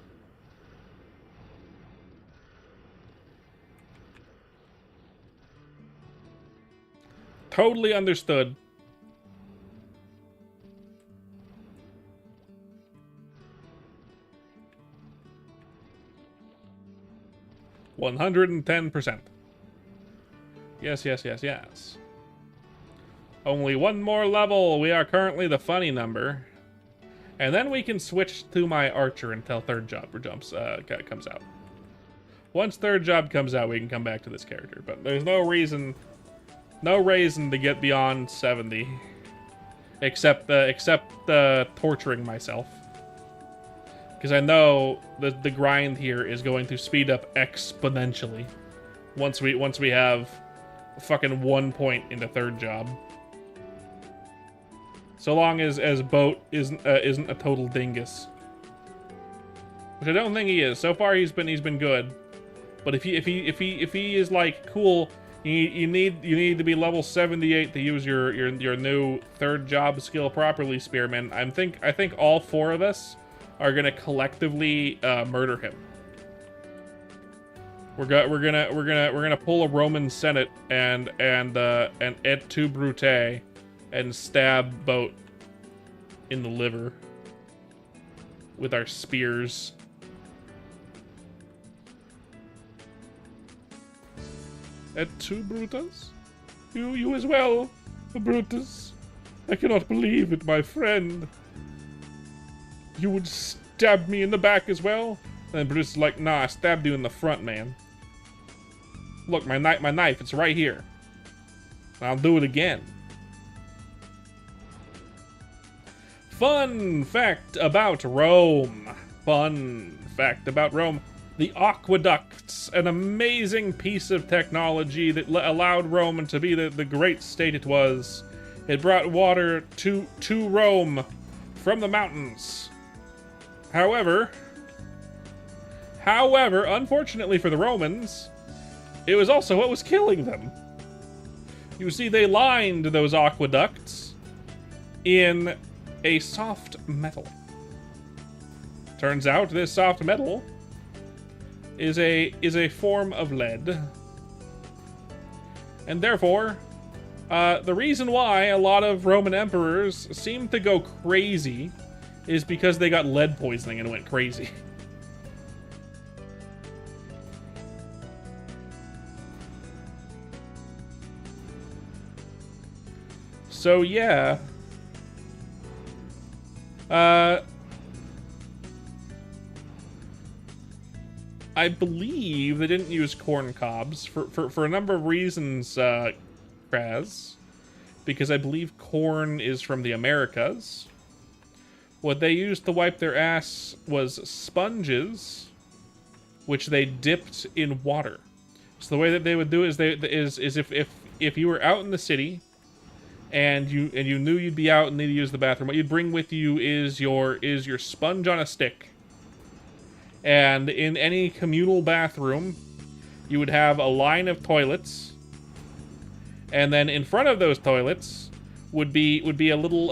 [SPEAKER 1] Totally understood. $110%. Yes. Only one more level. We are currently the funny number. And then we can switch to my archer until third job comes out. Once third job comes out, we can come back to this character. But there's no reason to get beyond 70. Except torturing myself. Because I know the grind here is going to speed up exponentially once we have fucking 1 point into third job. So long as Boat isn't a total dingus, which I don't think he is. So far he's been good, but if he is like cool, you need to be level 78 to use your new third job skill properly, Spearman. I think all four of us are gonna collectively murder him. We're gonna pull a Roman Senate and et tu Brute and stab Boat in the liver with our spears. Et tu Brutus? You as well, Brutus. I cannot believe it, my friend. You would stab me in the back as well? And Brutus is like, nah, I stabbed you in the front, man. Look, my knife, it's right here. I'll do it again. Fun fact about Rome. The aqueducts, an amazing piece of technology that allowed Rome to be the great state it was. It brought water to Rome from the mountains. However, unfortunately for the Romans, it was also what was killing them. You see, they lined those aqueducts in a soft metal. Turns out this soft metal is a form of lead. And therefore, the reason why a lot of Roman emperors seem to go crazy is because they got lead poisoning and went crazy. So yeah. I believe they didn't use corn cobs for a number of reasons, Kraz. Because I believe corn is from the Americas. What they used to wipe their ass was sponges, which they dipped in water. So the way that they would do it is if you were out in the city and you knew you'd be out and need to use the bathroom, what you'd bring with you is your sponge on a stick. And in any communal bathroom, you would have a line of toilets, and then in front of those toilets would be a little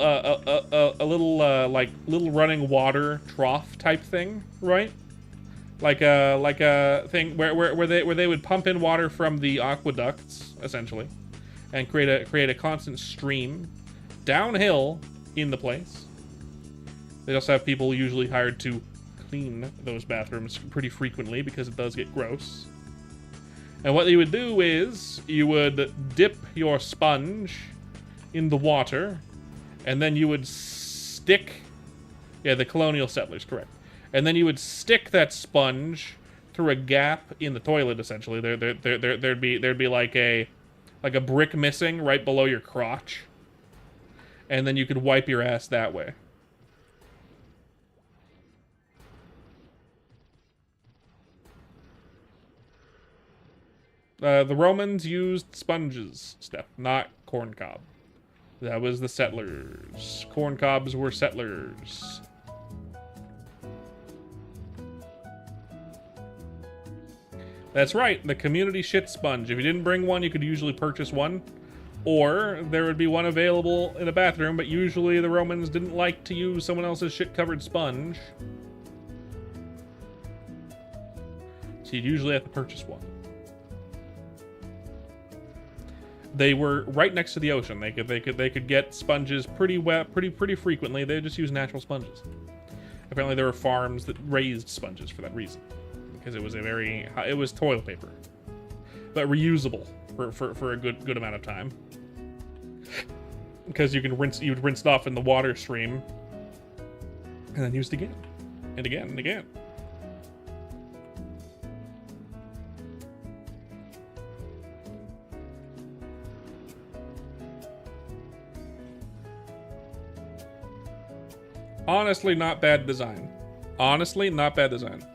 [SPEAKER 1] like little running water trough type thing, right? Like a thing where they would pump in water from the aqueducts essentially, and create a constant stream downhill in the place. They also have people usually hired to clean those bathrooms pretty frequently because it does get gross. And what you would do is you would dip your sponge in the water, and then you would stick, yeah, the colonial settlers, correct. And then you would stick that sponge through a gap in the toilet. Essentially, there'd be like a brick missing right below your crotch, and then you could wipe your ass that way. The Romans used sponges, Steph, not corn cob. That was the settlers. Corn cobs were settlers. That's right, the community shit sponge. If you didn't bring one, you could usually purchase one. Or there would be one available in a bathroom, but usually the Romans didn't like to use someone else's shit-covered sponge. So you'd usually have to purchase one. They were right next to the ocean. They could get sponges pretty frequently. They just use natural sponges. Apparently there were farms that raised sponges for that reason, because it was toilet paper, but reusable for a good amount of time. Because you'd rinse it off in the water stream and then used again and again and again. Honestly, not bad design. Honestly, not bad design.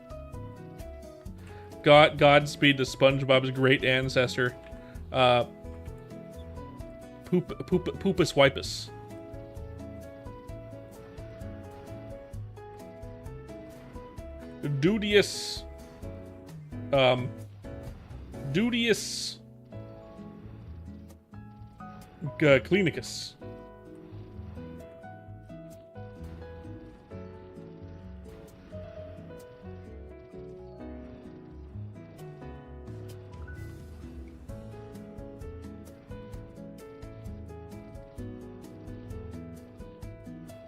[SPEAKER 1] Godspeed to SpongeBob's great ancestor, Poopus Wipus. Dudious Clinicus.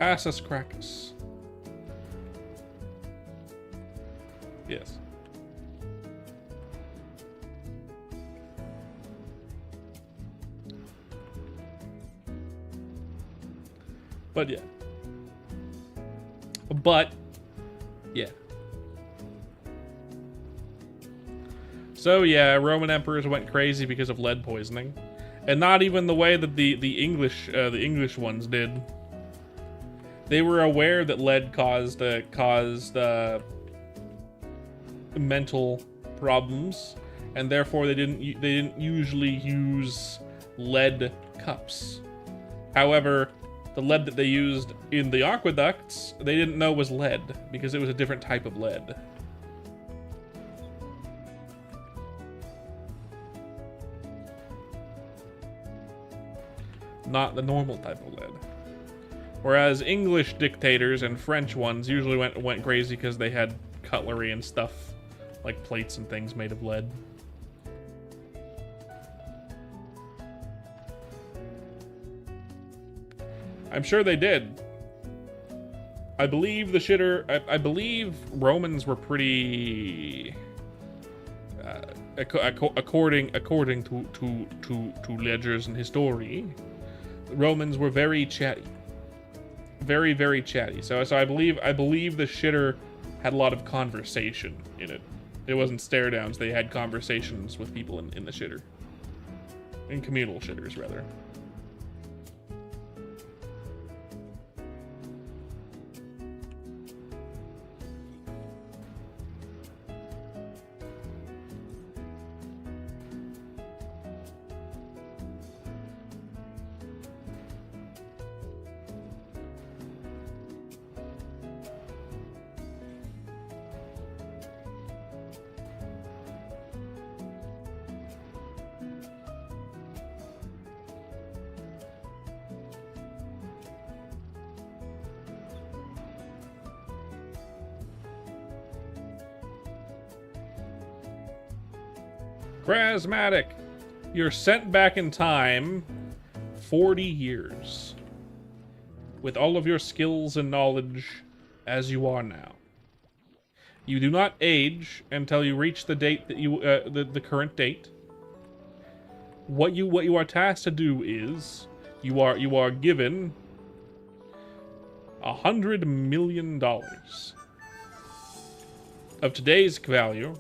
[SPEAKER 1] Assus Crackus. Yes. But yeah. So yeah, Roman emperors went crazy because of lead poisoning, and not even the way that the English ones did. They were aware that lead caused mental problems, and therefore they didn't usually use lead cups. However, the lead that they used in the aqueducts, they didn't know was lead because it was a different type of lead. Not the normal type of lead. Whereas English dictators and French ones usually went crazy because they had cutlery and stuff, like plates and things made of lead. I'm sure they did. I believe the shitter. I believe Romans were pretty. According to ledgers and history, Romans were very chatty, very chatty. So I believe the shitter had a lot of conversation in it. It wasn't stare downs. They had conversations with people in the shitter, in communal shitters rather. Charismatic. You're sent back in time 40 years with all of your skills and knowledge as you are now. You do not age until you reach the date that you the current date. What you are tasked to do is you are given $100 million of today's value.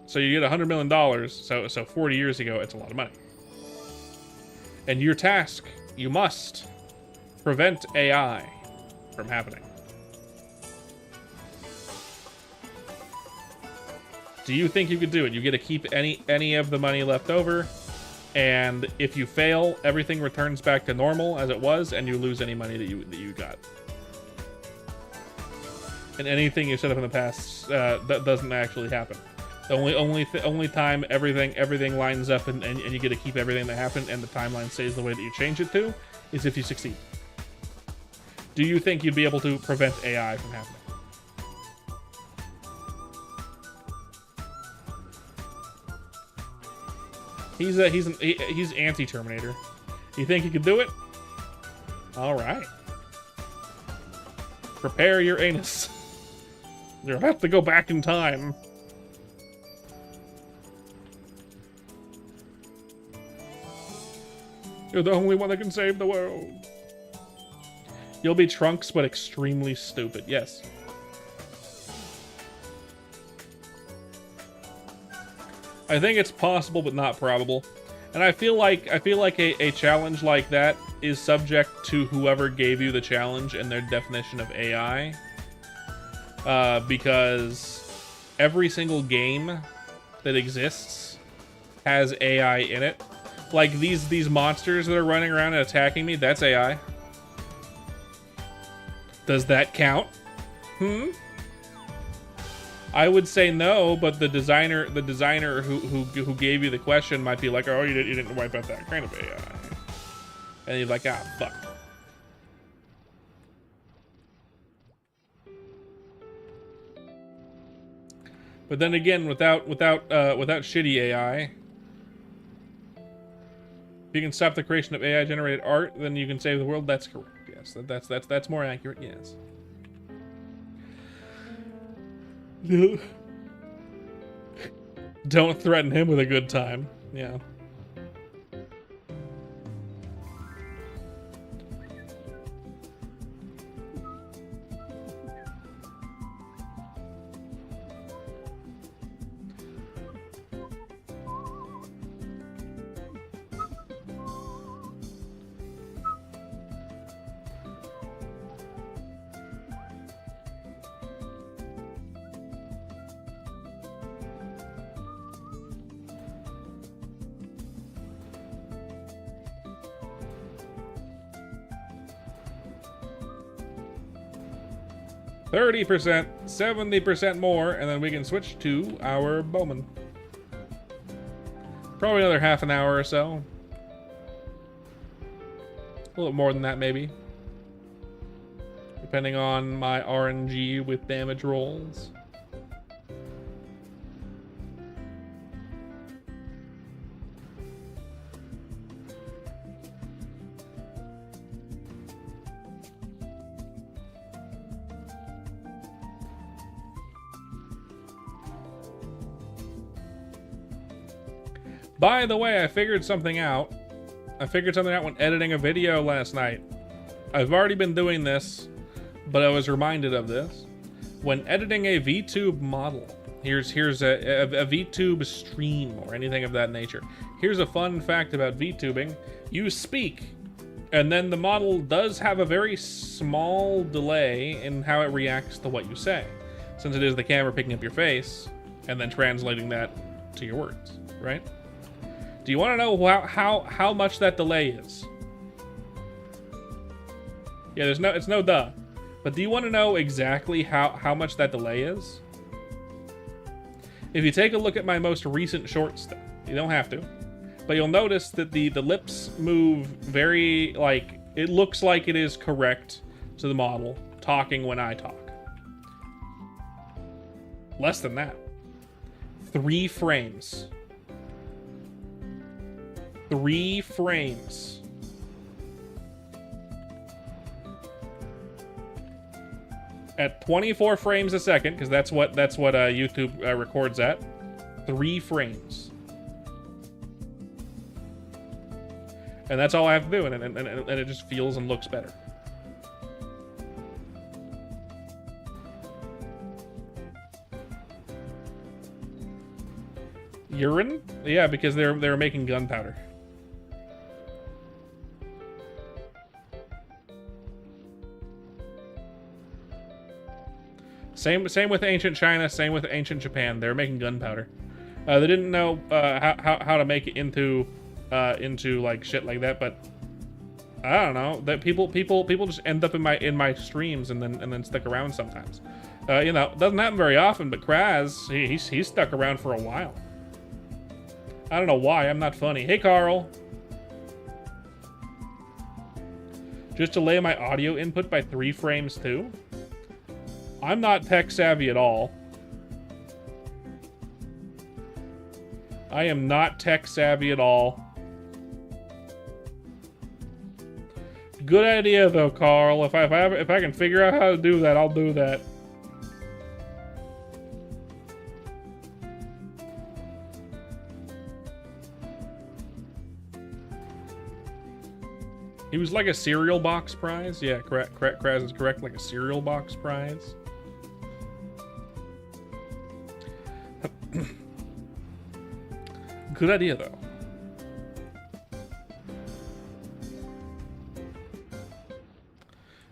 [SPEAKER 1] So you get $100 million, so 40 years ago, it's a lot of money. And your task, you must prevent AI from happening. Do you think you could do it? You get to keep any of the money left over, and if you fail, everything returns back to normal as it was, and you lose any money that you got. And anything you set up in the past that doesn't actually happen. The only time everything lines up and you get to keep everything that happened and the timeline stays the way that you change it to is if you succeed. Do you think you'd be able to prevent AI from happening? He's anti-Terminator. You think you could do it? All right. Prepare your anus. You're about to go back in time. You're the only one that can save the world. You'll be Trunks, but extremely stupid. Yes. I think it's possible, but not probable. And I feel like a challenge like that is subject to whoever gave you the challenge and their definition of AI. Because every single game that exists has AI in it. Like these monsters that are running around and attacking me, that's AI. Does that count? I would say no, but the designer who gave you the question might be like, oh, you didn't wipe out that kind of AI. And you're like, ah, fuck. But then again, without shitty AI, if you can stop the creation of AI generated art, then you can save the world. That's correct. Yes, that's more accurate. Yes. Don't threaten him with a good time. Yeah. %, 70% more, and then we can switch to our bowman. Probably another half an hour or so. A little more than that, maybe. Depending on my RNG with damage rolls. By the way, I figured something out. I figured something out when editing a video last night. I've already been doing this, but I was reminded of this. When editing a VTube model, here's a VTube stream or anything of that nature. Here's a fun fact about VTubing. You speak, and then the model does have a very small delay in how it reacts to what you say, since it is the camera picking up your face and then translating that to your words, right? Do you want to know how much that delay is? Yeah, it's no duh. But do you want to know exactly how much that delay is? If you take a look at my most recent shorts, you don't have to, but you'll notice that the lips move very, like, it looks like it is correct to the model talking when I talk. Less than that. 3 frames. 3 frames. At 24 frames a second, because that's what YouTube records at. 3 frames. And that's all I have to do, and it just feels and looks better. Urine? Yeah, because they're making gunpowder. Same with ancient China. Same with ancient Japan. They were making gunpowder. They didn't know how to make it into like shit like that. But I don't know. That people just end up in my streams and then stick around sometimes. You know, doesn't happen very often. But Kraz, he's stuck around for a while. I don't know why. I'm not funny. Hey, Carl. Just delay my audio input by 3 frames too. I'm not tech savvy at all. I am not tech savvy at all. Good idea though, Carl. If I can figure out how to do that, I'll do that. He was like a cereal box prize. Yeah, Kraz is correct. Like a cereal box prize. Good idea, though.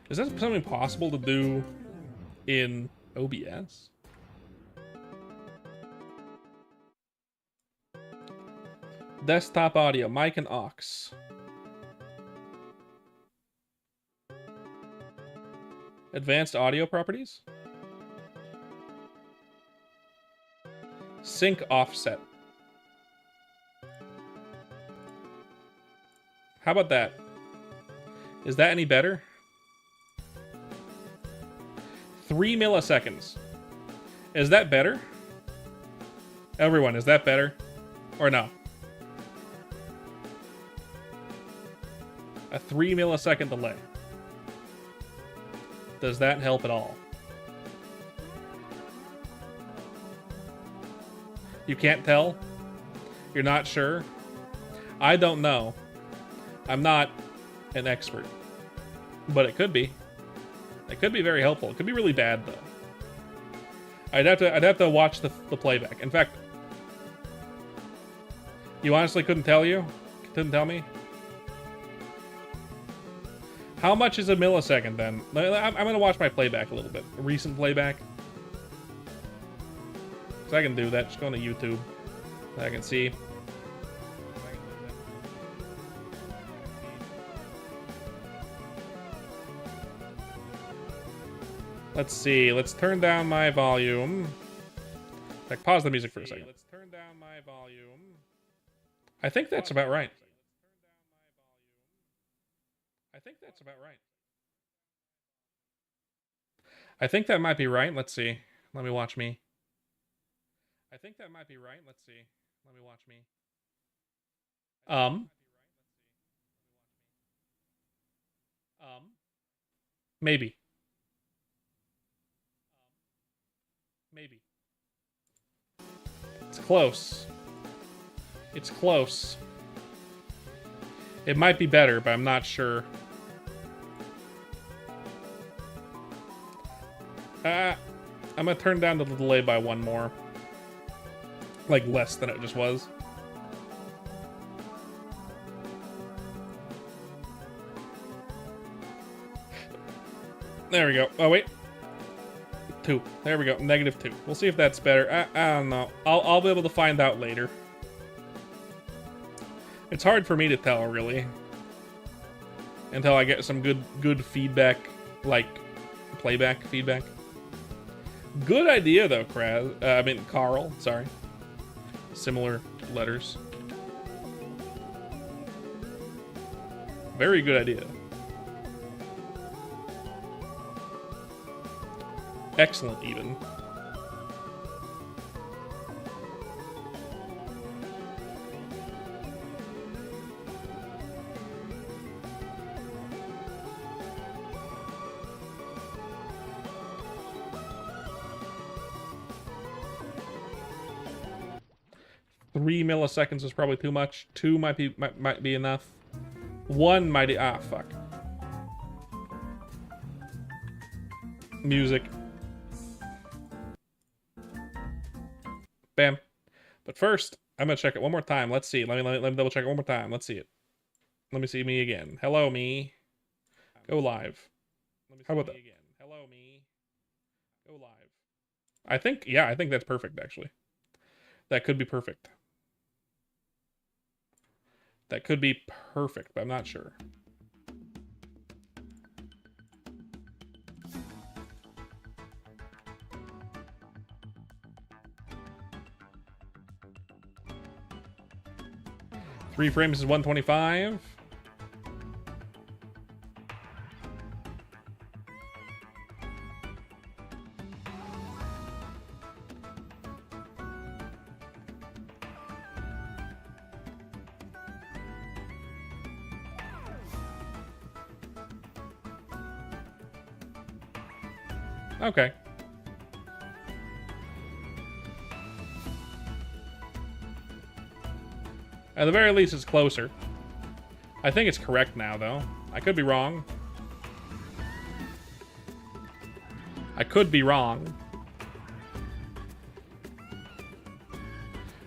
[SPEAKER 1] Is that something possible to do in OBS? Desktop audio, mic and aux. Advanced audio properties? Sync offset. How about that? Is that any better? 3 milliseconds. Is that better? Everyone, is that better? Or no? A 3 millisecond delay. Does that help at all? You can't tell? You're not sure? I don't know. I'm not an expert. But it could be. It could be very helpful. It could be really bad though. I'd have to watch the playback. In fact, you honestly couldn't tell you? Couldn't tell me? How much is a millisecond then? I'm gonna watch my playback a little bit. A recent playback. So I can do that. Just go to YouTube. I can see. Let's see. Let's turn down my volume. Like, pause the music for a second. Let's turn down my volume. I think that's about right. think that's about right. I think that might be right. Let's see. Let me watch me. I think that might be right. Let's see. Let me watch me. Maybe. Maybe. It's close. It's close. It might be better, but I'm not sure. I'm gonna turn down the delay by one more. Like, less than it just was. There we go. Oh, wait. 2. There we go. -2. We'll see if that's better. I don't know. I'll be able to find out later. It's hard for me to tell, really. Until I get some good feedback, like, playback feedback. Good idea, though, Carl. Sorry. Similar letters. Very good idea. Excellent, even. Three milliseconds is probably too much. 2 might be enough. 1 might be... Ah, fuck. Music. Bam. But first, I'm gonna check it one more time. Let's see. Let me double check it one more time. Let's see it. Let me see me again. Hello, me. Go live. How about that? Again. Hello, me. Go live. I think that's perfect, actually. That could be perfect. That could be perfect, but I'm not sure. Three frames is 125. Okay. At the very least, it's closer. I think it's correct now, though. I could be wrong. I could be wrong.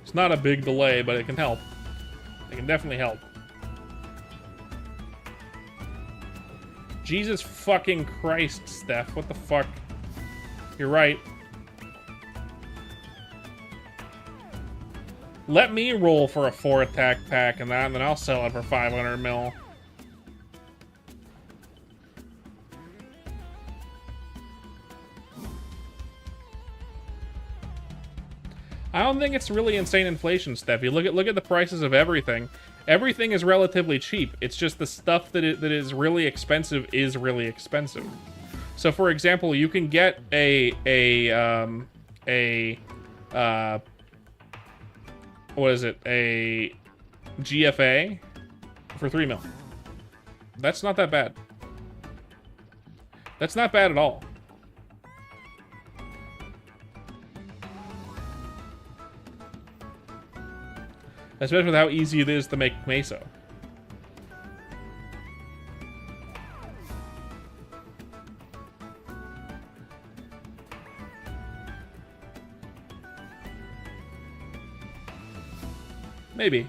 [SPEAKER 1] It's not a big delay, but it can help. It can definitely help. Jesus fucking Christ, Steph. What the fuck? You're right. Let me roll for a 4 attack pack and that, and then I'll sell it for 500 mil. I don't think it's really insane inflation, Steph. You look at the prices of everything. Everything is relatively cheap. It's just the stuff that is really expensive is really expensive. So, for example, you can get what is it? A GFA for 3 mil. That's not that bad. That's not bad at all. Especially with how easy it is to make Meso. Maybe.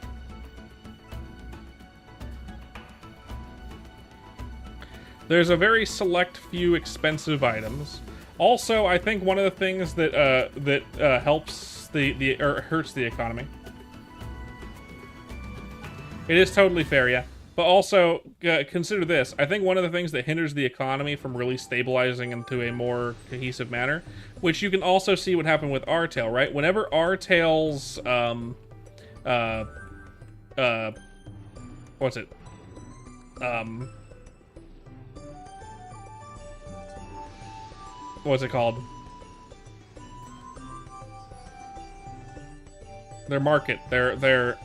[SPEAKER 1] There's a very select few expensive items. Also, I think one of the things that helps or hurts the economy. It is totally fair, yeah. But also, consider this. I think one of the things that hinders the economy from really stabilizing into a more cohesive manner, which you can also see what happened with Artail, right? Whenever Artail's, what's it? what's it called? Their market. Their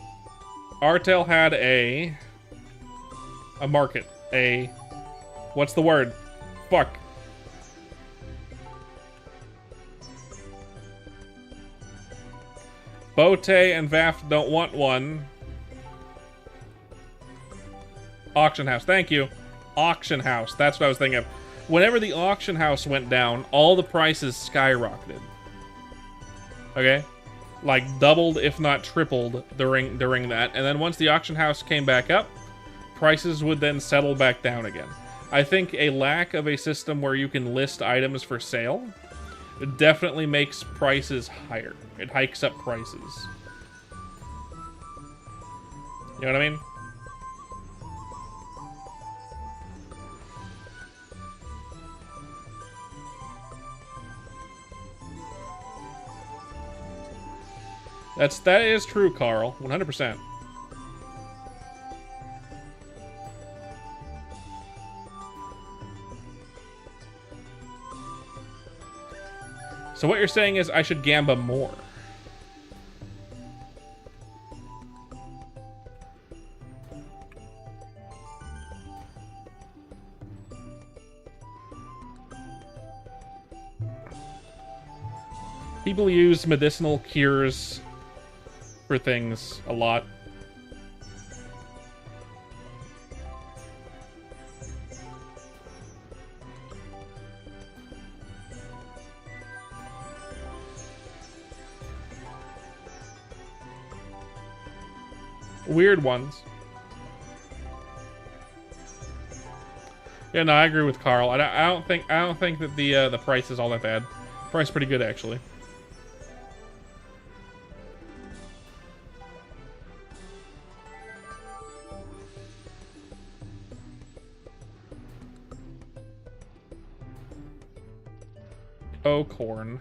[SPEAKER 1] Artel had a market. What's the word? Fuck. Bote and VAF don't want one. Auction house. Thank you. Auction house. That's what I was thinking of. Whenever the auction house went down, all the prices skyrocketed. Okay? Like doubled, if not tripled, during that. And then once the auction house came back up, prices would then settle back down again. I think a lack of a system where you can list items for sale definitely makes prices higher. It hikes up prices. You know what I mean? That is true, Carl. 100%. So what you're saying is I should gamba more. People use medicinal cures for things a lot. Weird ones. Yeah, no, I agree with Carl. I don't think that the price is all that bad. Price pretty good actually. Oh, corn.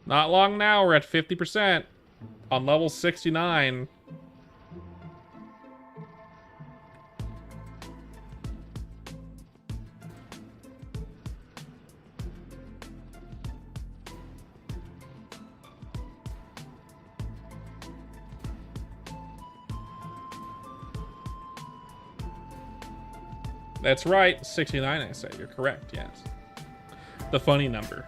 [SPEAKER 1] Not long now, we're at 50% on level 69. That's right, 69 I said. You're correct, yes. The funny number.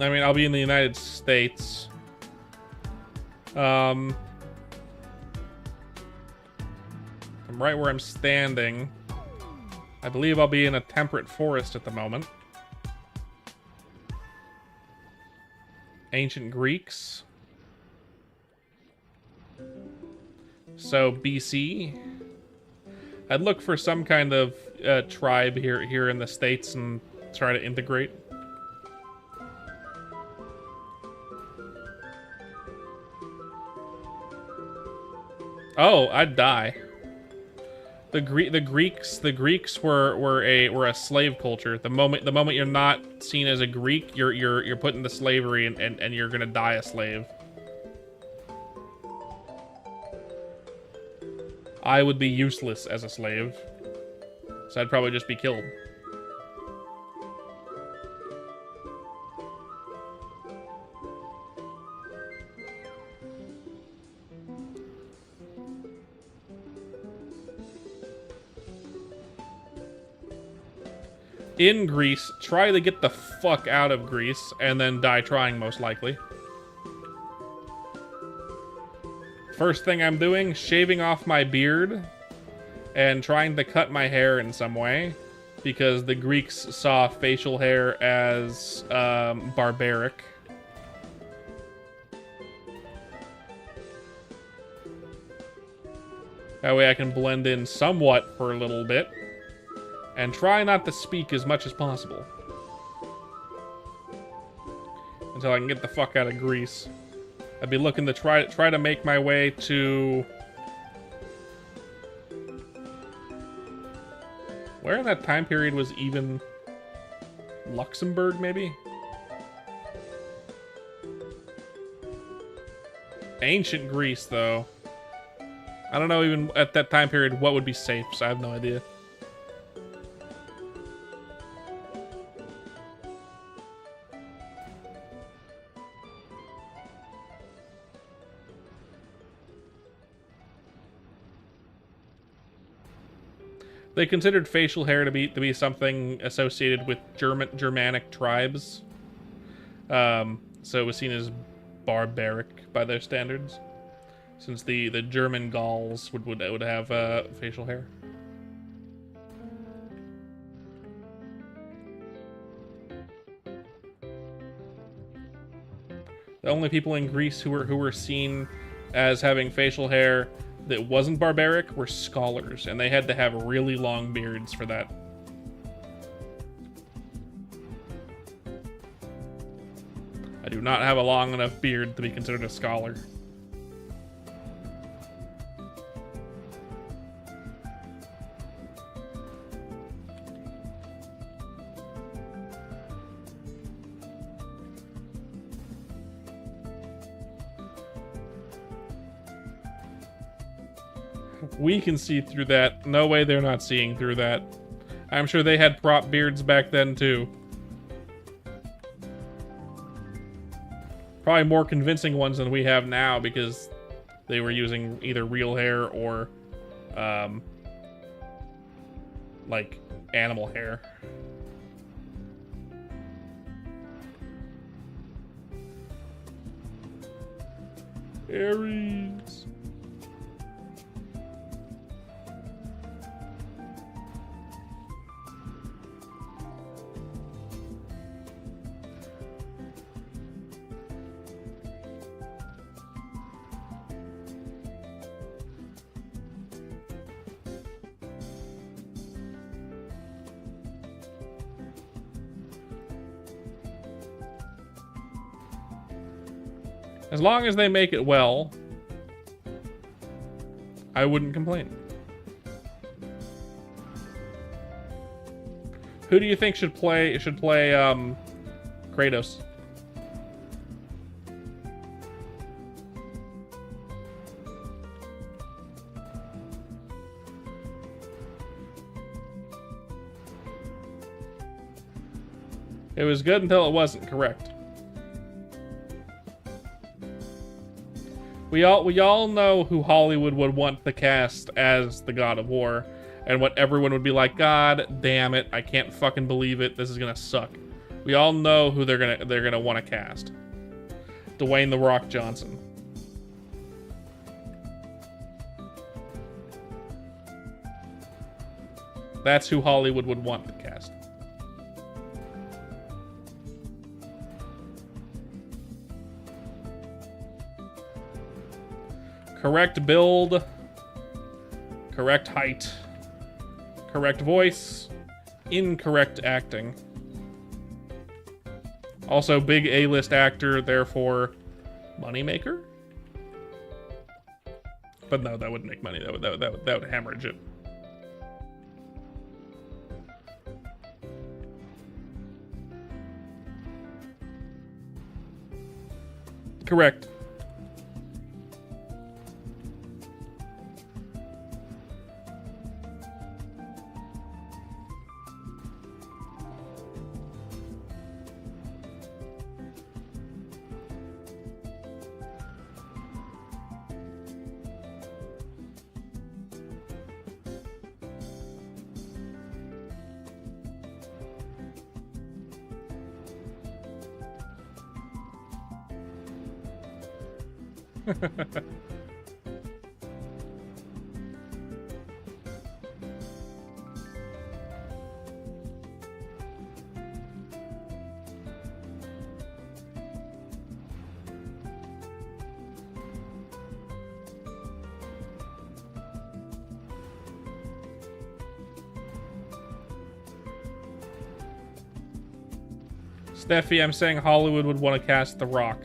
[SPEAKER 1] I mean, I'll be in the United States. I'm right where I'm standing. I believe I'll be in a temperate forest at the moment. Ancient Greeks. So BC. I'd look for some kind of tribe here in the States and try to integrate. Oh, I'd die. The Greeks were a slave culture. The moment you're not seen as a Greek, you're put into slavery and you're gonna die a slave. I would be useless as a slave, so I'd probably just be killed. In Greece, try to get the fuck out of Greece and then die trying, most likely. First thing I'm doing, shaving off my beard and trying to cut my hair in some way, because the Greeks saw facial hair as barbaric. That way I can blend in somewhat for a little bit. And try not to speak as much as possible. Until I can get the fuck out of Greece. I'd be looking to try to make my way to... Where in that time period was even... Luxembourg, maybe? Ancient Greece, though. I don't know even at that time period what would be safe, so I have no idea. They considered facial hair to be something associated with Germanic tribes, so it was seen as barbaric by their standards, since the German Gauls would have facial hair. The only people in Greece who were seen as having facial hair that wasn't barbaric were scholars, and they had to have really long beards for that. I do not have a long enough beard to be considered a scholar. We can see through that. No way they're not seeing through that. I'm sure they had prop beards back then too. Probably more convincing ones than we have now because they were using either real hair or like animal hair. Aries. As long as they make it well, I wouldn't complain. Who do you think should play Kratos? It was good until it wasn't, correct. We all know who Hollywood would want to cast as the God of War, and what everyone would be like, God damn it, I can't fucking believe it, this is gonna suck. We all know who they're gonna want to cast. Dwayne "The Rock" Johnson. That's who Hollywood would want to cast. Correct build, correct height, Correct voice. Incorrect acting. Also, big A-list actor, therefore, moneymaker? But no, that wouldn't make money. That would hemorrhage it. Correct. Steffi, I'm saying Hollywood would want to cast The Rock.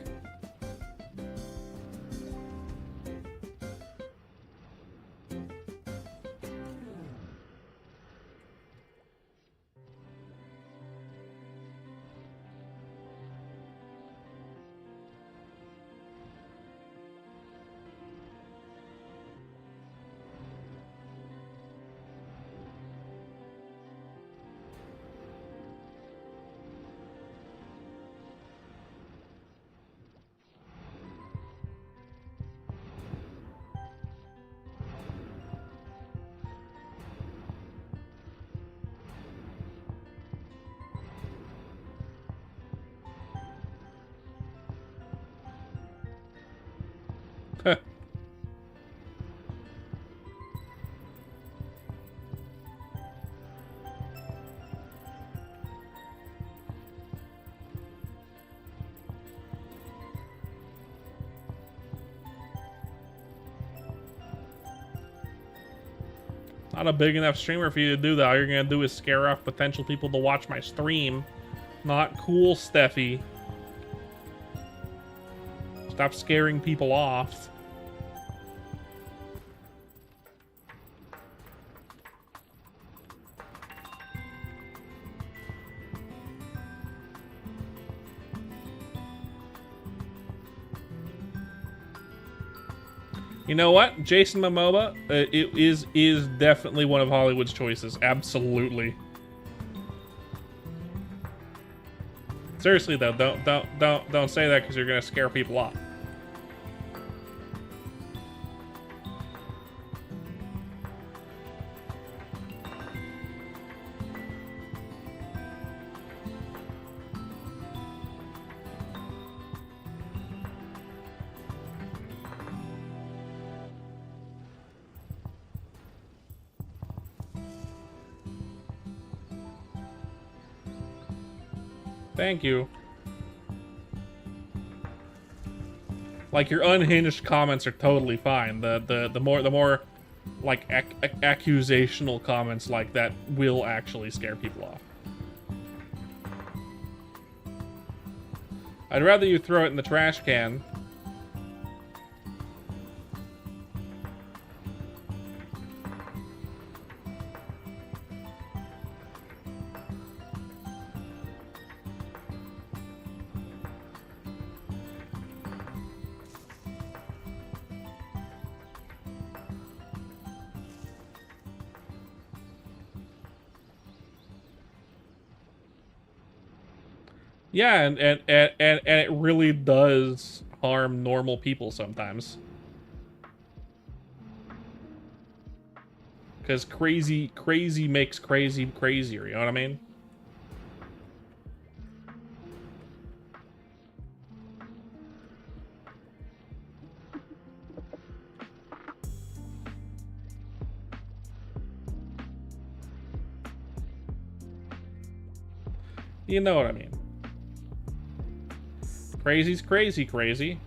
[SPEAKER 1] Not a big enough streamer for you to do that. All you're gonna do is scare off potential people to watch my stream. Not cool, Steffi. Stop scaring people off. You know what? Jason Momoa is definitely one of Hollywood's choices. Absolutely. Seriously though, don't say that because you're gonna scare people off. Thank you. Like, your unhinged comments are totally fine. The more like accusational comments like that will actually scare people off. I'd rather you throw it in the trash can. Yeah, and it really does harm normal people sometimes. Because crazy makes crazy crazier, you know what I mean? You know what I mean. Crazy's crazy.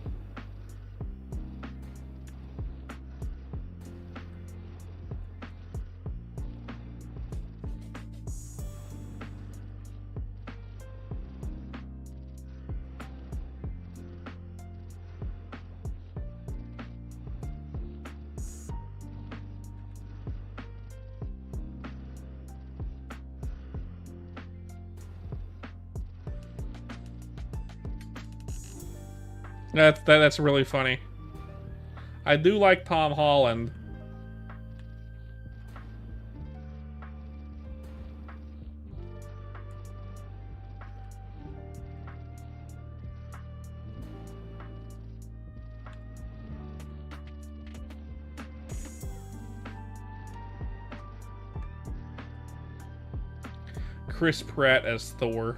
[SPEAKER 1] That's really funny. I do like Tom Holland. Chris Pratt as Thor.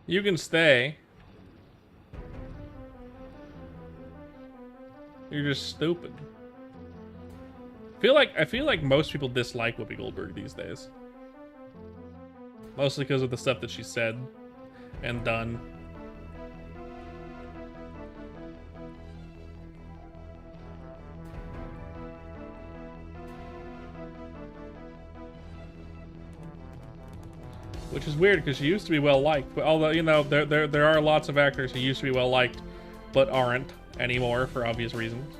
[SPEAKER 1] You can stay. You're just stupid. I feel like most people dislike Whoopi Goldberg these days. Mostly because of the stuff that she said and done. Which is weird because she used to be well liked. But although, you know, there are lots of actors who used to be well liked but aren't anymore for obvious reasons.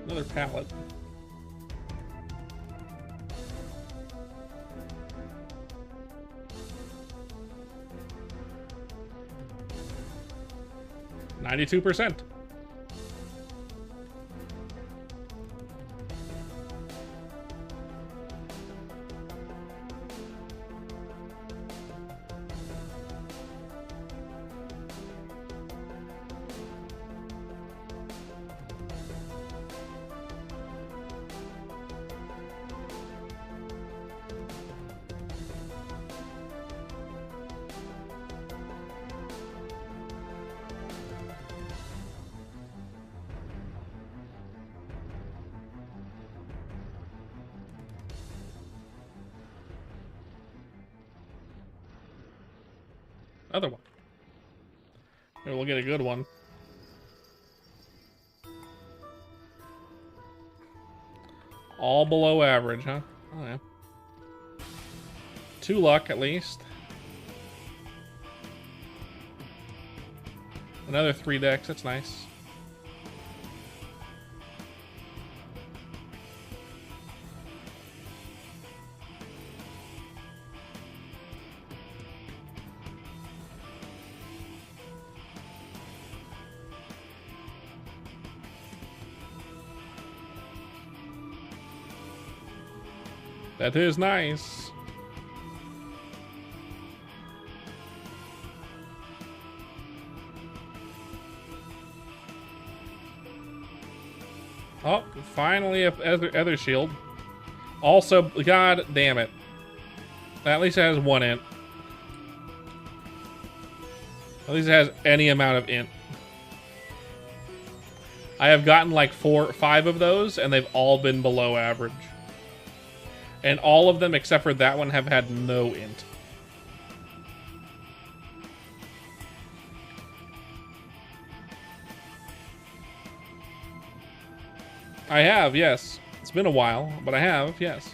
[SPEAKER 1] Another pallet. $92%. Other one. Maybe we'll get a good one. All below average, huh? Oh, yeah. 2 luck at least. Another 3 decks, that's nice. That is nice. Oh, finally a Ether Shield. Also, god damn it. At least it has 1 int. At least it has any amount of int. I have gotten like 4 or 5 of those, and they've all been below average. And all of them, except for that one, have had no int. I have, yes. It's been a while, but I have, yes.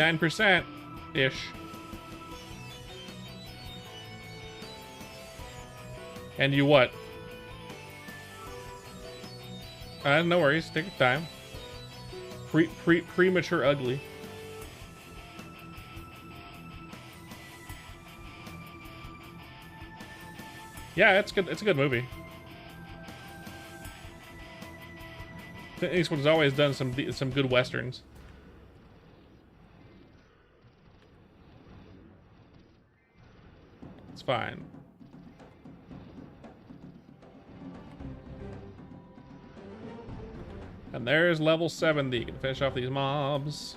[SPEAKER 1] %-ish. And you what? No worries. Take your time. Premature ugly. Yeah, it's good. It's a good movie. Clint Eastwood's always done some good westerns. It's fine. And there's level 70. You can finish off these mobs.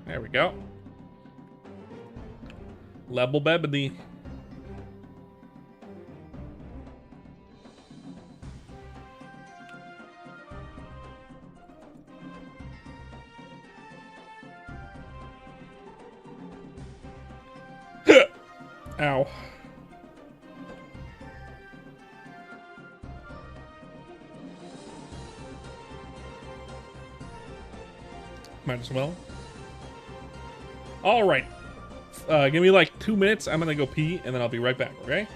[SPEAKER 1] There we go. Level Bebedy. Ow. Might as well. All right. Give me like 2 minutes. I'm gonna go pee, and then I'll be right back, okay?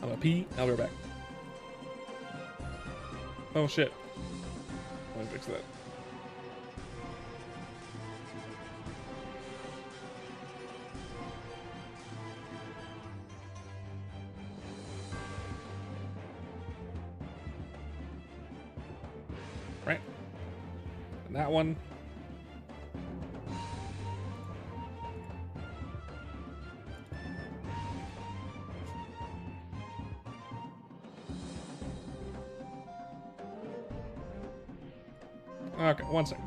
[SPEAKER 1] I'm gonna pee. I'll be right back. Oh, shit. Let me fix that. Right. And that one. Okay, 1 second.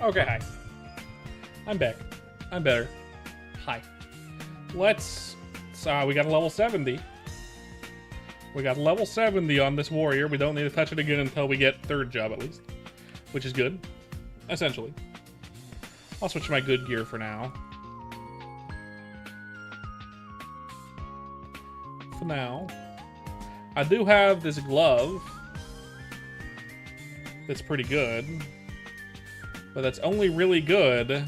[SPEAKER 1] Okay, hi. I'm back. I'm better. Hi. Let's... we got a level 70. We got level 70 on this warrior. We don't need to touch it again until we get third job, at least. Which is good. Essentially. I'll switch my good gear for now. For now. I do have this glove. That's pretty good. But that's only really good...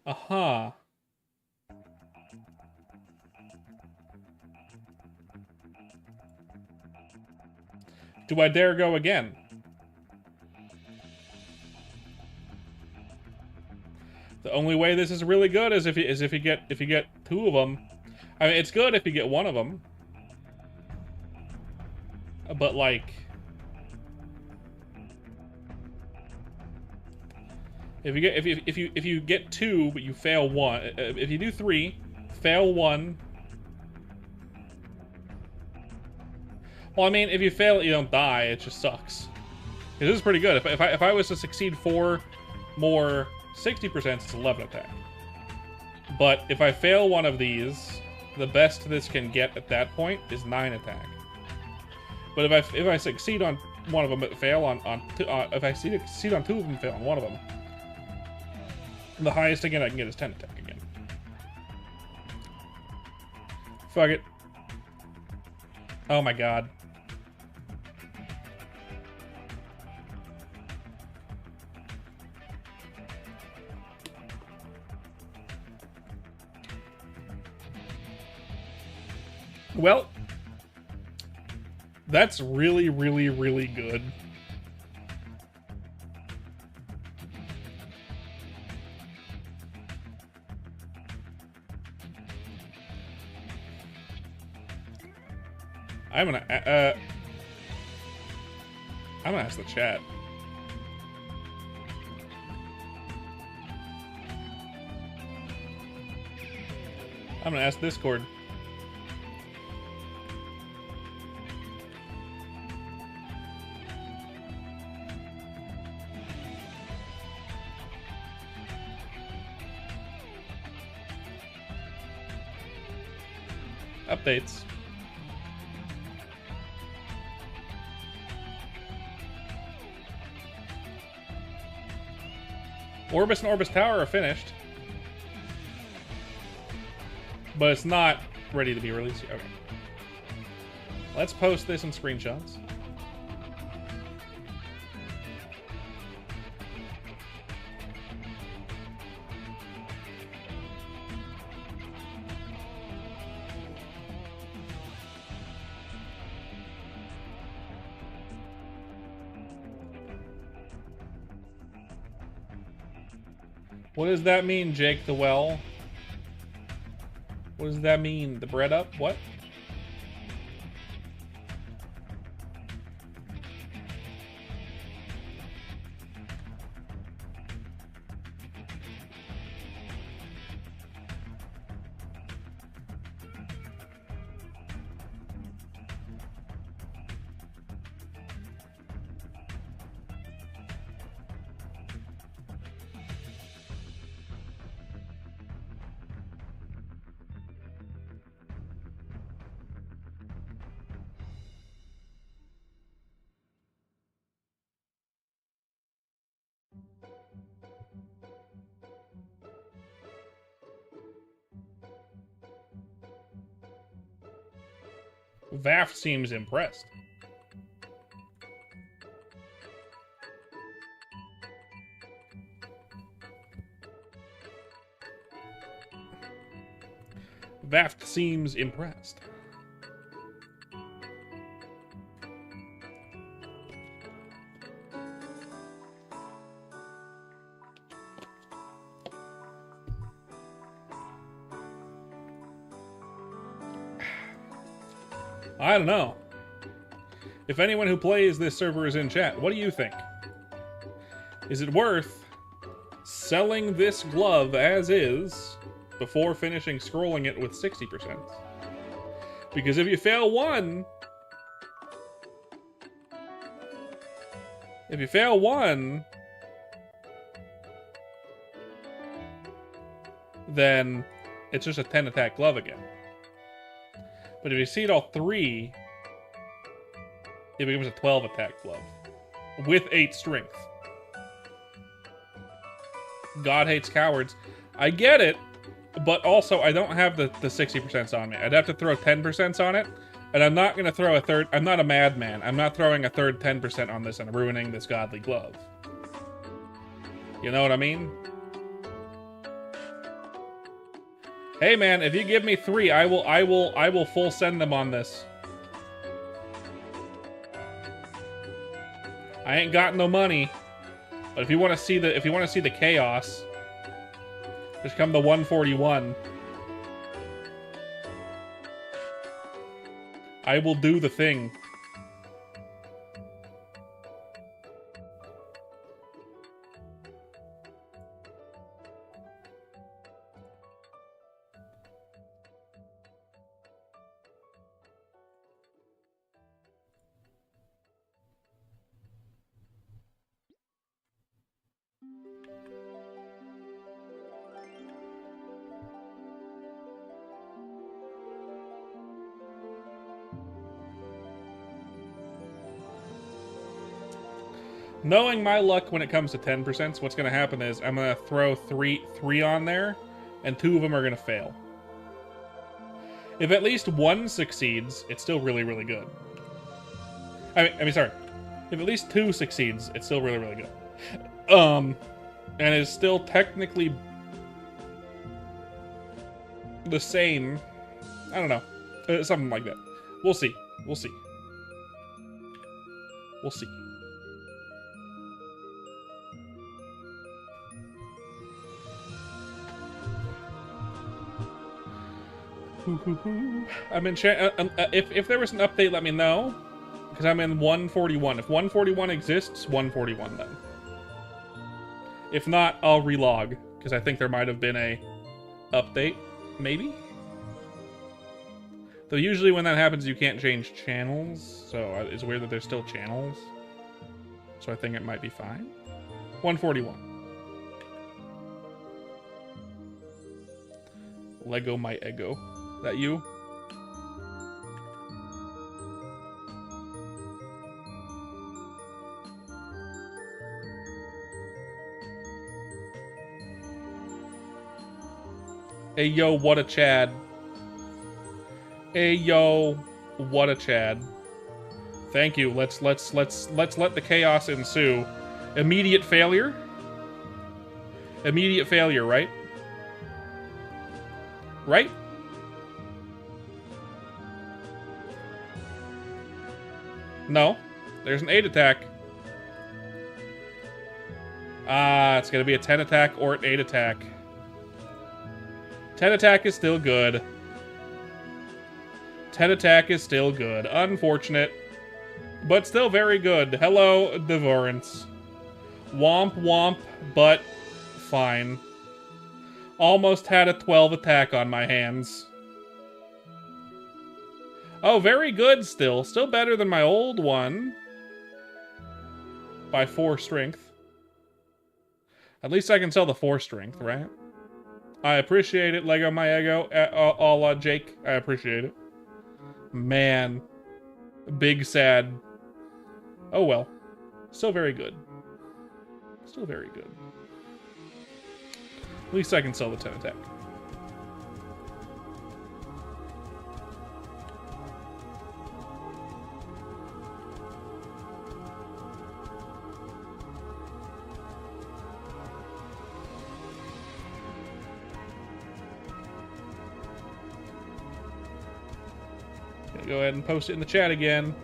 [SPEAKER 1] Aha. Do I dare go again? The only way this is really good is if you get two of them. I mean, it's good if you get one of them. But like, if you get two but you fail one, if you do three, fail one. Well, I mean, if you fail it, you don't die. It just sucks. This is pretty good. If I was to succeed 4 more 60%, it's 11 attack. But if I fail one of these, the best this can get at that point is 9 attack. But if I succeed on one of them, but fail on two, if I succeed on 2 of them, fail on one of them, the highest again I can get is 10 attack again. Fuck it. Oh my god. Well, that's really, really, really good. I'm gonna ask the chat. I'm gonna ask Discord. Updates. Orbis and Orbis Tower are finished. But it's not ready to be released yet. Okay. Let's post this in screenshots. What does that mean, Jake the Well? What does that mean? The bread up? What? Vaft seems impressed. Vaft seems impressed. I don't know. If anyone who plays this server is in chat, what do you think? Is it worth selling this glove as is before finishing scrolling it with 60%. Because if you fail one, then it's just a 10 attack glove again. But if you seed all 3, it becomes a 12 attack glove with 8 strength. God hates cowards. I get it, but also I don't have the 60% on me. I'd have to throw 10% on it, and I'm not going to throw a third. I'm not a madman. I'm not throwing a third 10% on this and ruining this godly glove. You know what I mean? Hey man, if you give me 3, I will full send them on this. I ain't got no money, but if you want to see the chaos, just come to 141. I will do the thing. Knowing my luck when it comes to 10%, what's going to happen is I'm going to throw three on there, and 2 of them are going to fail. If at least 1 succeeds, it's still really, really good. I mean, sorry. If at least 2 succeeds, it's still really, really good. And it's still technically the same. I don't know. Something like that. We'll see. We'll see. We'll see. I'm in chat. If there was an update, let me know. Because I'm in 141. If 141 exists, 141 then. If not, I'll relog. Because I think there might have been a update. Maybe? Though usually when that happens, you can't change channels. So it's weird that there's still channels. So I think it might be fine. 141. Lego my ego. That you? Hey yo, what a Chad. Hey yo, what a Chad. Thank you. Let's let the chaos ensue. Immediate failure? Immediate failure, right? Right? No. There's an 8 attack. Ah, it's gonna be a 10 attack or an 8 attack. 10 attack is still good. 10 attack is still good. Unfortunate. But still very good. Hello, Devorance. Womp womp, but fine. Almost had a 12 attack on my hands. Oh, very good still. Still better than my old one. By 4 strength. At least I can sell the 4 strength, right? I appreciate it, Lego my ego. A la Jake. I appreciate it. Man. Big sad. Oh well. Still very good. Still very good. At least I can sell the 10 attack. Go ahead and post it in the chat again.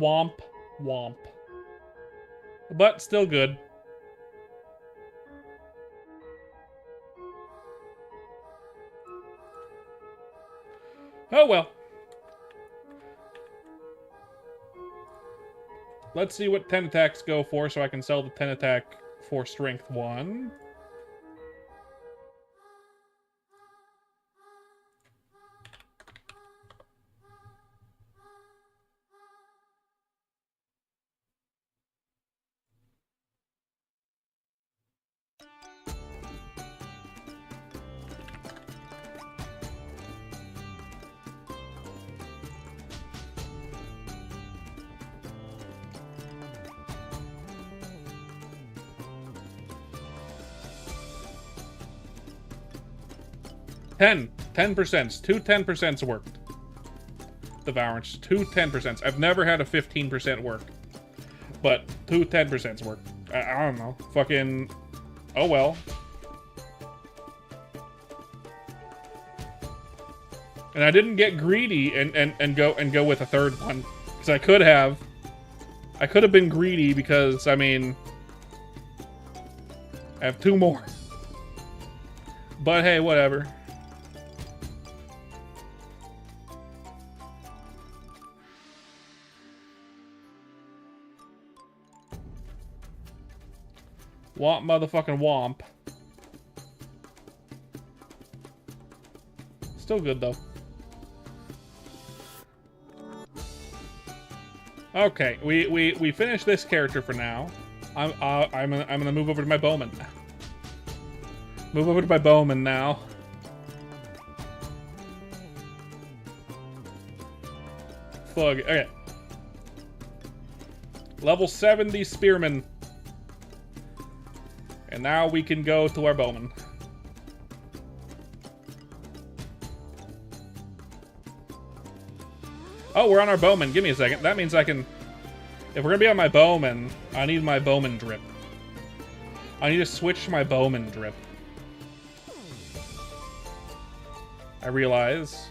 [SPEAKER 1] Womp. Womp. But still good. Oh well. Let's see what 10 attacks go for so I can sell the 10 attack for strength 1. Ten. 10%. Two 10% worked. Devourance. Two 10%. I've never had a 15% work. But two 10% worked. I don't know. Fucking... Oh well. And I didn't get greedy and go with a third one. Because I could have. I could have been greedy because, I mean... I have 2 more. But hey, whatever. Womp motherfucking womp. Still good though. Okay, we finished this character for now. I'm gonna move over to my bowman. Move over to my bowman now. Fug. Okay. Level 70 spearman. And now we can go to our bowman. Oh, we're on our bowman. Give me a second. That means I can... If we're gonna be on my bowman, I need my bowman drip. I need to switch to my bowman drip. I realize.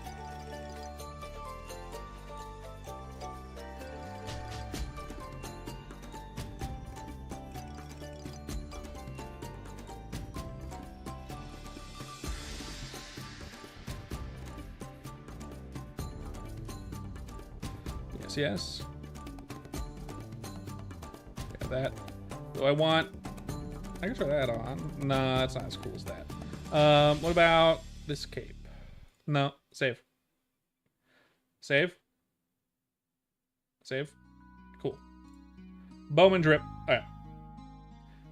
[SPEAKER 1] Yes. Yeah, that. Do I want... I can try that on. Nah, it's not as cool as that. What about this cape? No. Save. Save. Save. Cool. Bowman drip. Alright.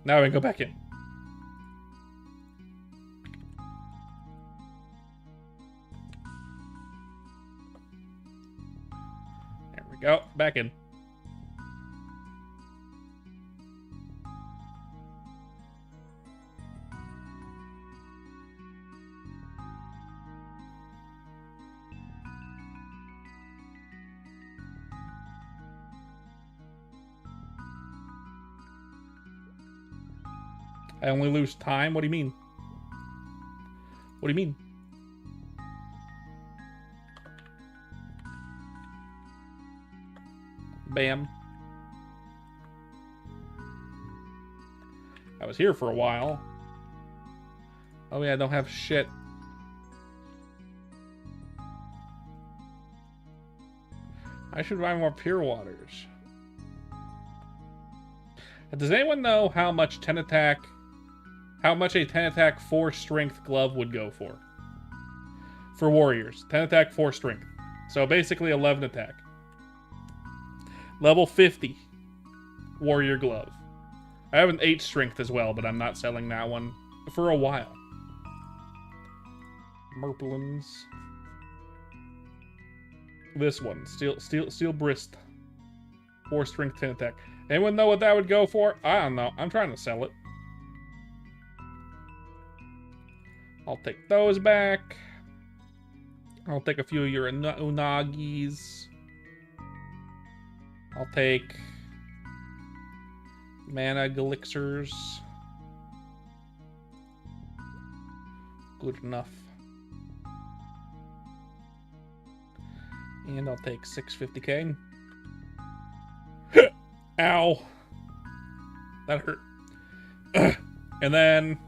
[SPEAKER 1] Now we can go back in. Go back in. I only lose time? What do you mean? What do you mean? Bam. I was here for a while. Oh yeah, I don't have shit. I should buy more pure waters. Does anyone know how much 10 attack... How much a 10 attack 4 strength glove would go for? For warriors. 10 attack 4 strength. So basically 11 attack. Level 50 warrior glove. I have an 8 strength as well, but I'm not selling that one for a while. Merplins. This one, steel brist. 4 strength 10 attack. Anyone know what that would go for? I don't know. I'm trying to sell it. I'll take those back. I'll take a few of your unagis. I'll take mana elixirs. Good enough. And I'll take 650k. Ow. That hurt. And then...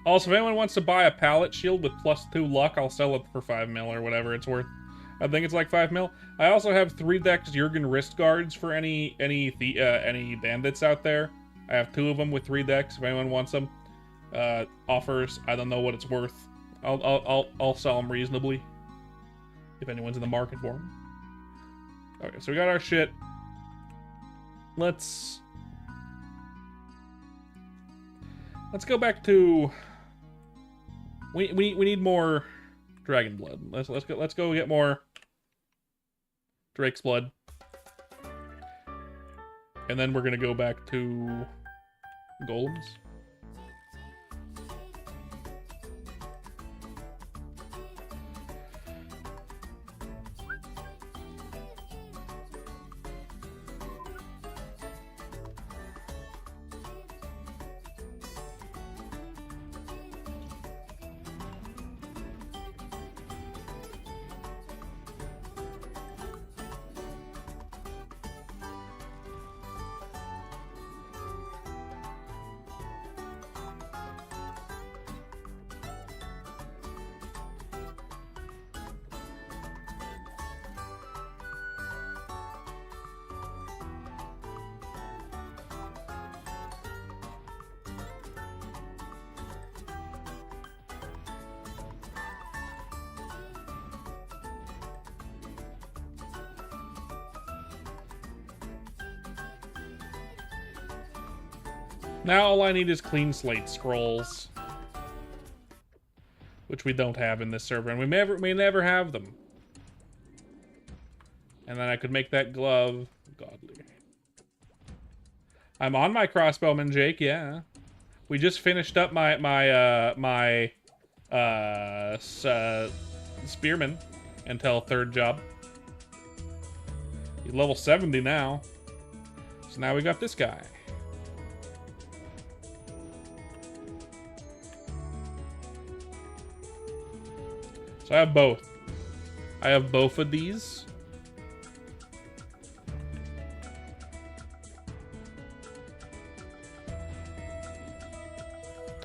[SPEAKER 1] Also, if anyone wants to buy a pallet shield with +2 luck, I'll sell it for 5 mil or whatever it's worth. I think it's like 5 mil. I also have 3 decks Jurgen wrist guards for any bandits out there. I have 2 of them with 3 decks. If anyone wants them, offers. I don't know what it's worth. I'll sell them reasonably if anyone's in the market for them. Okay, so we got our shit. Let's go back to. We need more dragon blood. Let's go get more Drake's blood, and then we're gonna go back to golems. Now all I need is clean slate scrolls, which we don't have in this server, and we may never have them. And then I could make that glove godly. I'm on my crossbowman, Jake. Yeah, we just finished up my spearman until 3rd job. He's level 70 now, so now we got this guy. So I have both. I have both of these.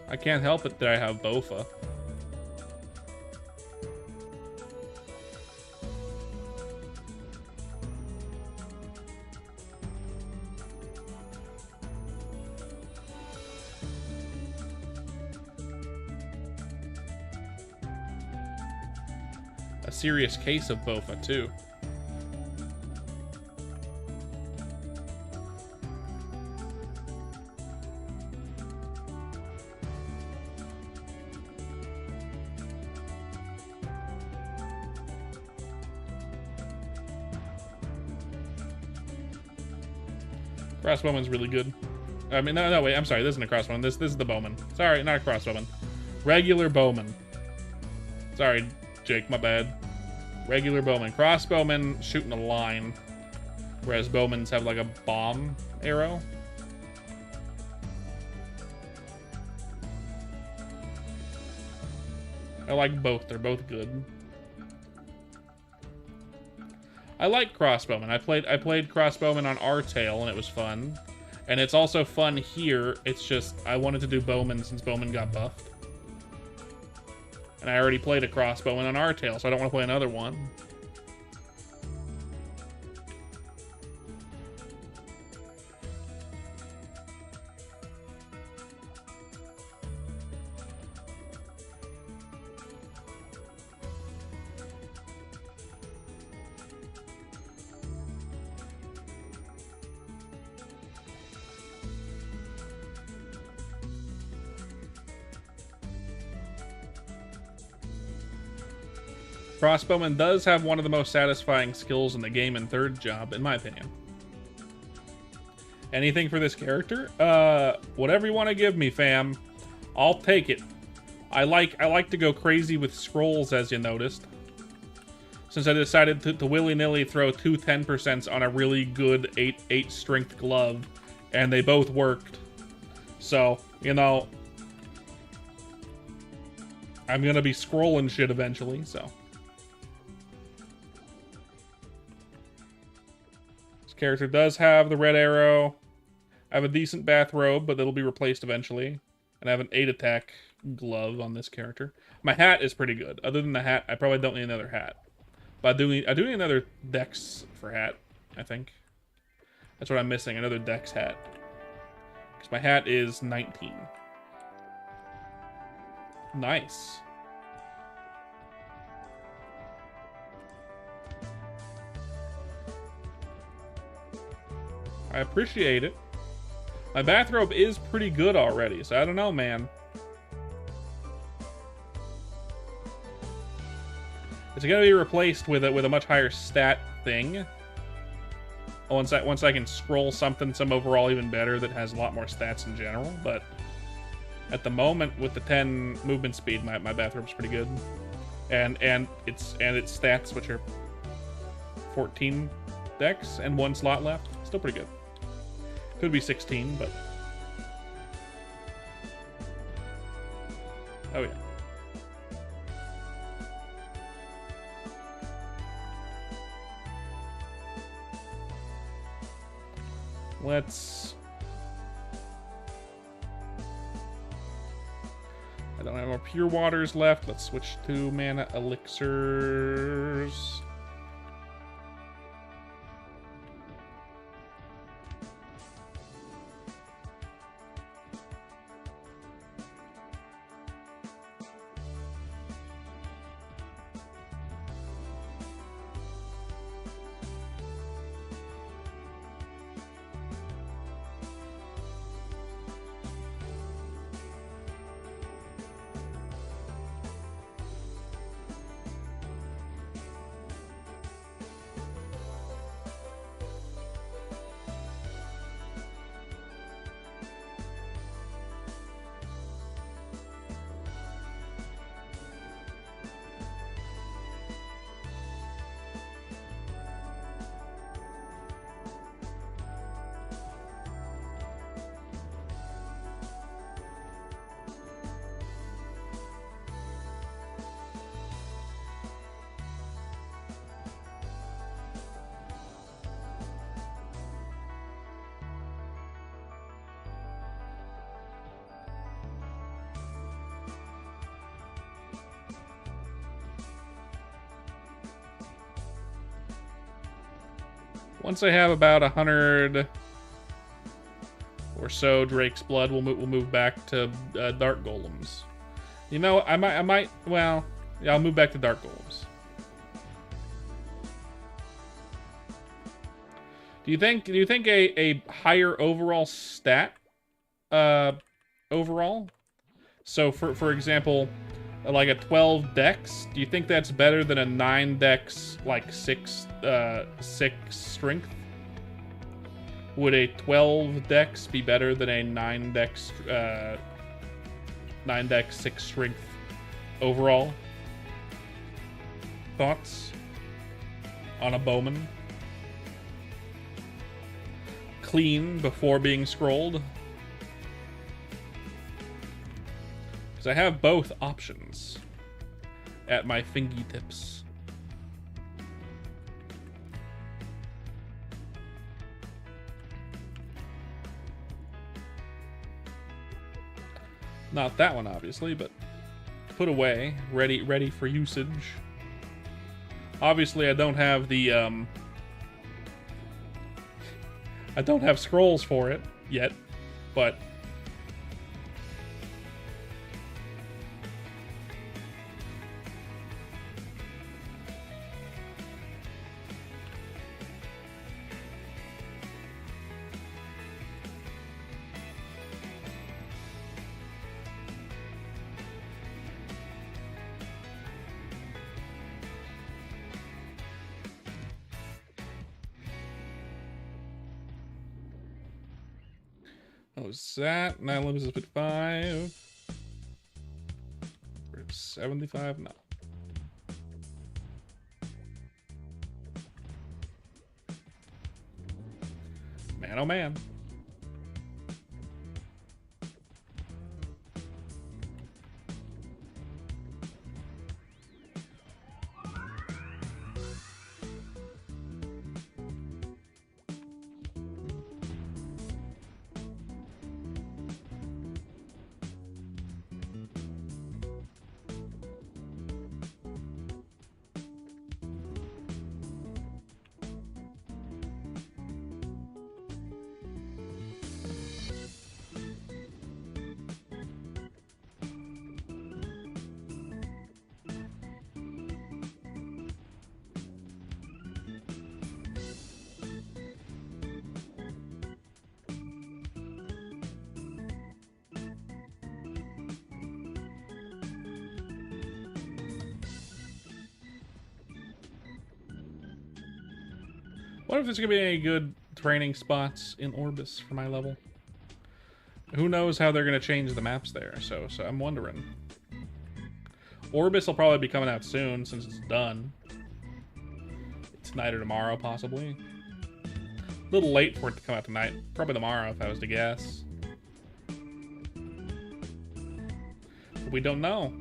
[SPEAKER 1] I can't help it that I have Bofa. A serious case of Bofa, too. Crossbowman's really good. I mean, no, wait, I'm sorry. This isn't a crossbowman. This is the bowman. Sorry, not a crossbowman. Regular bowman. Sorry, Jake, my bad. Regular bowman. Crossbowmen shooting a line, whereas bowmans have like a bomb arrow. I like both. They're both good. I like crossbowmen. I played crossbowmen on R-Tail and it was fun. And it's also fun here. It's just I wanted to do bowman since bowman got buffed. And I already played a crossbowman on R-Tail, so I don't want to play another one. Crossbowman does have one of the most satisfying skills in the game in 3rd job, in my opinion. Anything for this character? Whatever you want to give me, fam. I'll take it. I like to go crazy with scrolls, as you noticed. Since I decided to willy-nilly throw 2 10% on a really good 8 strength glove, and they both worked. So, you know, I'm gonna be scrolling shit eventually, so. character does have the red arrow. I have a decent bathrobe, but it'll be replaced eventually. And I have an 8 attack glove on this character. My hat is pretty good. Other than the hat, I probably don't need another hat. But I do need another dex for hat, I think. That's what I'm missing, another dex hat. Because my hat is 19. Nice. I appreciate it. My bathrobe is pretty good already, so I don't know, man. It's gonna be replaced with a much higher stat thing. Once I can scroll some overall even better that has a lot more stats in general, but at the moment with the 10 movement speed, my bathrobe's pretty good. And its stats, which are 14 dex and 1 slot left, still pretty good. Could be 16, but oh yeah. I don't have more pure waters left. Let's switch to mana elixirs. Once I have about 100 or so Drake's Blood, we'll move back to Dark Golems. You know, I might. Well, yeah, I'll move back to Dark Golems. Do you think a higher overall stat, overall? So for example, like a 12 dex, do you think that's better than a 9 dex, like 6 strength? Would a 12 dex be better than a 9 dex 6 strength overall? Thoughts on a bowman? Clean before being scrolled? I have both options at my fingertips. Not that one, obviously, but put away, ready for usage. Obviously, I don't have the I don't have scrolls for it yet, but what was that? 9 limits is 55. 75? No. Man, oh man. wonder if there's gonna be any good training spots in Orbis for my level. Who knows how they're gonna change the maps there? So I'm wondering. Orbis will probably be coming out soon since it's done. Tonight or tomorrow, possibly. A little late for it to come out tonight. Probably tomorrow, if I was to guess. But we don't know.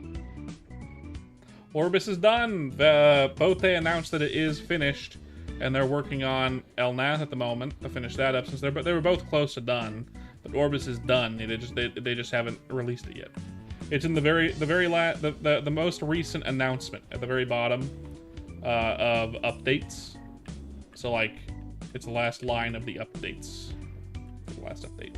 [SPEAKER 1] Orbis is done. Both they announced that it is finished, and they're working on Elnath at the moment to finish that up, since they were both close to done. But Orbis is done. They just haven't released it yet. It's in the most recent announcement at the very bottom of updates. So like, it's the last line of the updates. The last update.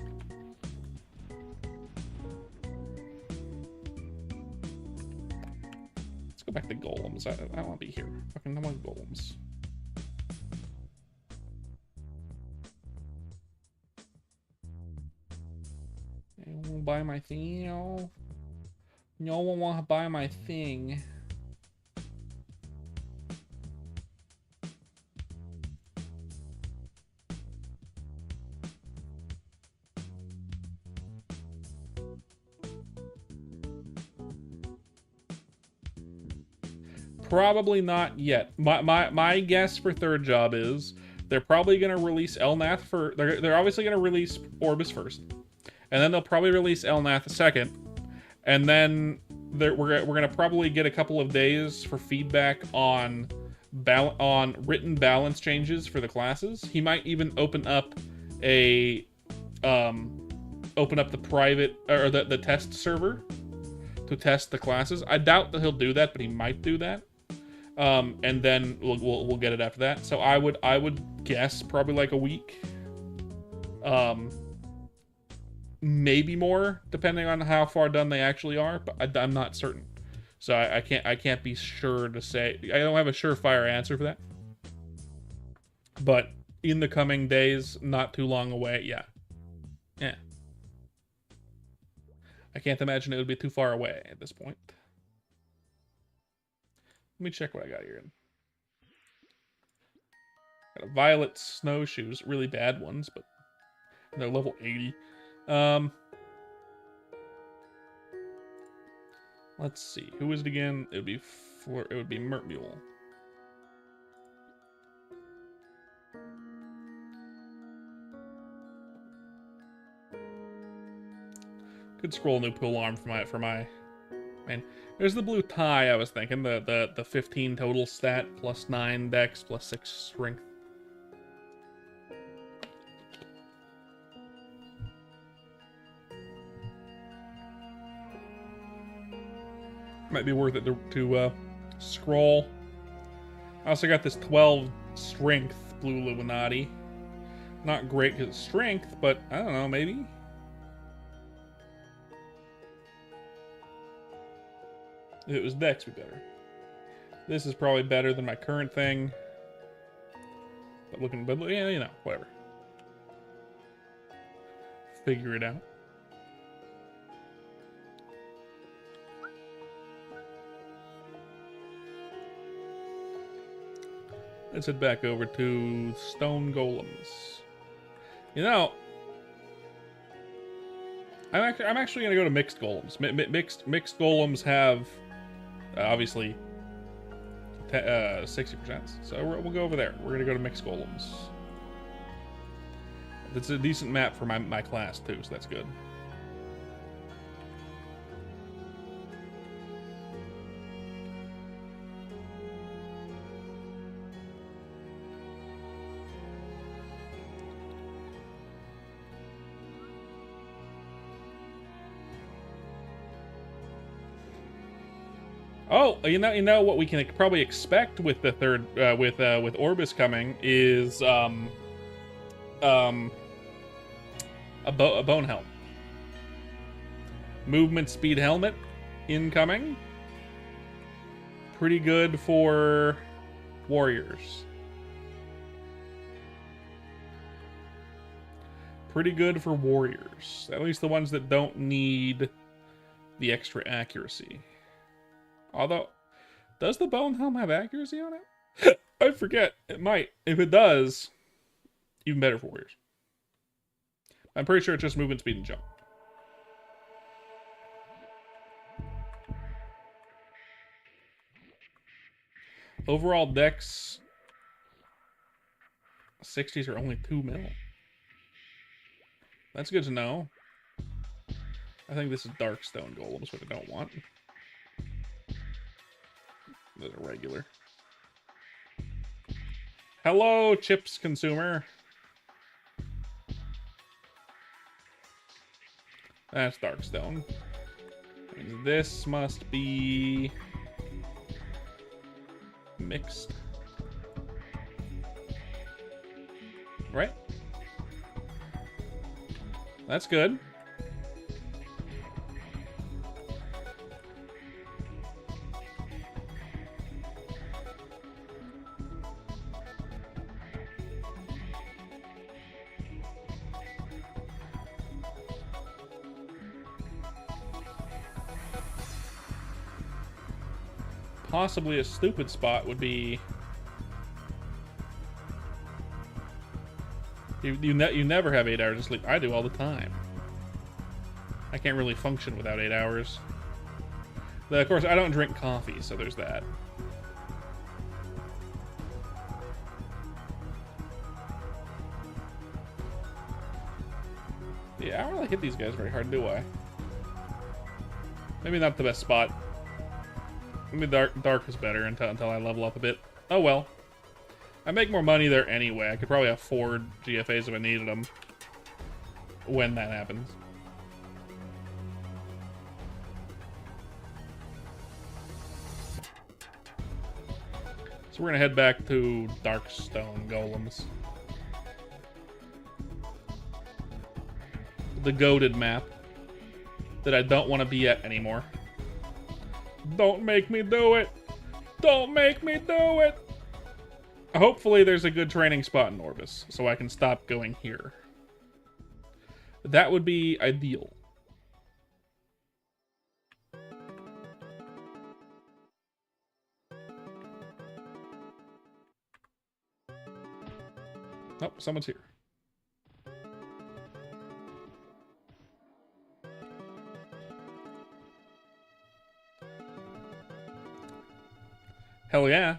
[SPEAKER 1] Let's go back to golems. I don't want to be here. Fucking I want golems. I won't buy my thing. No one want to buy my thing. Probably not yet. My guess for third job is they're probably going to release Elnath for... They're obviously going to release Orbis first. And then they'll probably release Elnath second. And then we're going to probably get a couple of days for feedback on written balance changes for the classes. He might even open up the private... or the test server to test the classes. I doubt that he'll do that, but he might do that. And then we'll get it after that. So I would guess probably like a week, maybe more, depending on how far done they actually are. But I'm not certain, so I can't be sure to say. I don't have a surefire answer for that. But in the coming days, not too long away, yeah. I can't imagine it would be too far away at this point. Let me check what I got here. Got a violet snowshoes, really bad ones, but they're level 80. Let's see, who is it again? It would be Mertmule. Could scroll new pool arm for my man. There's the blue tie I was thinking, the 15 total stat, plus 9 dex, plus 6 strength. Might be worth it to scroll. I also got this 12 strength blue Illuminati. Not great because it's strength, but I don't know, maybe? If it was dex, would be better. This is probably better than my current thing. But yeah, you know, whatever. Figure it out. Let's head back over to stone golems. You know, I'm actually gonna go to mixed golems. Mixed golems have obviously 60%. So we'll go over there. We're gonna go to mixed golems. It's a decent map for my class too, so that's good. Oh, you know what we can probably expect with the third with Orbis coming is a bone helmet. Movement speed helmet incoming. Pretty good for warriors. Pretty good for warriors. At least the ones that don't need the extra accuracy. Although, does the bone helm have accuracy on it? I forget. It might. If it does, even better for warriors. I'm pretty sure it's just movement speed and jump. Overall dex 60s are only 2 mil. That's good to know. I think this is Darkstone Golems, which I don't want. Those are regular. Hello, chips consumer. That's Darkstone. And this must be mixed. Right? That's good. Possibly a stupid spot would be you never have 8 hours of sleep. I do all the time. I can't really function without 8 hours. But of course, I don't drink coffee, so there's that. Yeah, I don't really hit these guys very hard, do I? Maybe not the best spot. Maybe dark is better until I level up a bit. Oh well. I make more money there anyway. I could probably afford GFAs if I needed them. When that happens. So we're gonna head back to Darkstone Golems. The goated map that I don't want to be at anymore. Don't make me do it! Don't make me do it! Hopefully there's a good training spot in Orbis, so I can stop going here. That would be ideal. Oh, someone's here. Hell yeah.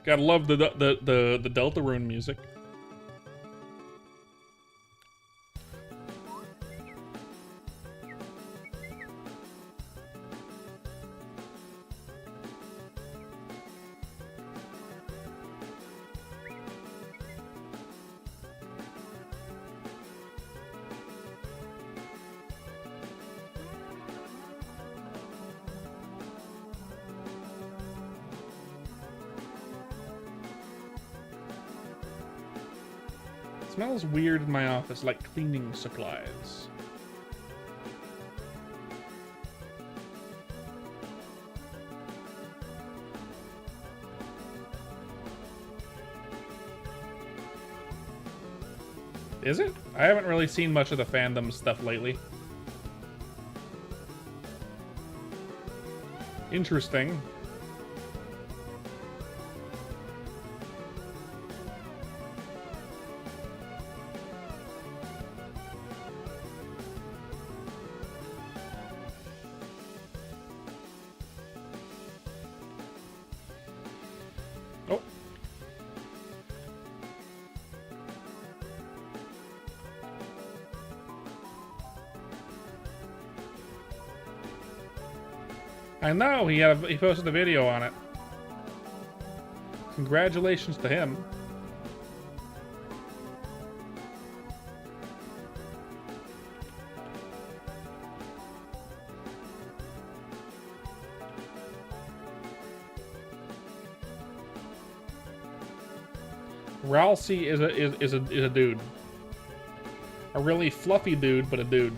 [SPEAKER 1] Gotta love the Deltarune music. Smells weird in my office, like cleaning supplies. Is it? I haven't really seen much of the fandom stuff lately. Interesting. Oh. I know, he posted a video on it. Congratulations to him. Ralsei is a dude. A really fluffy dude, but a dude.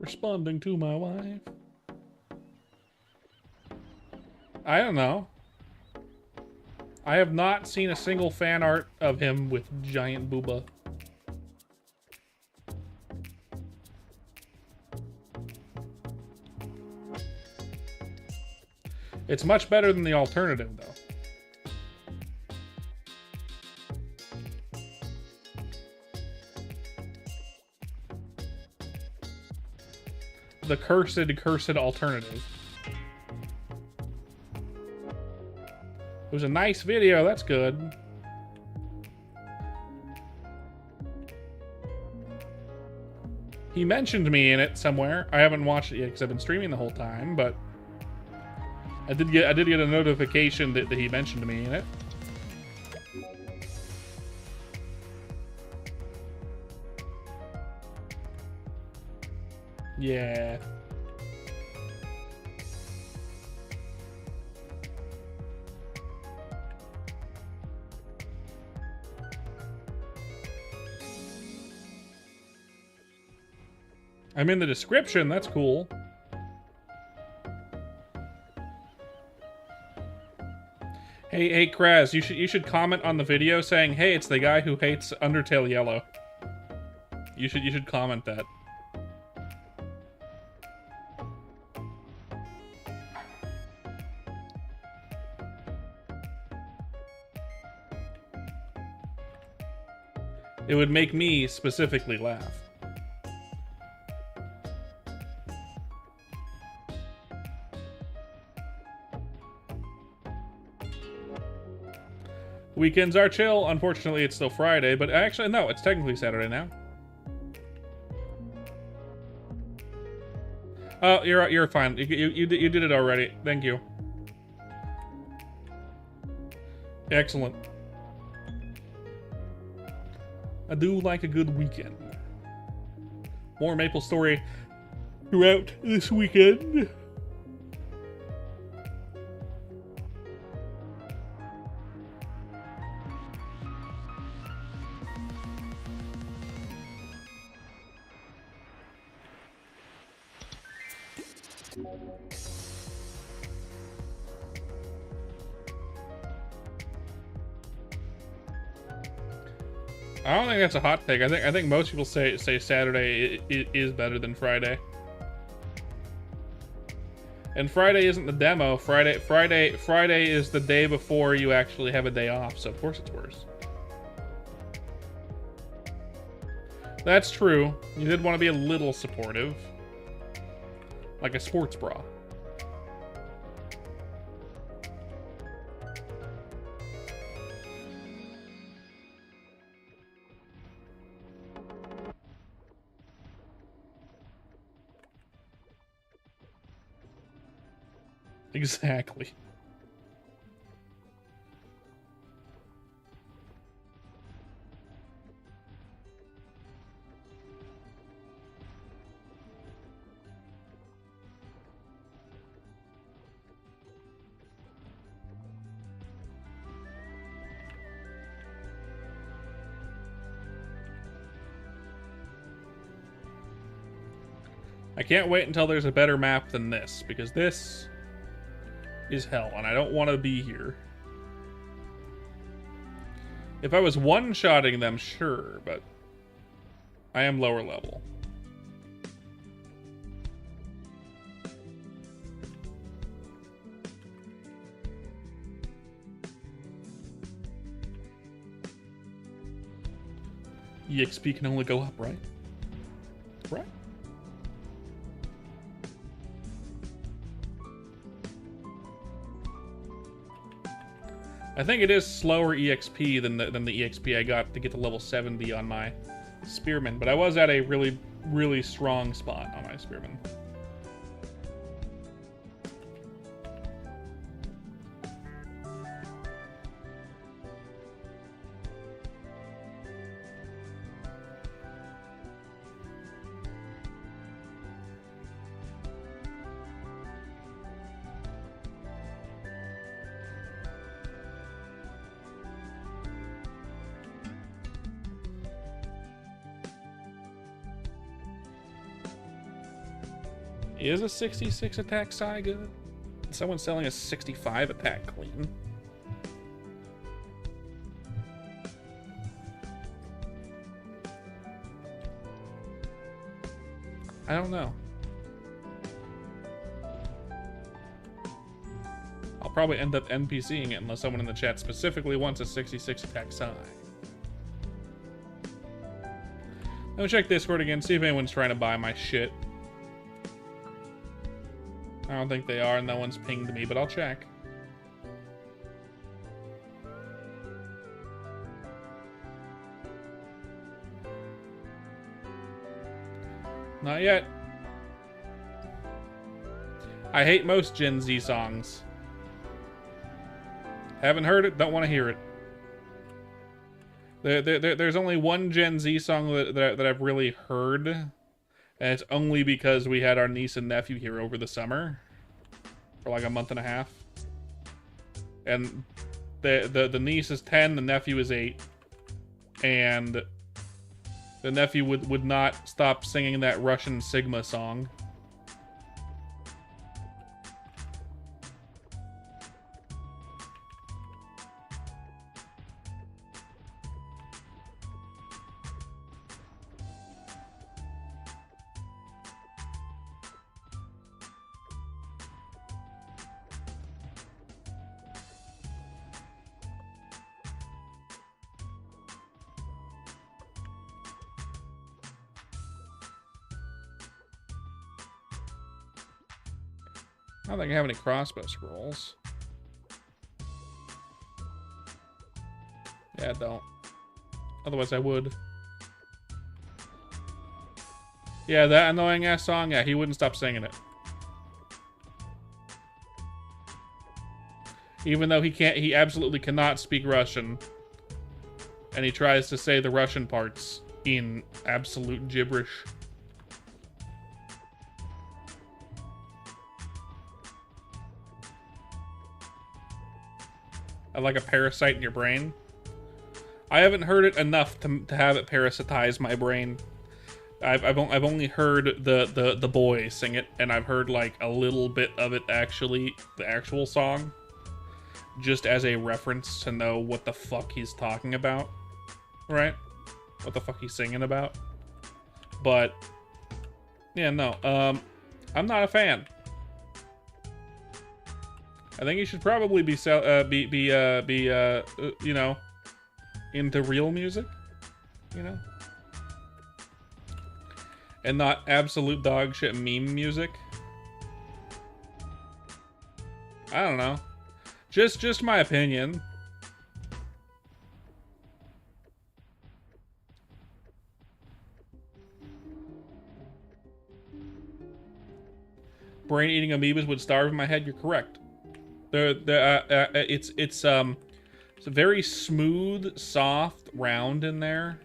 [SPEAKER 1] Responding to my wife. I don't know. I have not seen a single fan art of him with giant booba. It's much better than the alternative, though. The cursed alternative. It was a nice video, that's good. He mentioned me in it somewhere. I haven't watched it yet because I've been streaming the whole time, but I did get a notification that he mentioned me in it. Yeah. I'm in the description, that's cool. Hey, Kraz, you should comment on the video saying, "Hey, it's the guy who hates Undertale Yellow." You should comment that. It would make me specifically laugh. Weekends are chill. Unfortunately, it's still Friday, but actually, no, it's technically Saturday now. Oh, you're fine. You did it already. Thank you. Excellent. I do like a good weekend. More MapleStory throughout this weekend. I don't think that's a hot take. I think most people say Saturday is better than Friday. And Friday isn't the demo. Friday is the day before you actually have a day off, so of course it's worse. That's true. You did want to be a little supportive. Like a sports bra. Exactly. I can't wait until there's a better map than this, because this is hell, and I don't want to be here. If I was one-shotting them, sure, but I am lower level. EXP can only go up, right? Right? I think it is slower EXP than the EXP I got to get to level 70 on my Spearman, but I was at a really, really strong spot on my Spearman. Is a 66 attack Psy good? Someone's selling a 65 attack clean. I don't know. I'll probably end up NPCing it unless someone in the chat specifically wants a 66 attack Psy. Let me check Discord again, see if anyone's trying to buy my shit. I don't think they are, no one's pinged me, but I'll check. Not yet. I hate most Gen Z songs. Haven't heard it, don't want to hear it. There's only one Gen Z song that I've really heard, and it's only because we had our niece and nephew here over the summer for like a month and a half. And the niece is 10, the nephew is 8, and the nephew would not stop singing that Russian Sigma song. I don't think I have any crossbow scrolls. Yeah, I don't. Otherwise I would. Yeah, that annoying ass song, yeah, he wouldn't stop singing it. Even though he absolutely cannot speak Russian. And he tries to say the Russian parts in absolute gibberish. Like a parasite in your brain. I haven't heard it enough to have it parasitize my brain. I've only heard the boy sing it, and I've heard like a little bit of it actually, the actual song, just as a reference to know what the fuck he's talking about, right? What the fuck he's singing about. But yeah, no, I'm not a fan. I think you should probably be you know, into real music, you know, and not absolute dog shit meme music. I don't know, just my opinion. Brain eating amoebas would starve in my head. You're correct. It's a very smooth, soft, round in there.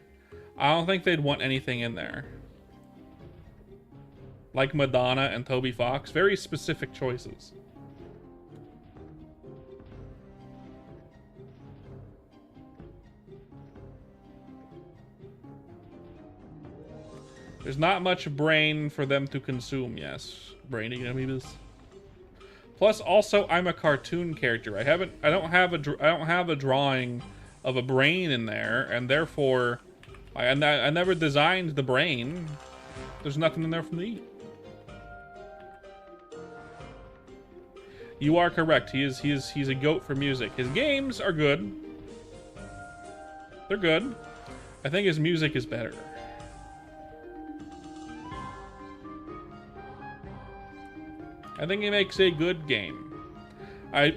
[SPEAKER 1] I don't think they'd want anything in there. Like Madonna and Toby Fox, very specific choices. There's not much brain for them to consume, yes. Brain eating amoebas. Plus, also, I'm a cartoon character. I don't have a drawing of a brain in there, and therefore, I never designed the brain. There's nothing in there for me to eat. You are correct. He's a goat for music. His games are good. They're good. I think his music is better. I think he makes a good game. I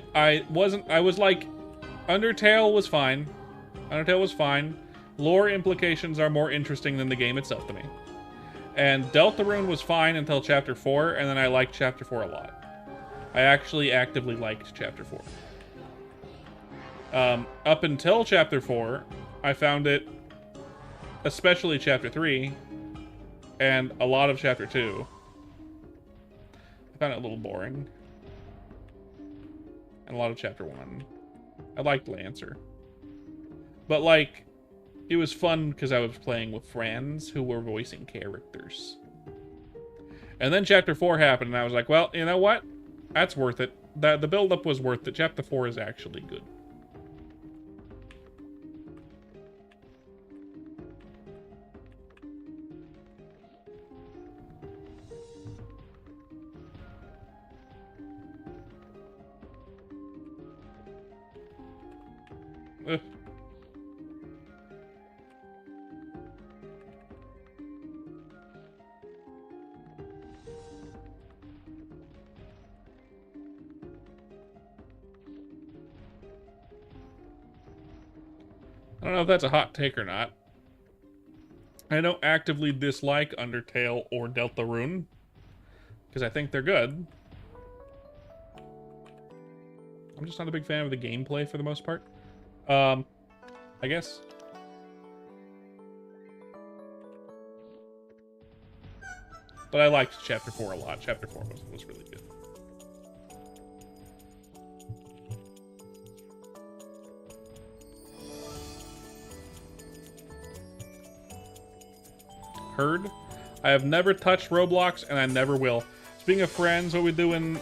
[SPEAKER 1] was like, Undertale was fine. Undertale was fine. Lore implications are more interesting than the game itself to me. And Deltarune was fine until Chapter 4, and then I liked Chapter 4 a lot. I actually actively liked Chapter 4. Up until Chapter 4, I found it, especially Chapter 3, and a lot of Chapter 2, I found it a little boring. And a lot of Chapter 1. I liked Lancer. But, like, it was fun because I was playing with friends who were voicing characters. And then Chapter 4 happened, and I was like, well, you know what? That's worth it. The build-up was worth it. Chapter 4 is actually good. Ugh. I don't know if that's a hot take or not. I don't actively dislike Undertale or Deltarune, because I think they're good. I'm just not a big fan of the gameplay for the most part. I guess. But I liked Chapter 4 a lot. Chapter 4 was really good. Heard. I have never touched Roblox, and I never will. Speaking of friends, what we doing?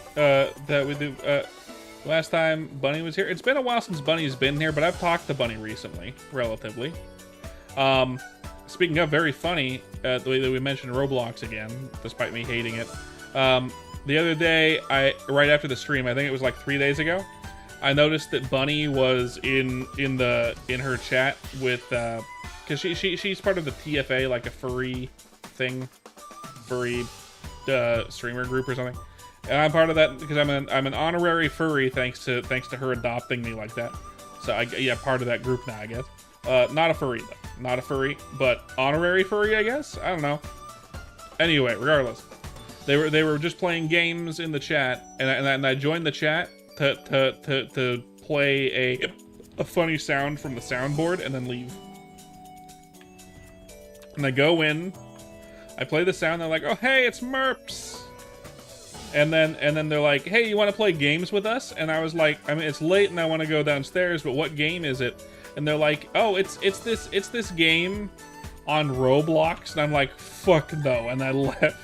[SPEAKER 1] Last time Bunny was here. It's been a while since Bunny's been here, but I've talked to Bunny recently, relatively. Speaking of very funny, the way that we mentioned Roblox again, despite me hating it. The other day, right after the stream, I think it was like 3 days ago, I noticed that Bunny was in her chat with because she's part of the TFA, like a furry thing, furry streamer group or something. And I'm part of that because I'm an honorary furry thanks to her adopting me like that. So yeah, part of that group now, I guess. Not a furry though. Not a furry, but honorary furry, I guess. I don't know. Anyway, regardless, they were just playing games in the chat, and I joined the chat to play a funny sound from the soundboard and then leave. And I go in, I play the sound. They're like, "Oh hey, it's Merps." And then they're like, "Hey, you want to play games with us?" And I was like, "I mean, it's late and I want to go downstairs, but what game is it?" And they're like, "Oh, it's this game on Roblox." And I'm like, "Fuck no!" And I left.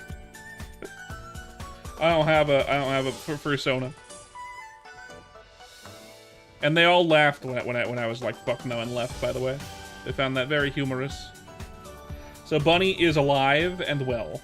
[SPEAKER 1] I don't have a persona. And they all laughed when I was like, "Fuck no," and left. By the way, they found that very humorous. So Bunny is alive and well.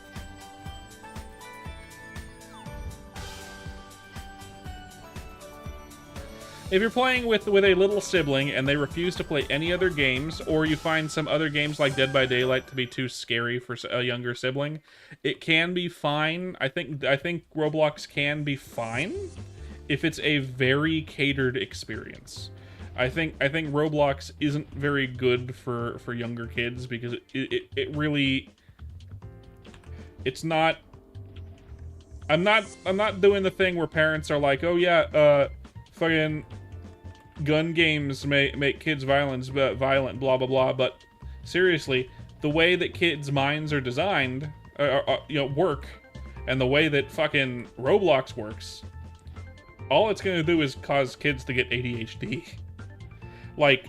[SPEAKER 1] If you're playing with a little sibling and they refuse to play any other games, or you find some other games like Dead by Daylight to be too scary for a younger sibling, it can be fine. I think Roblox can be fine if it's a very catered experience. I think Roblox isn't very good for younger kids because it really, it's not. I'm not doing the thing where parents are like, "Oh yeah, fucking gun games make kids violent, blah blah blah." But seriously, the way that kids' minds are designed, work, and the way that fucking Roblox works, all it's gonna do is cause kids to get ADHD. Like,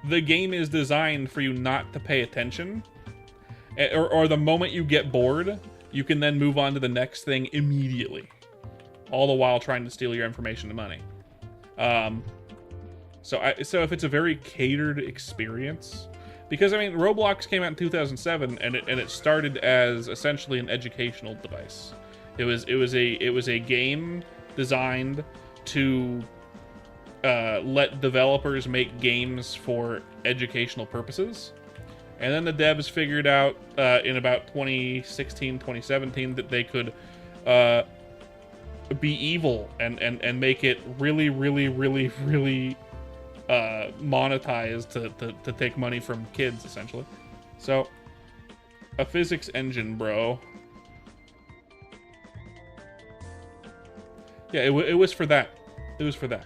[SPEAKER 1] the game is designed for you not to pay attention, or the moment you get bored, you can then move on to the next thing immediately, all the while trying to steal your information and money. So if it's a very catered experience, because I mean Roblox came out in 2007 and it started as essentially an educational device. It was a game designed to let developers make games for educational purposes. And then the devs figured out in about 2016, 2017 that they could be evil and make it really monetized to take money from kids, essentially. So, a physics engine, bro. Yeah, it was for that. It was for that.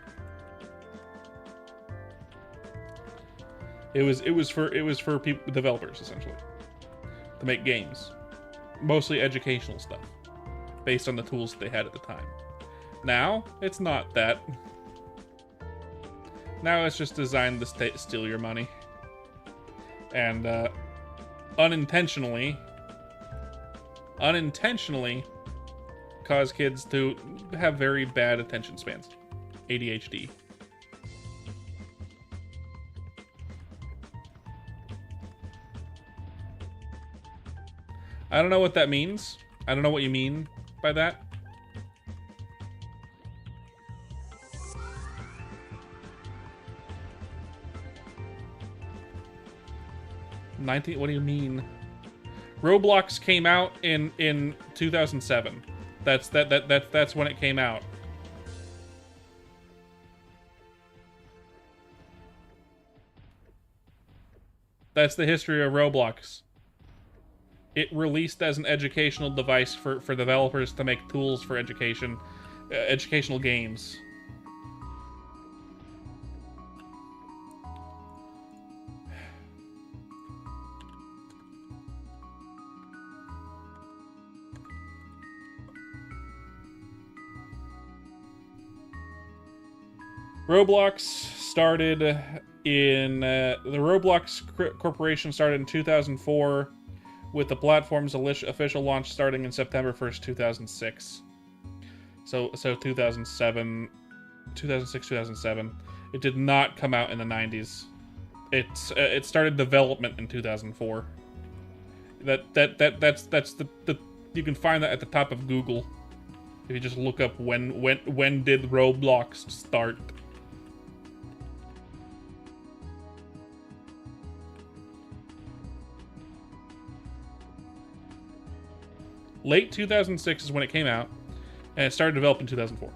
[SPEAKER 1] It was for people, developers, essentially, to make games, mostly educational stuff, based on the tools that they had at the time. Now it's not that. Now it's just designed to steal your money, and unintentionally unintentionally cause kids to have very bad attention spans. ADHD. I don't know what that means. I don't know what you mean by that. What do you mean? Roblox came out in 2007. That's when it came out. That's the history of Roblox. It released as an educational device for developers to make tools for education, educational games. Roblox started in the Roblox Corporation started in 2004, with the platform's official launch starting in September 1st, 2006. So 2007, 2006, 2007. It did not come out in the 90s. It started development in 2004. That's the you can find that at the top of Google if you just look up when did Roblox start. Late 2006 is when it came out, and it started developing in 2004.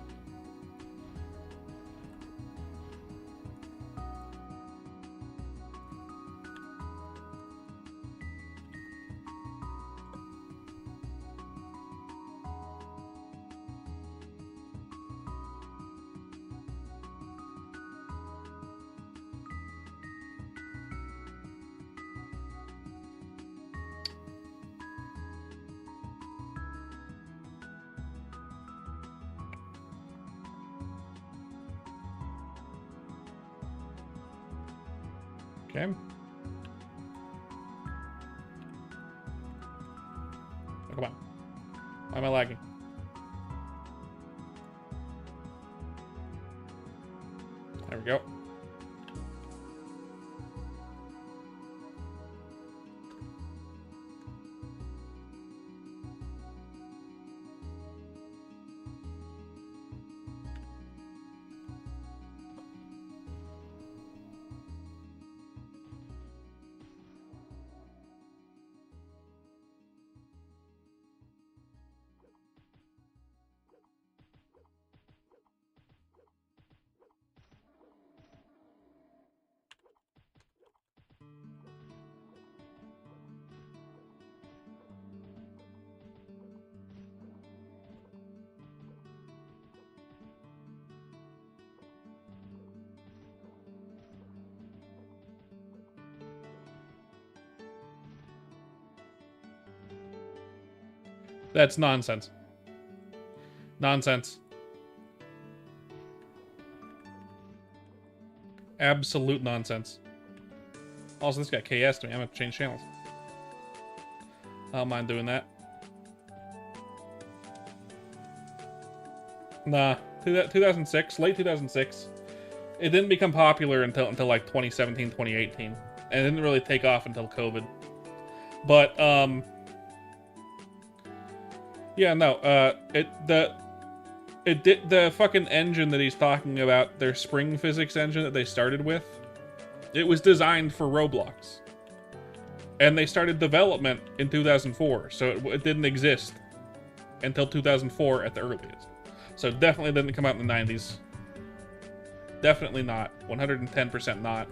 [SPEAKER 1] Okay. Oh, come on. Why am I lagging? There we go. That's nonsense. Nonsense. Absolute nonsense. Also, this guy KS'd me. I'm gonna change channels. I don't mind doing that. Nah, 2006, late 2006. It didn't become popular until like 2017, 2018. And it didn't really take off until COVID. But, yeah, no, the fucking engine that he's talking about, their spring physics engine that they started with, it was designed for Roblox. And they started development in 2004, so it didn't exist until 2004 at the earliest. So it definitely didn't come out in the 90s. Definitely not. 110% not.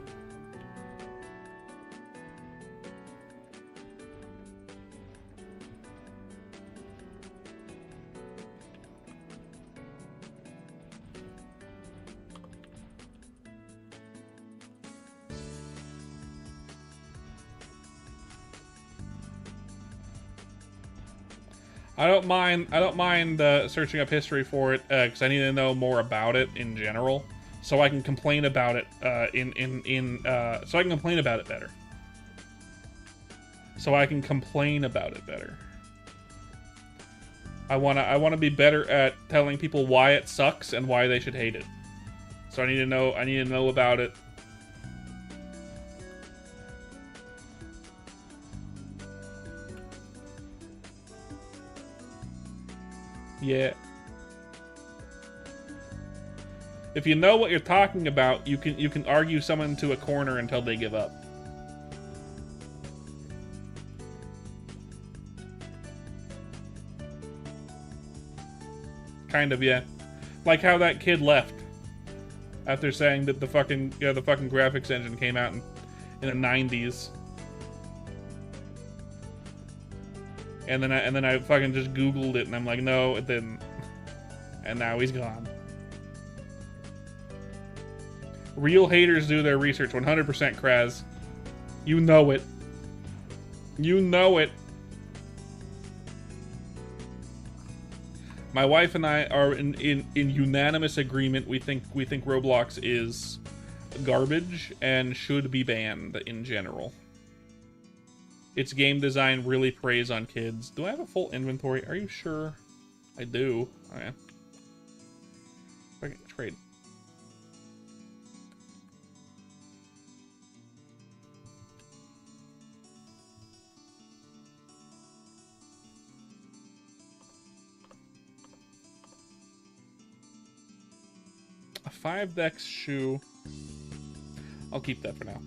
[SPEAKER 1] I don't mind searching up history for it because I need to know more about it in general, so I can complain about it so I can complain about it better. So I can complain about it better. I wanna be better at telling people why it sucks and why they should hate it. So I need to know about it. Yeah. If you know what you're talking about, you can argue someone to a corner until they give up. Kind of, yeah. Like how that kid left after saying that the fucking graphics engine came out in the 90s. And then I fucking just Googled it and I'm like, no, it didn't. And now he's gone. Real haters do their research, 100% Kraz. You know it. You know it. My wife and I are in unanimous agreement. We think Roblox is garbage and should be banned in general. Its game design really preys on kids. Do I have a full inventory? Are you sure? I do. Okay. Okay, trade. A 5-dex shoe. I'll keep that for now.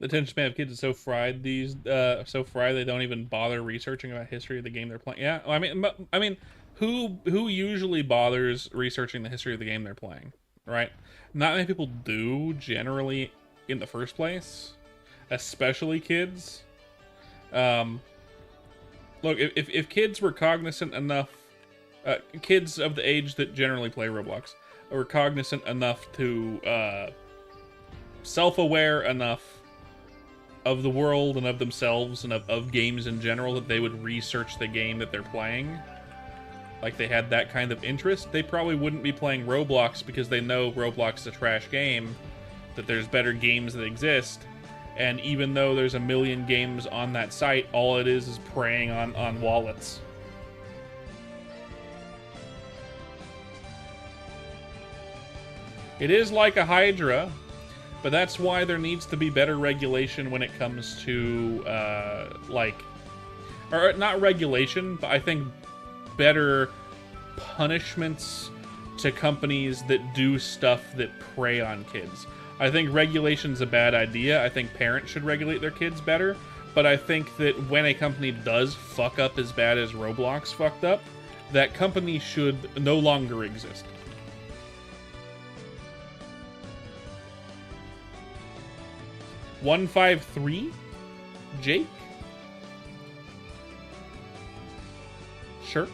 [SPEAKER 1] The attention span of kids is so fried so fried they don't even bother researching about history of the game they're playing. Yeah, I mean, who usually bothers researching the history of the game they're playing, right? Not many people do generally in the first place, especially kids. Look, if kids were cognizant enough, kids of the age that generally play Roblox were cognizant enough to self-aware enough of the world and of themselves and of games in general that they would research the game that they're playing, like they had that kind of interest, they probably wouldn't be playing Roblox because they know Roblox is a trash game, that there's better games that exist, and even though there's a million games on that site, all it is preying on wallets. It is like a Hydra, but that's why there needs to be better regulation when it comes to, or not regulation, but I think better punishments to companies that do stuff that prey on kids. I think regulation's a bad idea. I think parents should regulate their kids better, but I think that when a company does fuck up as bad as Roblox fucked up, that company should no longer exist. $153? Jake? Sure.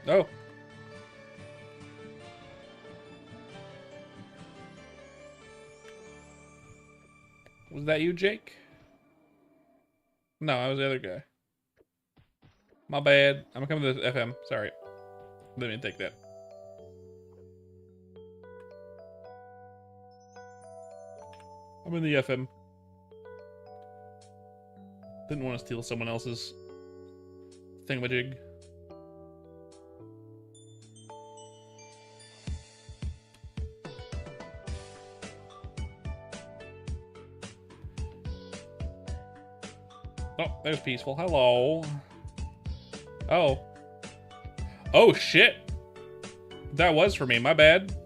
[SPEAKER 1] Oh. Was that you, Jake? No, I was the other guy. My bad. I'm coming to the FM. Sorry. Let me take that. I'm in the FM. Didn't want to steal someone else's thingamajig. Oh, there's Peaceful. Hello. Oh. Oh, shit. That was for me. My bad.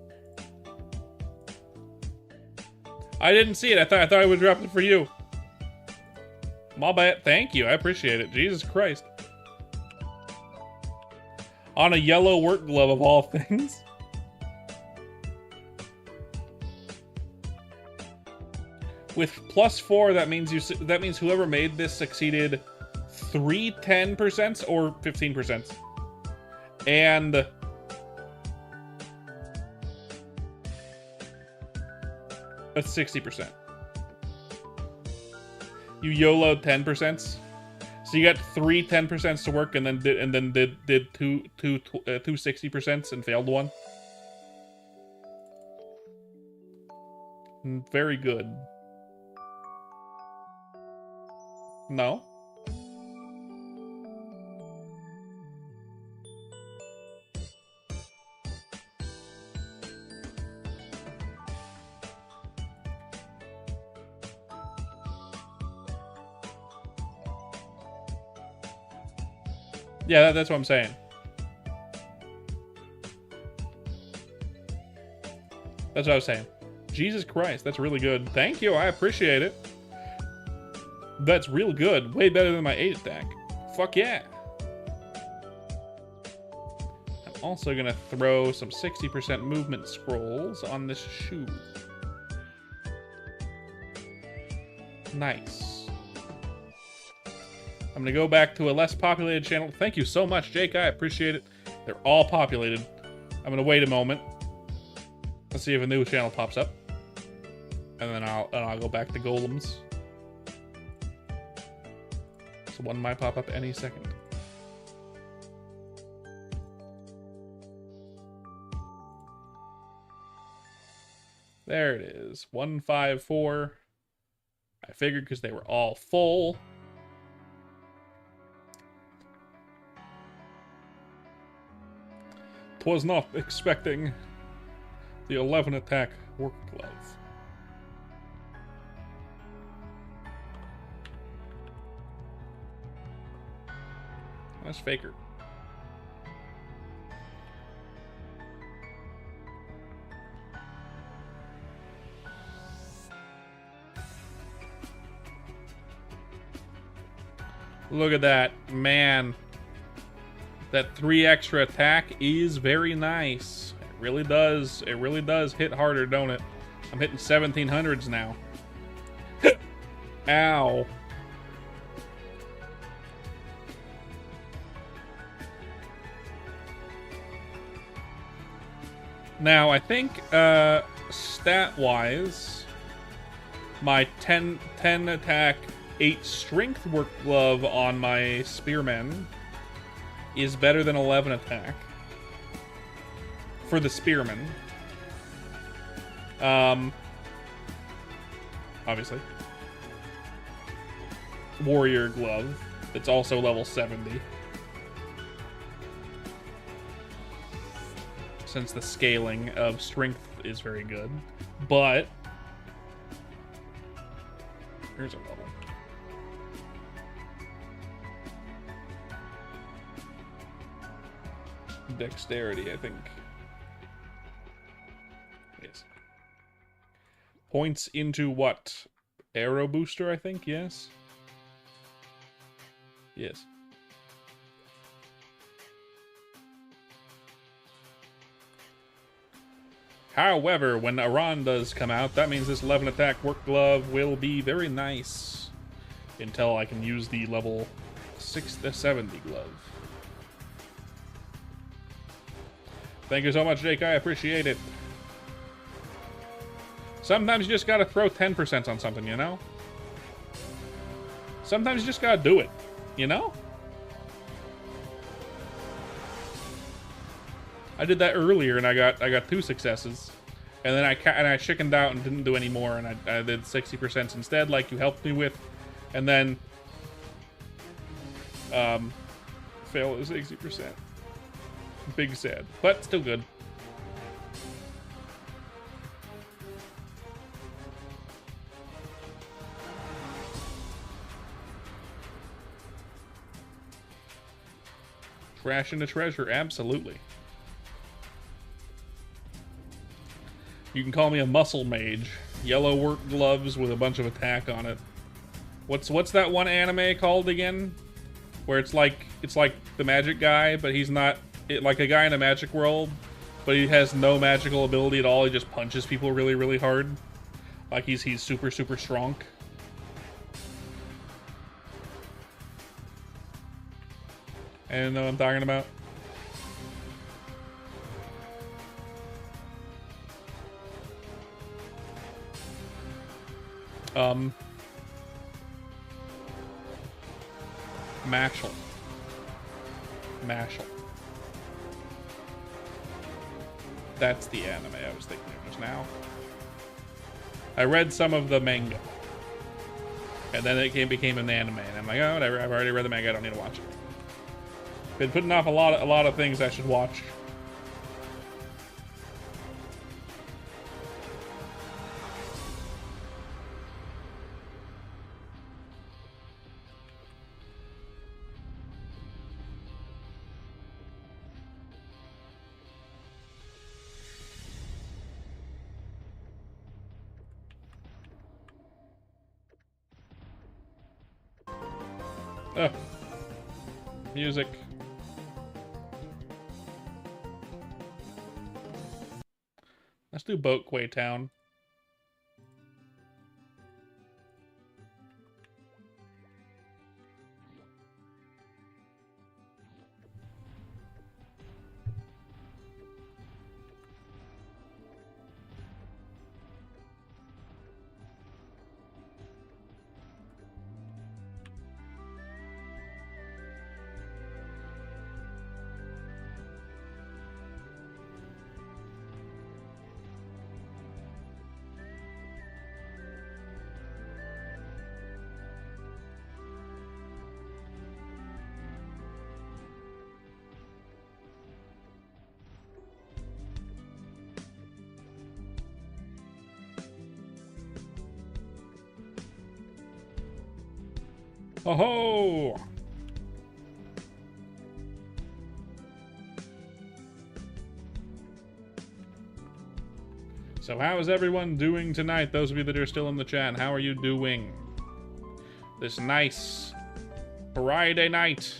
[SPEAKER 1] I didn't see it. I thought I would drop it for you. My bad. Thank you. I appreciate it. Jesus Christ. On a yellow work glove of all things. With +4, that means whoever made this succeeded 3 10% or 15%. And that's 60%. You YOLO 10%. So you got 3 10% to work and then did two 60% and failed one. Very good. No. Yeah, that's what I'm saying. That's what I was saying. Jesus Christ, that's really good. Thank you, I appreciate it. That's real good. Way better than my 8 attack. Fuck yeah. I'm also gonna throw some 60% movement scrolls on this shoe. Nice. I'm gonna go back to a less populated channel. Thank you so much, Jake. I appreciate it. They're all populated. I'm gonna wait a moment. Let's see if a new channel pops up. And then I'll go back to golems. So one might pop up any second. There it is. 154. I figured because they were all full. Twas not expecting the 11 attack work glove. That's Faker. Look at that, man. That 3 extra attack is very nice. It really does. It really does hit harder, don't it? I'm hitting 1700s now. Ow. Now, I think, stat-wise, my 10 attack, 8 strength work glove on my spearman is better than 11 attack for the spearman. Obviously. Warrior glove. It's also level 70. Since the scaling of strength is very good. But here's a level. Dexterity, I think. Yes. Points into what? Arrow booster, I think, yes? Yes. However, when Aran does come out, that means this 11 attack work glove will be very nice until I can use the level 70 glove. Thank you so much, Jake. I appreciate it. Sometimes you just gotta throw 10% on something, you know? Sometimes you just gotta do it, you know? I did that earlier and I got 2 successes. And then I chickened out and didn't do any more, and I did 60% instead, like you helped me with. And then fail at 60%. Big sad, but still good. Trash into treasure, absolutely. You can call me a muscle mage. Yellow work gloves with a bunch of attack on it. What's that one anime called again? Where it's like the magic guy, but he's not like a guy in a magic world, but he has no magical ability at all. He just punches people really, really hard. Like he's super, super strong. And know what I'm talking about? Mashal. That's the anime I was thinking of just now. I read some of the manga. And then it became an anime, and I'm like, oh, whatever, I've already read the manga, I don't need to watch it. Been putting off a lot of things I should watch. Music. Let's do Boatquay Town. Oh ho! So how is everyone doing tonight? Those of you that are still in the chat, how are you doing? This nice Friday night.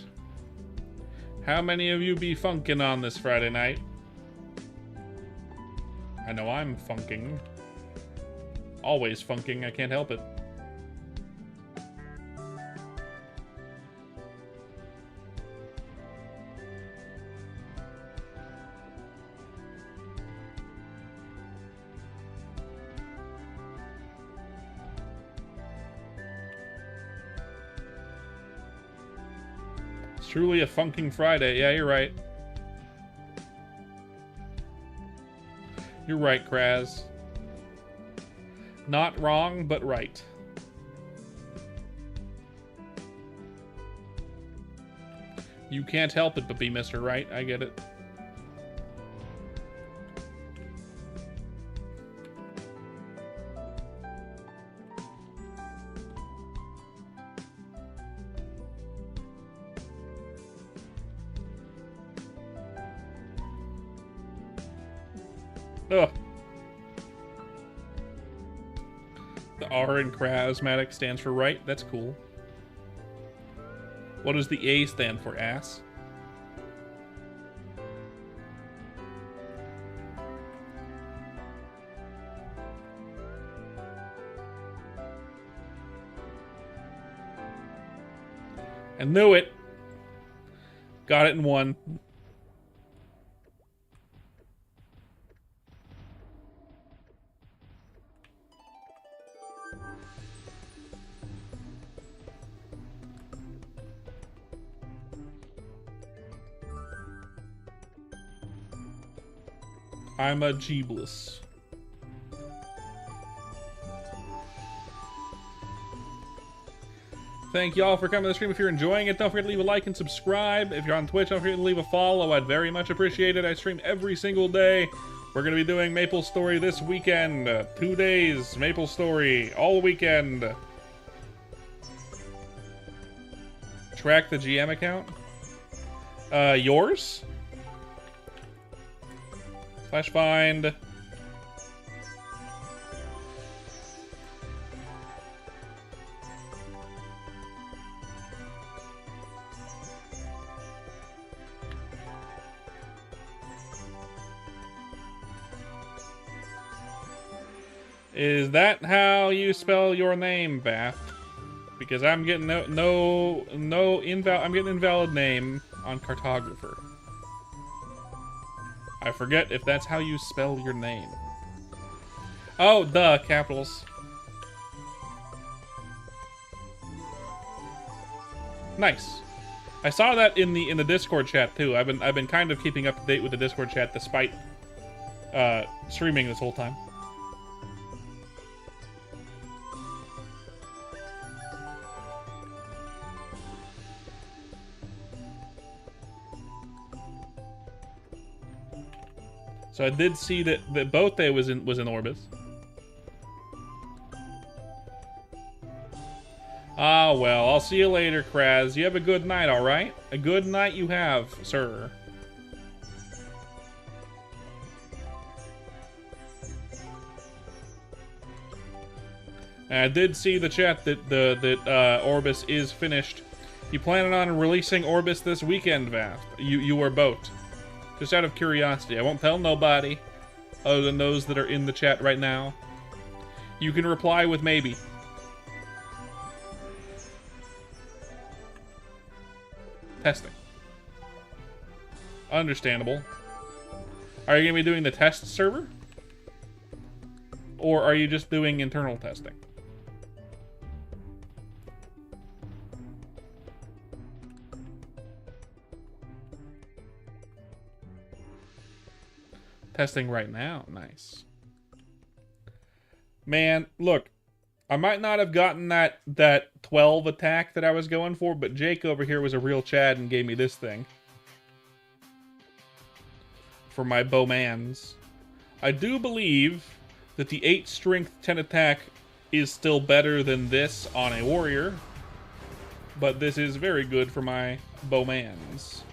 [SPEAKER 1] How many of you be funkin' on this Friday night? I know I'm funking. Always funking, I can't help it. Truly a funking Friday. Yeah, you're right. You're right, Kraz. Not wrong, but right. You can't help it but be Mr. Right. I get it. Ugh. The R in charismatic stands for right. That's cool. What does the A stand for, ass? I knew it. Got it in one. I'm a Jeebless. Thank y'all for coming to the stream. If you're enjoying it, don't forget to leave a like and subscribe. If you're on Twitch, don't forget to leave a follow. I'd very much appreciate it. I stream every single day. We're going to be doing MapleStory this weekend. 2 days, MapleStory, all weekend. Track the GM account? Yours? Slash find. Is that how you spell your name, Bath? Because I'm getting I'm getting invalid name on cartographer. I forget if that's how you spell your name. Oh, duh, capitals. Nice. I saw that in the Discord chat too. I've been kind of keeping up to date with the Discord chat despite streaming this whole time. So I did see that both day was in Orbis. Ah, well, I'll see you later, Kraz. You have a good night, all right? A good night you have, sir. And I did see the chat that Orbis is finished. You planning on releasing Orbis this weekend, Vath? You or boat? Just out of curiosity. I won't tell nobody other than those that are in the chat right now. You can reply with maybe. Testing. Understandable. Are you going to be doing the test server? Or are you just doing internal testing? Testing right now. Nice. Man, look. I might not have gotten that 12 attack that I was going for, but Jake over here was a real Chad and gave me this thing. For my bowmans. I do believe that the 8 strength 10 attack is still better than this on a warrior. But this is very good for my bowmans.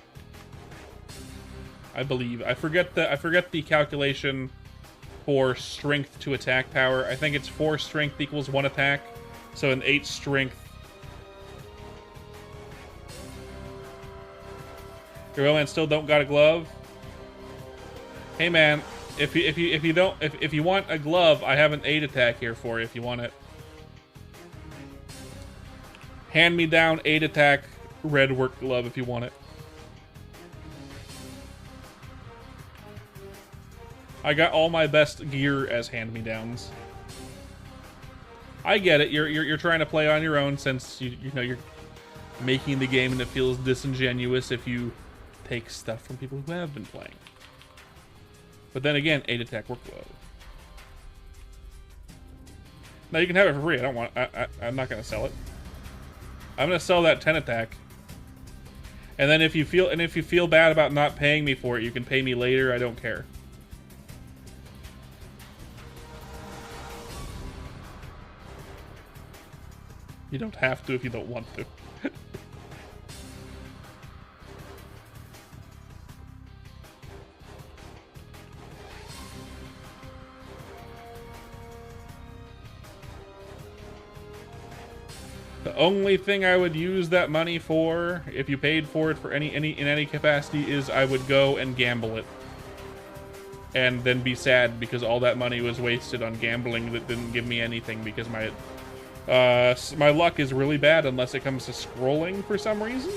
[SPEAKER 1] I believe. I forget the calculation for strength to attack power. I think it's 4 strength equals 1 attack. So an 8 strength. Your man still don't got a glove. Hey man, if you want a glove, I have an 8 attack here for you if you want it. Hand me down 8 attack red work glove if you want it. I got all my best gear as hand-me-downs. I get it. You're trying to play on your own since you know you're making the game and it feels disingenuous if you take stuff from people who have been playing. But then again, 8 attack workload. Now you can have it for free. I don't want. I'm not gonna sell it. I'm gonna sell that 10 attack. And then if you feel bad about not paying me for it, you can pay me later. I don't care. You don't have to if you don't want to. The only thing I would use that money for, if you paid for it for in any capacity, is I would go and gamble it. And then be sad because all that money was wasted on gambling that didn't give me anything because my luck is really bad unless it comes to scrolling for some reason.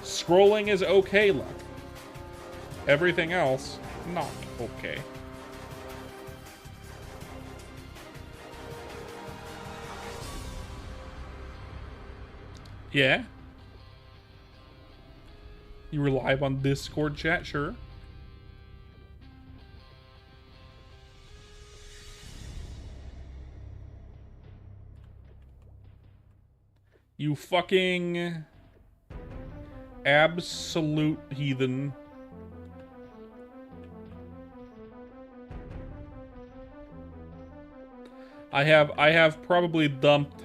[SPEAKER 1] Scrolling is okay luck. Everything else, not okay. Yeah? You were live on Discord chat, sure. You fucking absolute heathen. I have probably dumped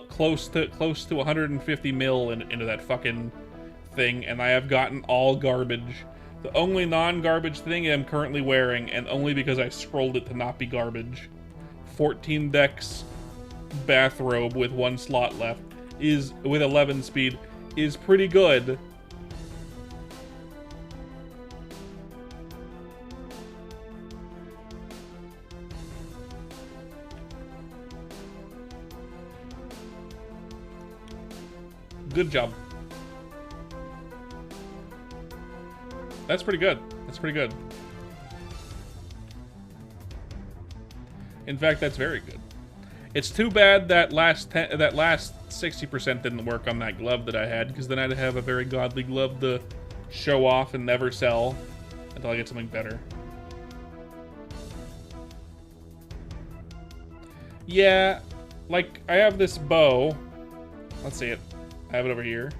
[SPEAKER 1] close to 150 mil into that fucking everything, and I have gotten all garbage. The only non-garbage thing I'm currently wearing, and only because I scrolled it to not be garbage, 14 dex bathrobe with 1 slot left, is with 11 speed, is pretty good. Good job. That's pretty good. That's pretty good. In fact, that's very good. It's too bad that last 60% didn't work on that glove that I had, because then I'd have a very godly glove to show off and never sell until I get something better. Yeah, like, I have this bow. Let's see it. I have it over here.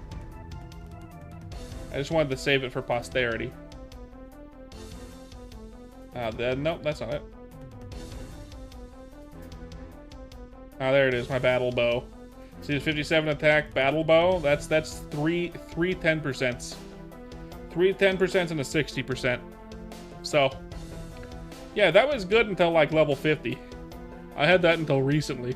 [SPEAKER 1] I just wanted to save it for posterity. Nope, that's not it. Oh, there it is, my battle bow. See the 57 attack battle bow? That's three 10%. 3 10% and a 60%. So, yeah, that was good until like level 50. I had that until recently.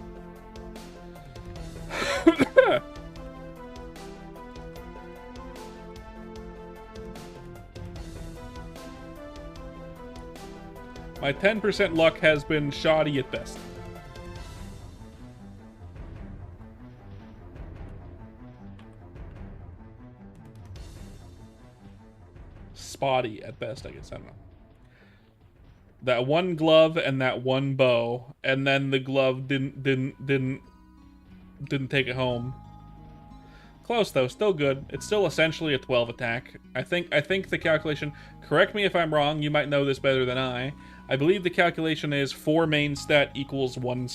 [SPEAKER 1] My 10% luck has been shoddy at best. Spotty at best, I guess. I don't know. That one glove and that one bow, and then the glove didn't take it home. Close though, still good. It's still essentially a 12 attack. I think the calculation. Correct me if I'm wrong. You might know this better than I. I believe the calculation is 4 main stat equals one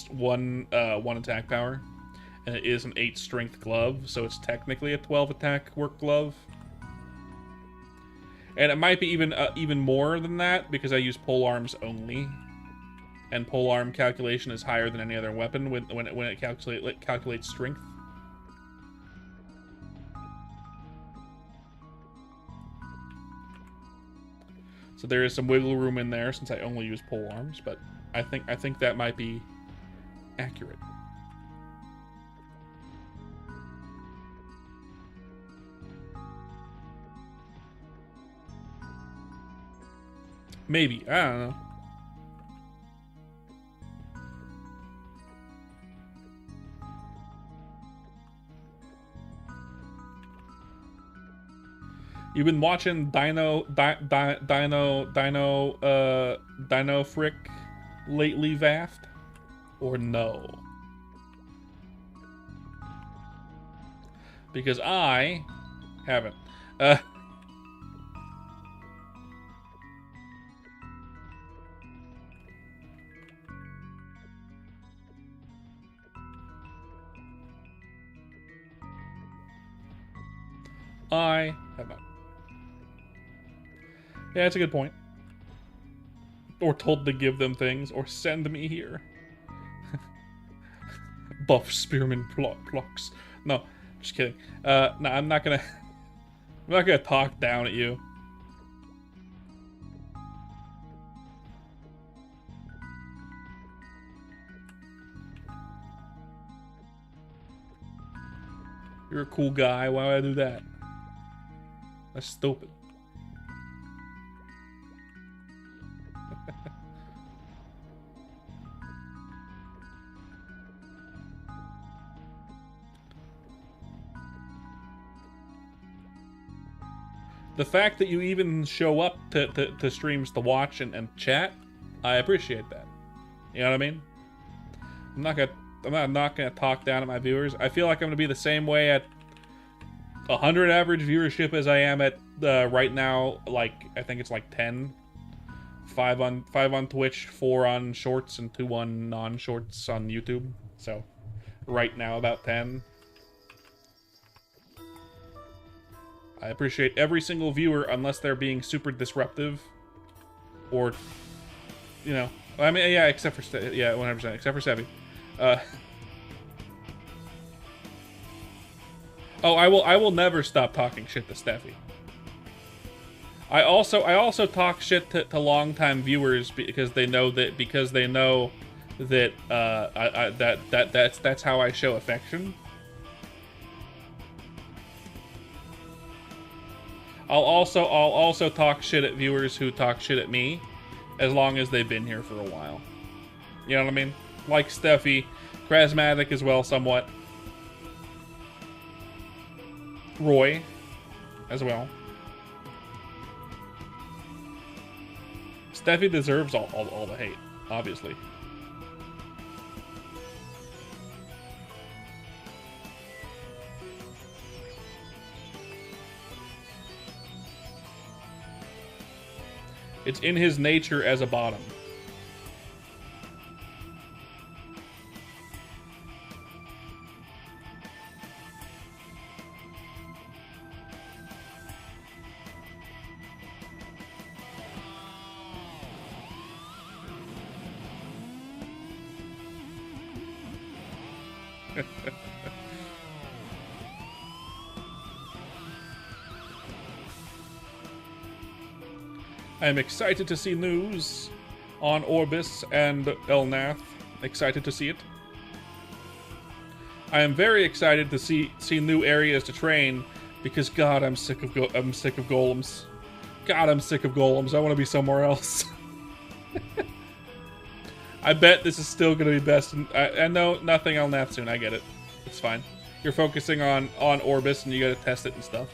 [SPEAKER 1] attack power, and it is an 8 strength glove, so it's technically a 12 attack work glove. And it might be even more than that because I use pole arms only, and pole arm calculation is higher than any other weapon when it calculates strength. So there is some wiggle room in there since I only use pole arms, but I think that might be accurate. Maybe, I don't know. You've been watching Dino Frick lately, Vaft? Or no? Because I haven't. I have not. Yeah, that's a good point. Or told to give them things, or send me here. Buff spearman plucks. No, just kidding. No, I'm not gonna talk down at you. You're a cool guy. Why would I do that? That's stupid. The fact that you even show up to streams to watch and chat, I appreciate that. You know what I mean? I'm not gonna talk down at my viewers. I feel like I'm gonna be the same way at 100 average viewership as I am at right now. Like, I think it's like 10. 5 on Twitch, 4 on Shorts, and 2 on non-Shorts on YouTube. So, right now about 10. I appreciate every single viewer, unless they're being super disruptive, or, you know, I mean, yeah, except for 100%, except for Sevi. Oh, I will never stop talking shit to Steffi. I also talk shit to longtime viewers because they know that that's how I show affection. I'll also talk shit at viewers who talk shit at me, as long as they've been here for a while. You know what I mean? Like Steffi, Charismatic as well, somewhat. Roy, as well. Steffi deserves all the hate, obviously. It's in his nature as a bottom. I am excited to see news on Orbis and Elnath. Excited to see it. I am very excited to see new areas to train because God, I'm sick of golems. God, I'm sick of golems. I want to be somewhere else. I bet this is still going to be best. I know nothing Elnath soon. I get it. It's fine. You're focusing on Orbis and you got to test it and stuff.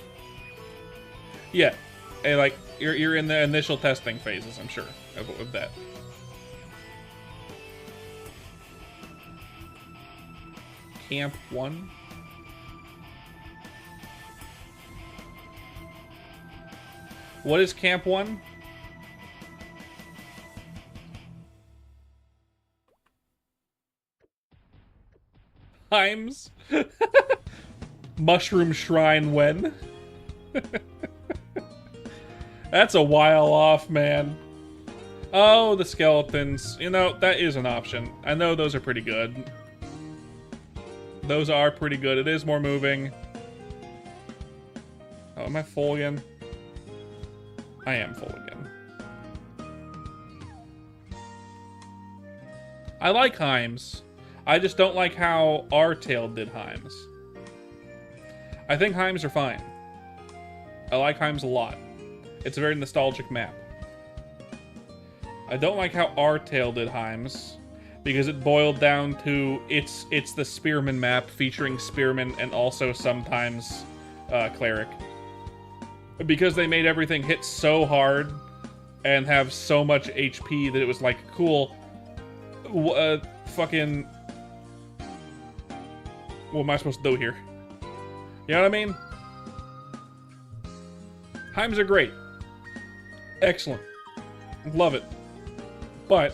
[SPEAKER 1] Yeah, hey, like. You're in the initial testing phases, I'm sure, of that. Camp 1? What is Camp 1? Times? Mushroom Shrine when? That's a while off, man. Oh, the skeletons. You know, that is an option. I know those are pretty good. Those are pretty good. It is more moving. Oh, am I full again? I am full again. I like Heims. I just don't like how R-Tail did Heims. I think Heims are fine. I like Heims a lot. It's a very nostalgic map. I don't like how R-Tail did Heims, because it boiled down to it's the Spearman map featuring Spearman and also sometimes Cleric. Because they made everything hit so hard and have so much HP that it was like, cool, fucking... What am I supposed to do here? You know what I mean? Heims are great. Excellent. Love it. But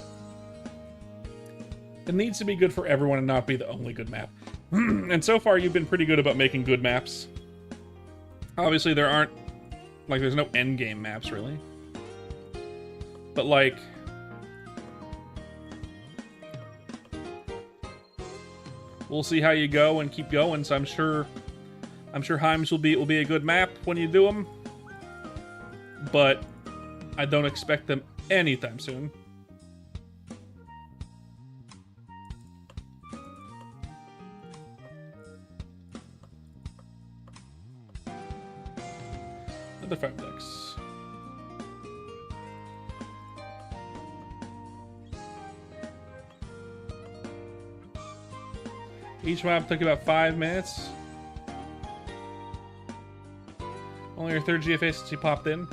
[SPEAKER 1] it needs to be good for everyone and not be the only good map. And so far, you've been pretty good about making good maps. Obviously, there aren't... Like, there's no endgame maps, really. But, like... We'll see how you go and keep going, so I'm sure Heims will be a good map when you do them. But I don't expect them anytime soon. Another 5 decks. Each map took about 5 minutes. Only your 3rd GFA since you popped in.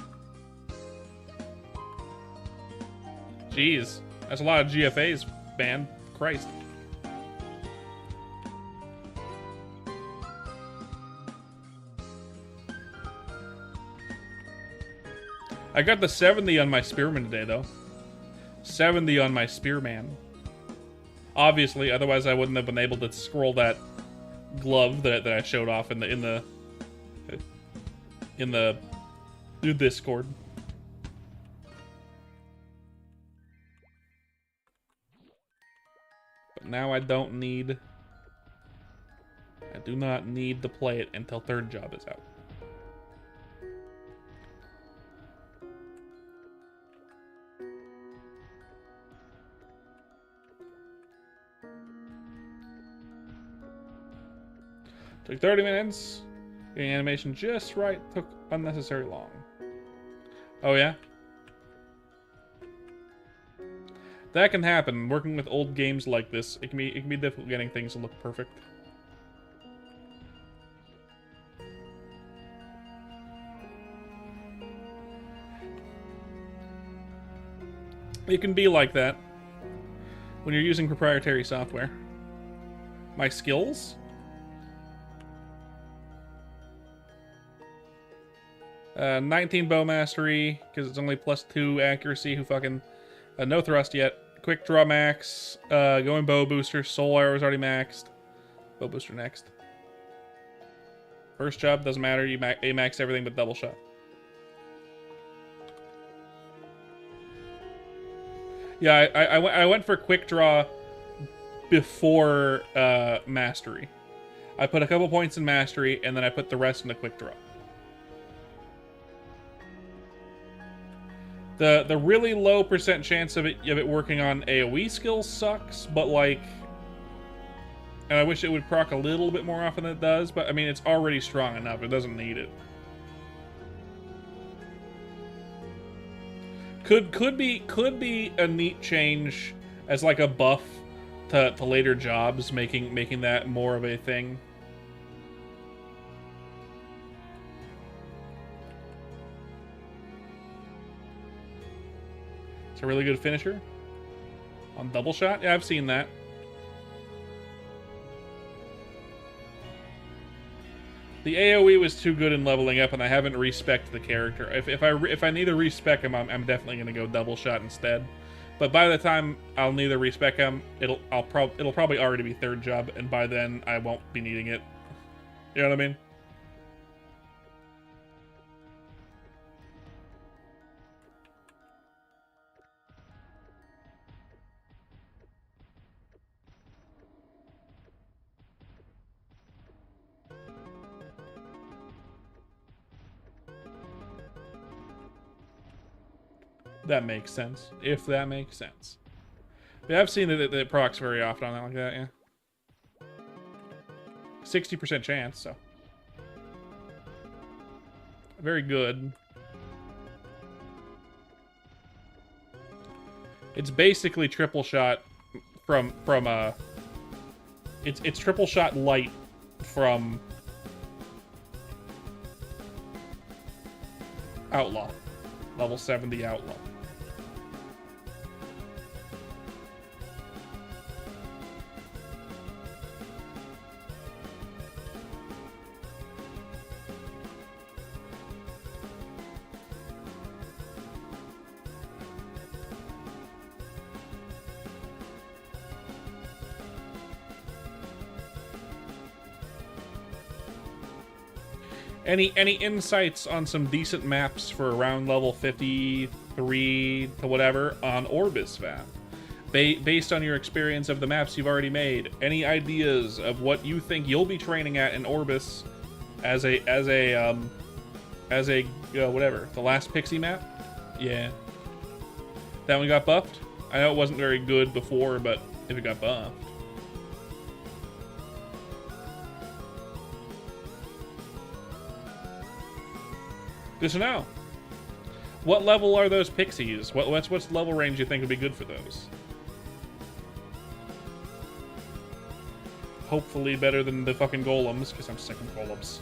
[SPEAKER 1] Jeez, that's a lot of GFAs, man. Christ. I got the 70 on my Spearman today, though. 70 on my Spearman. Obviously, otherwise I wouldn't have been able to scroll that glove that I showed off in the Discord. But now I don't need I do not need to play it until third job is out. Took 30 minutes. Getting animation just right took unnecessary long. Oh yeah? That can happen. Working with old games like this, it can be difficult getting things to look perfect. It can be like that when you're using proprietary software. My skills? 19 bow mastery, because it's only +2 accuracy. Who fucking... no thrust yet. Quick draw max. Going bow booster. Soul arrow is already maxed. Bow booster next. First job, doesn't matter. You max everything but double shot. Yeah, I went for quick draw before mastery. I put a couple points in mastery, and then I put the rest in the quick draw. The really low % chance of it working on AoE skills sucks, but like, and I wish it would proc a little bit more often than it does, but I mean it's already strong enough, it doesn't need it. Could be a neat change as like a buff to later jobs, making that more of a thing. It's a really good finisher. On double shot? Yeah, I've seen that. The AoE was too good in leveling up, and I haven't respec'd the character. If I need to respec him, I'm definitely gonna go double shot instead. But by the time I'll need to respec him, it'll probably already be third job, and by then I won't be needing it. You know what I mean? That makes sense. If that makes sense. Yeah, I've seen that it procs very often on that like that, yeah. 60% chance, so. Very good. It's basically triple shot from it's triple shot light from Outlaw. Level 70 Outlaw. Any insights on some decent maps for around level 53 to whatever on Orbis, Vat? Based on your experience of the maps you've already made, any ideas of what you think you'll be training at in Orbis as a whatever, the last Pixie map? Yeah. That one got buffed? I know it wasn't very good before, but if it got buffed. Good to know. What level are those pixies? What's level range you think would be good for those? Hopefully better than the fucking golems, because I'm sick of golems.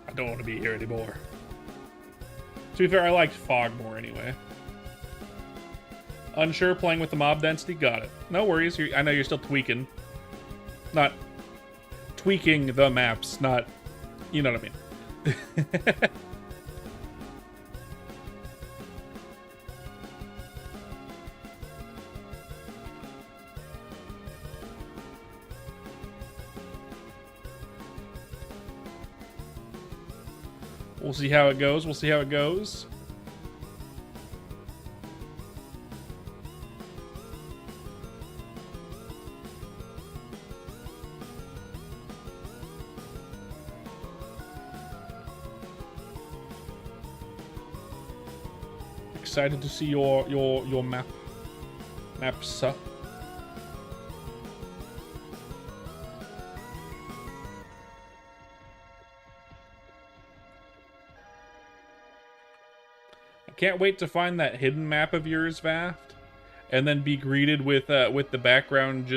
[SPEAKER 1] I don't want to be here anymore. To be fair, I liked Fog more anyway. Unsure playing with the mob density? Got it. No worries. I know you're still tweaking. Not tweaking the maps, not... You know what I mean. We'll see how it goes. We'll see how it goes. Excited to see your maps. I can't wait to find that hidden map of yours, Vaft, and then be greeted with the background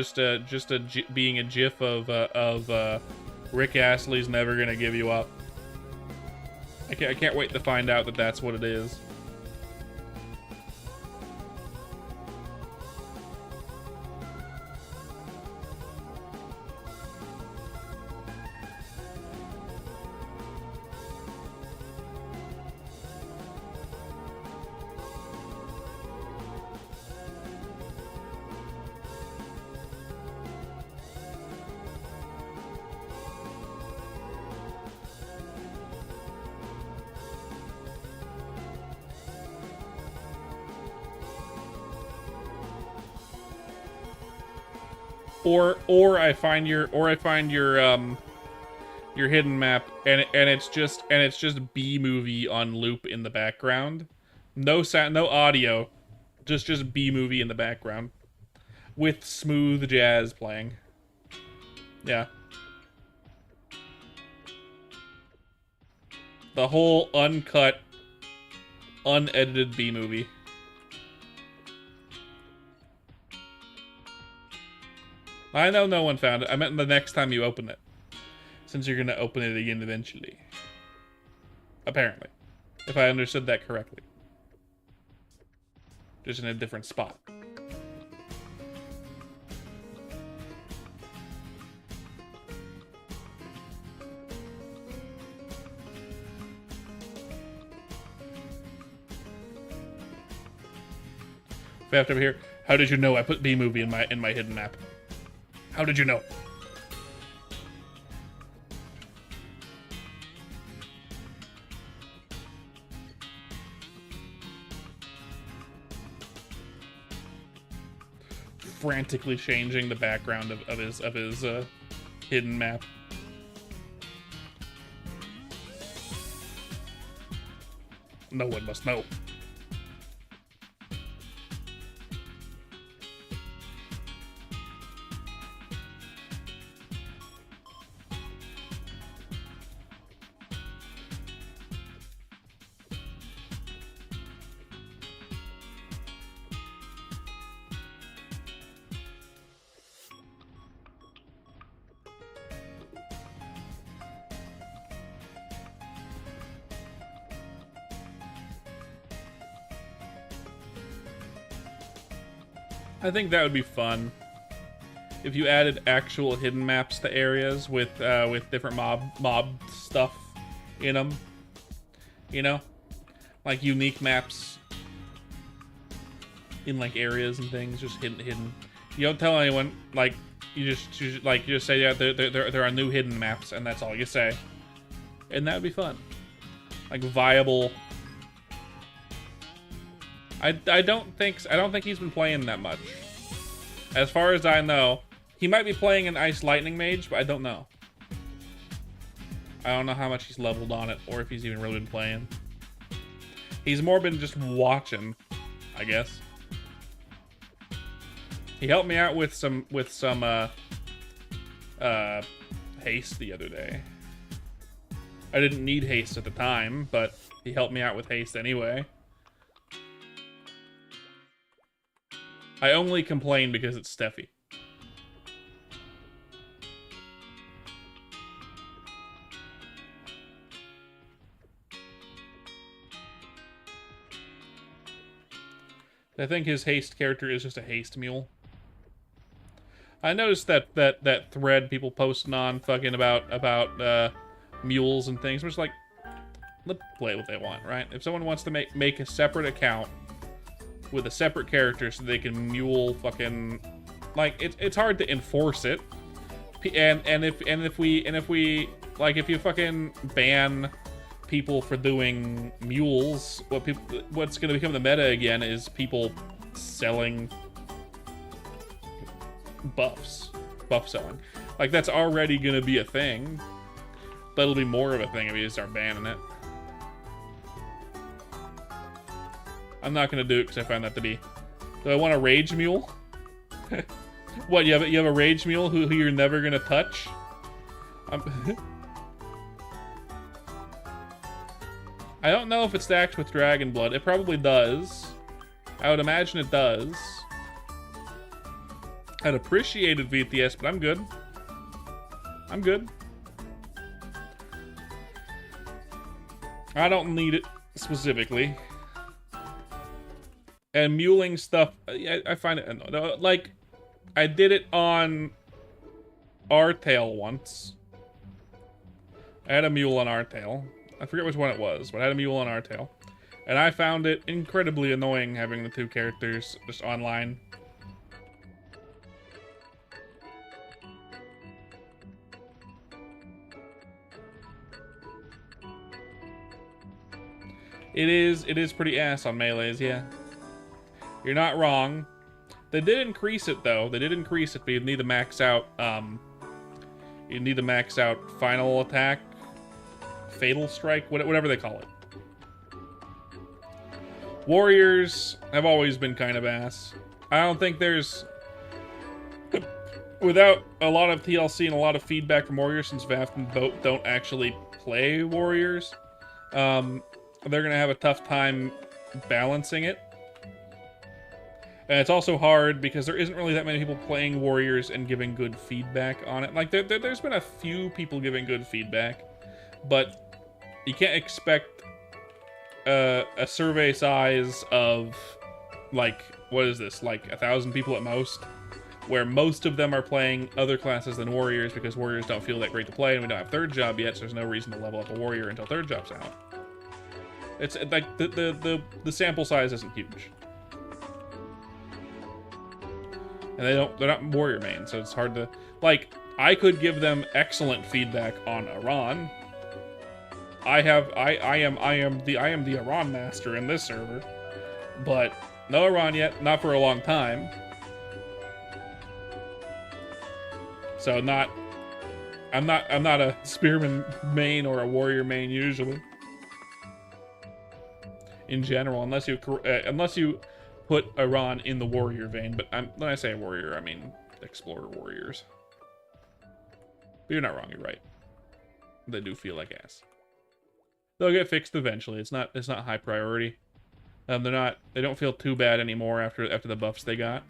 [SPEAKER 1] being a GIF of Rick Astley's "Never Gonna Give You Up." I can't wait to find out that that's what it is. Or I find your hidden map and it's just B movie on loop in the background. No sound, no audio. Just B movie in the background with smooth jazz playing. Yeah. The whole uncut, unedited B movie. I know no one found it. I meant the next time you open it. Since you're going to open it again eventually. Apparently. If I understood that correctly. Just in a different spot. Faft over here. How did you know I put B movie in my hidden map? How did you know? Frantically changing the background of his hidden map. No one must know. I think that would be fun if you added actual hidden maps to areas with different mob stuff in them. You know, like unique maps in like areas and things, just hidden. You don't tell anyone. Like you just say, yeah, there are new hidden maps, and that's all you say, and that would be fun. Like viable. I don't think he's been playing that much. As far as I know, he might be playing an Ice Lightning Mage, but I don't know. I don't know how much he's leveled on it, or if he's even really been playing. He's more been just watching, I guess. He helped me out with some haste the other day. I didn't need haste at the time, but he helped me out with haste anyway. I only complain because it's Steffi. I think his haste character is just a haste mule. I noticed that thread people posting on fucking about mules and things. I'm just like, let them play what they want, right? If someone wants to make a separate account with a separate character so they can mule fucking, like, it's hard to enforce it, and if we like, if you fucking ban people for doing mules. What's going to become the meta again is people selling buffs. Buff selling. Like, that's already going to be a thing. But it'll be more of a thing if you start banning it. I'm not going to do it because I find that to be... Do I want a rage mule? What, you have a rage mule who you're never going to touch? I don't know if it stacks with Dragon Blood. It probably does. I would imagine it does. I'd appreciate it, VTS, but I'm good. I'm good. I don't need it specifically. And muling stuff, I find it, like, I did it on Artail once. I had a mule on Artail. I forget which one it was, but I had a mule on Artail. And I found it incredibly annoying having the two characters just online. It is pretty ass on melees, yeah. You're not wrong. They did increase it though. They did increase it, but you need to max out you need to max out final attack, fatal strike, whatever they call it. Warriors have always been kind of ass. I don't think there's without a lot of TLC and a lot of feedback from Warriors, since VAF and Boat don't actually play Warriors, they're gonna have a tough time balancing it. And it's also hard because there isn't really that many people playing Warriors and giving good feedback on it. Like, there's been a few people giving good feedback, but you can't expect a survey size of, like, what is this, like 1,000 people at most, where most of them are playing other classes than Warriors because Warriors don't feel that great to play, and we don't have third job yet, so there's no reason to level up a Warrior until third job's out. It's like the sample size isn't huge. And they're not Warrior main, so it's hard to, like, I could give them excellent feedback on Iran. I am the Iran master in this server. But no Iran yet, not for a long time. So I'm not a Spearman main or a Warrior main usually. In general, unless you put Iran in the Warrior vein, but when I say Warrior, I mean Explorer Warriors. But you're not wrong, you're right. They do feel like ass. They'll get fixed eventually. It's not high priority. They don't feel too bad anymore after the buffs they got.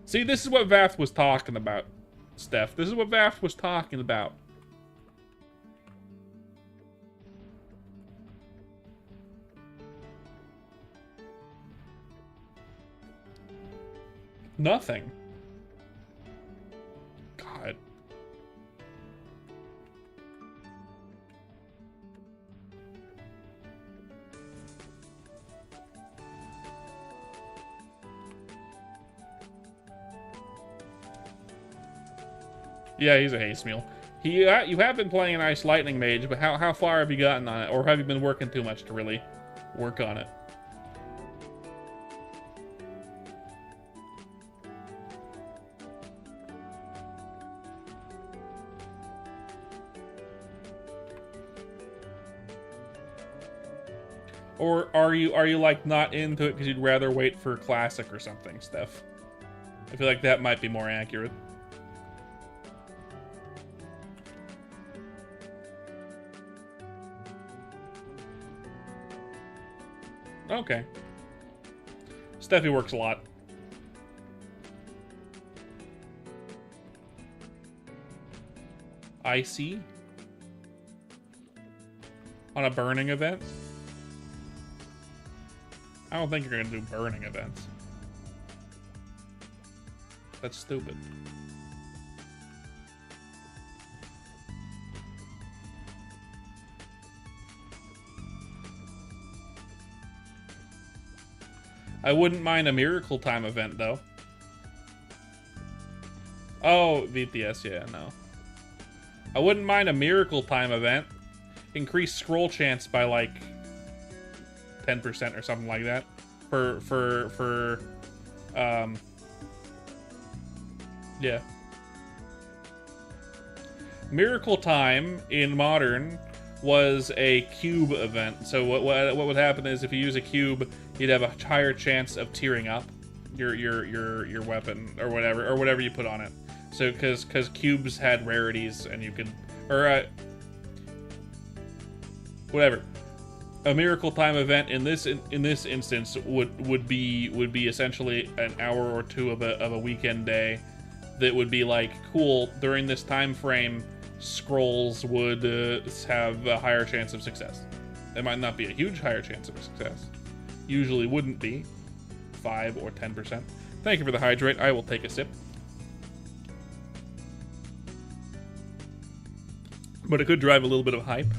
[SPEAKER 1] See, this is what VAF was talking about, Steph. This is what VAF was talking about. Nothing. God. Yeah, he's a haste mule. You have been playing an Ice Lightning Mage, but how far have you gotten on it? Or have you been working too much to really work on it? Or are you like not into it because you'd rather wait for Classic or something, Steph? I feel like that might be more accurate. Okay. Steffi works a lot. Icy? On a burning event? I don't think you're gonna do burning events. That's stupid. I wouldn't mind a Miracle Time event, though. Oh, VTS, yeah, no. I wouldn't mind a Miracle Time event. Increase scroll chance by like 10% or something like that. Yeah. Miracle Time in Modern was a cube event. So what would happen is if you use a cube, you'd have a higher chance of tearing up your weapon or whatever you put on it. So because cubes had rarities and you could whatever. A Miracle Time event in this instance would be essentially an hour or two of a weekend day that would be like, cool, during this time frame scrolls would have a higher chance of success. It might not be a huge higher chance of success. Usually wouldn't be 5 or 10%. Thank you for the hydrate. I will take a sip. But it could drive a little bit of hype.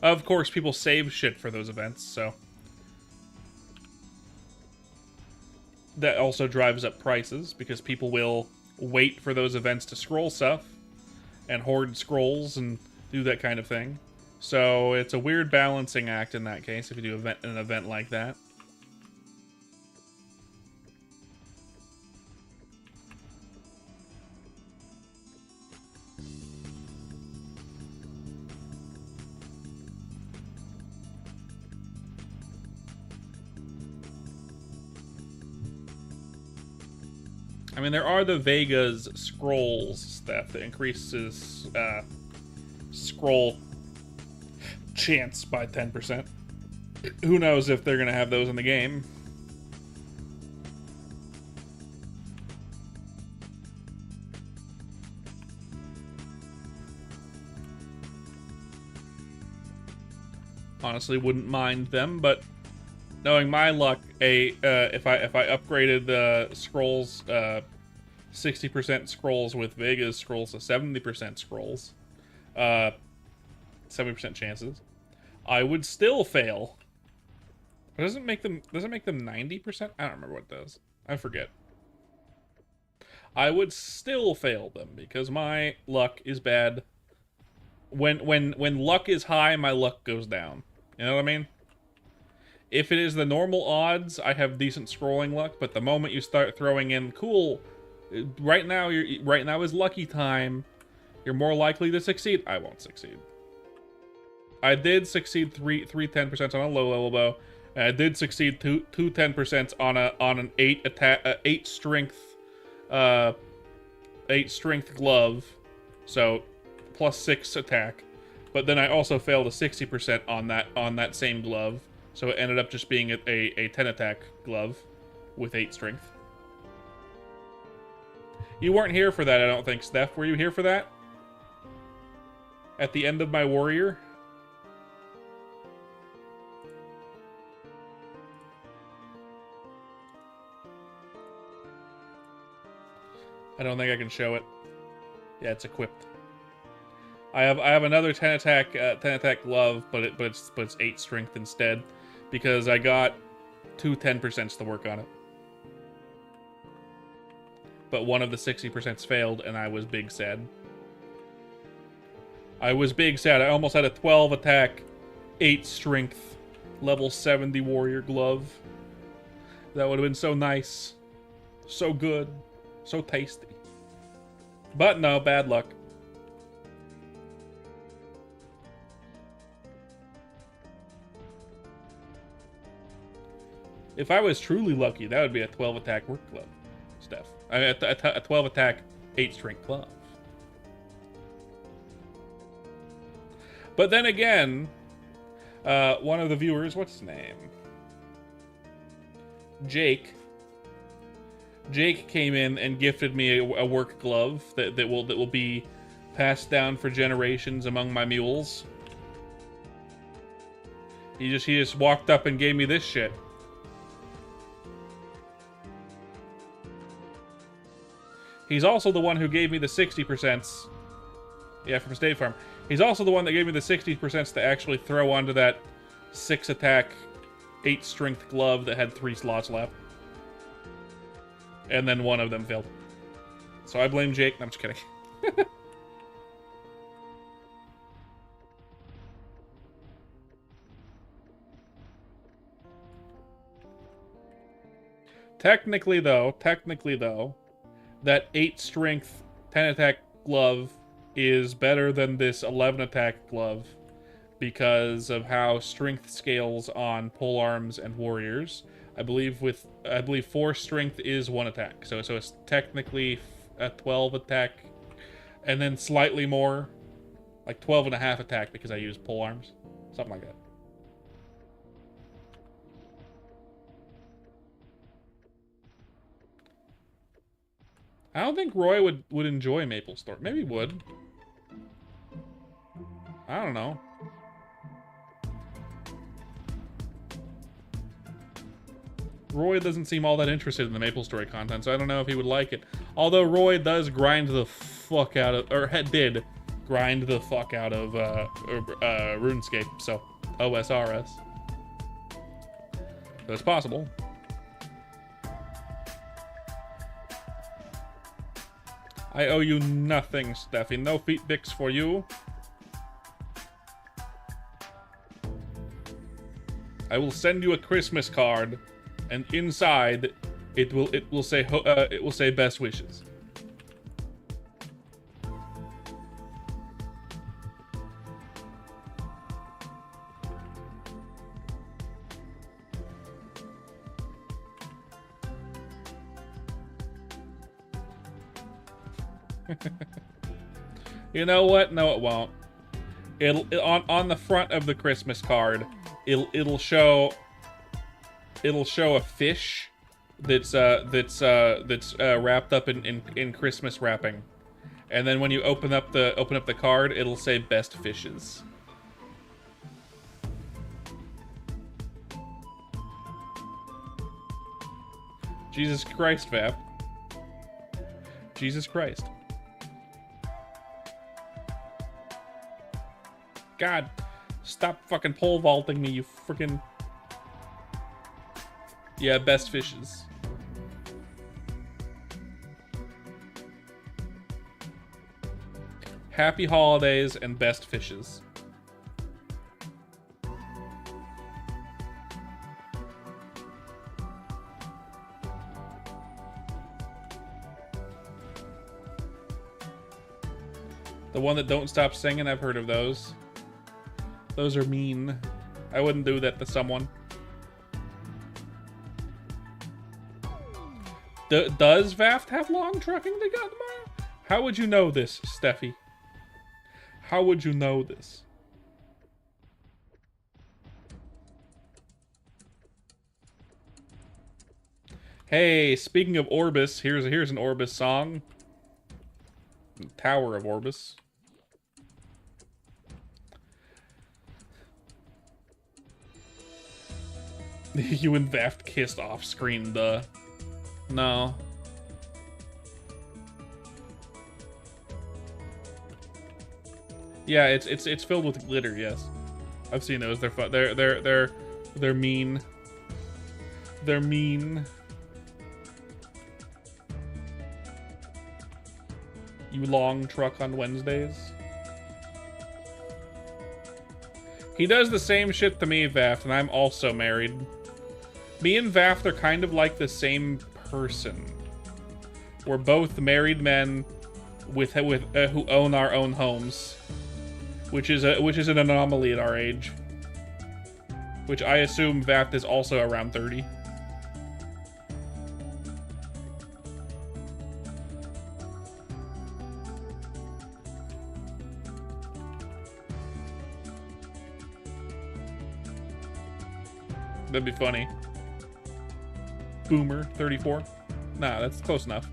[SPEAKER 1] Of course, people save shit for those events, so that also drives up prices because people will wait for those events to scroll stuff and hoard scrolls and do that kind of thing. So it's a weird balancing act in that case if you do an event like that. I mean, there are the Vega's scrolls stuff that increases scroll chance by 10%. Who knows if they're going to have those in the game. Honestly, wouldn't mind them, but knowing my luck, if I upgraded the scrolls, 60% scrolls with Vega's scrolls to 70% scrolls, 70% chances, I would still fail. Does it make them 90%? I don't remember what it does. I forget. I would still fail them because my luck is bad. When luck is high, my luck goes down. You know what I mean? If it is the normal odds, I have decent scrolling luck, but the moment you start throwing in, cool, right now is lucky time, you're more likely to succeed. I won't succeed. I did succeed three 10% on a low level bow, and I did succeed two 10% on an 8 strength glove, so +6 attack. But then I also failed a 60% on that same glove. So it ended up just being a 10 attack glove with 8 strength. You weren't here for that, I don't think, Steph. Were you here for that? At the end of my warrior? I don't think I can show it. Yeah, it's equipped. I have another 10 attack glove, but it's 8 strength instead. Because I got 2 10% to work on it. But one of the 60% failed, and I was big sad. I was big sad. I almost had a 12 attack, 8 strength, level 70 warrior glove. That would have been so nice. So good. So tasty. But no, bad luck. If I was truly lucky, that would be a 12 attack work glove, Steph. I mean, a 12 attack, 8 strength glove. But then again, one of the viewers, what's his name? Jake came in and gifted me a work glove that will be passed down for generations among my mules. He just walked up and gave me this shit. He's also the one who gave me the 60%. Yeah, from State Farm. He's also the one that gave me the 60% to actually throw onto that 6 attack, 8 strength glove that had 3 slots left. And then one of them failed. So I blame Jake. No, I'm just kidding. Technically though, that 8 strength, 10 attack glove is better than this 11 attack glove because of how strength scales on polearms and warriors. I believe 4 strength is 1 attack. So it's technically a 12 attack and then slightly more, like 12 and a half attack because I use polearms. Something like that. I don't think Roy would enjoy MapleStory. Maybe he would. I don't know. Roy doesn't seem all that interested in the MapleStory content, so I don't know if he would like it. Although Roy does grind the fuck out of, or did grind the fuck out of RuneScape, so OSRS. So it's possible. I owe you nothing, Steffi. No feet pics for you. I will send you a Christmas card, and inside it will say best wishes. You know what? No, it won't. On the front of the Christmas card, it'll show a fish that's wrapped up in Christmas wrapping, and then when you open up the card, it'll say best fishes. Jesus Christ, Vap. Jesus Christ. God, stop fucking pole vaulting me, you freaking... Yeah, best fishes. Happy holidays and best fishes. The one that don't stop singing, I've heard of those. Those are mean. I wouldn't do that to someone. Does Vaft have long trucking to go tomorrow? How would you know this, Steffi? How would you know this? Hey, speaking of Orbis, here's an Orbis song. Tower of Orbis. You and Vaft kissed off screen, duh. No. Yeah, it's filled with glitter, yes. I've seen those. They're fun. They're mean. They're mean. You long truck on Wednesdays. He does the same shit to me, Vaft, and I'm also married. Me and Vaft are kind of like the same person. We're both married men with who own our own homes, which is an anomaly at our age. Which I assume Vaft is also around 30. That'd be funny. Boomer, 34. Nah, that's close enough.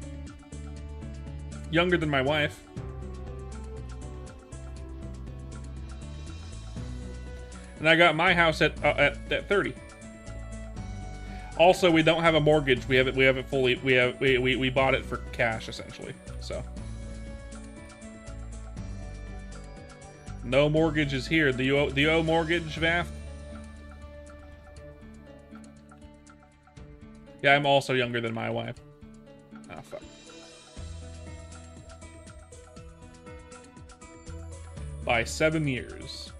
[SPEAKER 1] Younger than my wife. And I got my house at 30. Also, we don't have a mortgage. We haven't fully. We bought it for cash essentially. So no mortgage is here. Do you owe mortgage, Vaft? Yeah, I'm also younger than my wife. Oh, fuck. by 7 years.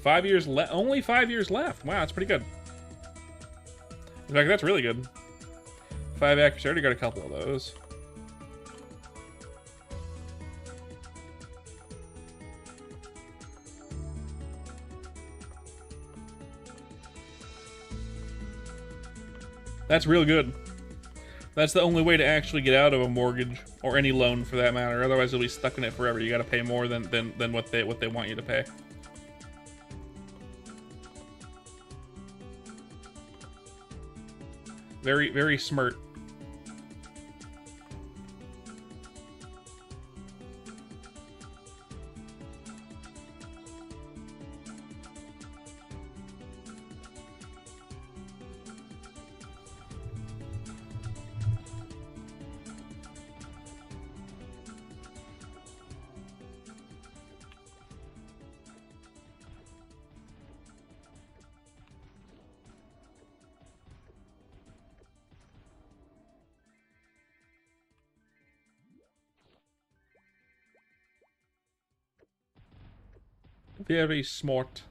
[SPEAKER 1] Only 5 years left. Wow, that's pretty good. In fact, that's really good. 5 accuracy. I already got a couple of those. That's real good. That's the only way to actually get out of a mortgage, or any loan for that matter. Otherwise, you'll be stuck in it forever. You got to pay more than what they want you to pay. Very, very smart. Very smart.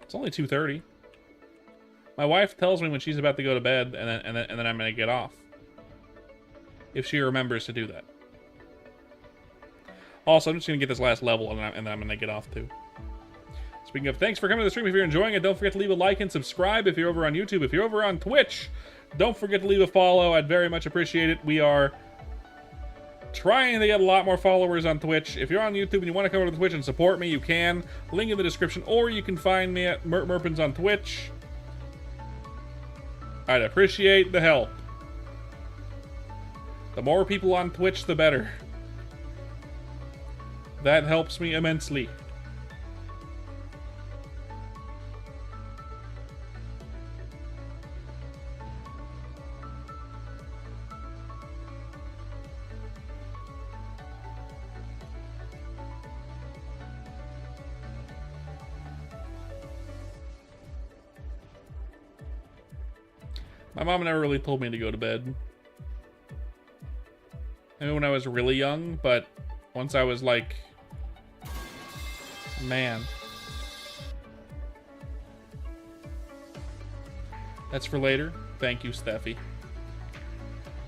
[SPEAKER 1] It's only 2:30. My wife tells me when she's about to go to bed, and then I'm gonna get off. If she remembers to do that. Also, I'm just gonna get this last level, and then I'm gonna get off too. Speaking of, thanks for coming to the stream. If you're enjoying it, don't forget to leave a like and subscribe if you're over on YouTube. If you're over on Twitch, don't forget to leave a follow. I'd very much appreciate it. We are trying to get a lot more followers on Twitch. If you're on YouTube and you want to come over to Twitch and support me, you can. Link in the description, or you can find me at Merpins on Twitch. I'd appreciate the help. The more people on Twitch, the better. That helps me immensely. My mom never really told me to go to bed. Maybe when I was really young, but once I was like... Man. That's for later. Thank you, Steffi.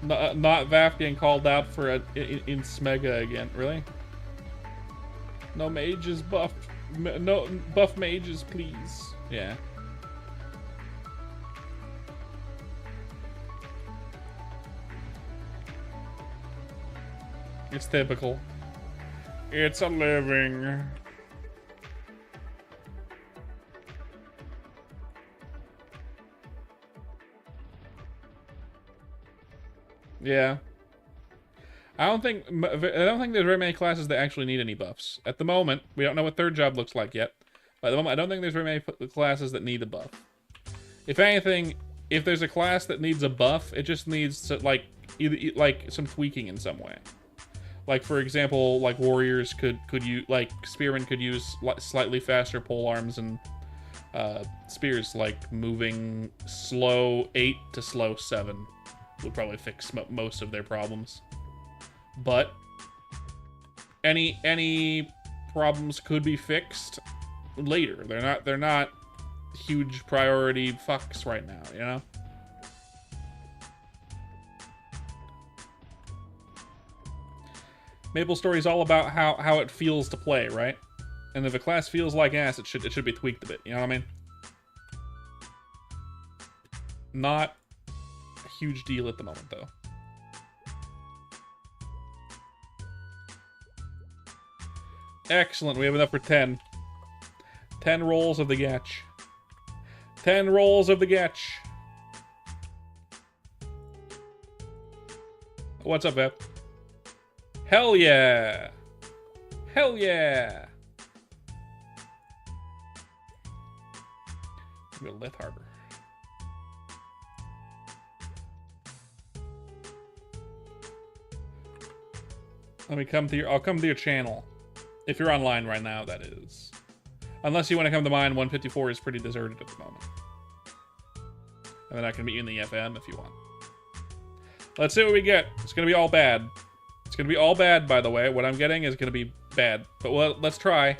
[SPEAKER 1] Not Vaf getting called out for in Smega again. Really? No mages buff. No buff mages, please. Yeah. It's typical. It's a living. Yeah. I don't think there's very many classes that actually need any buffs. At the moment, we don't know what third job looks like yet. But at the moment, I don't think there's very many classes that need a buff. If anything, if there's a class that needs a buff, it just needs to, like, like some tweaking in some way. Like, for example, like warriors could use, like spearmen could use slightly faster pole arms, and spears like moving slow 8 to slow 7 would probably fix most of their problems. But any problems could be fixed later. They're not huge priority fucks right now, you know? MapleStory is all about how it feels to play, right? And if a class feels like ass, it should be tweaked a bit. You know what I mean? Not a huge deal at the moment, though. Excellent. We have enough for 10. 10 rolls of the Gatch. 10 rolls of the Gatch. What's up, Vep? Hell yeah! Hell yeah! Go to Lith Harbor. Let me come to your. I'll come to your channel, if you're online right now. That is. Unless you want to come to mine, 154 is pretty deserted at the moment. And then I can meet you in the FM if you want. Let's see what we get. It's going to be all bad. It's going to be all bad, by the way. What I'm getting is going to be bad. But let's try.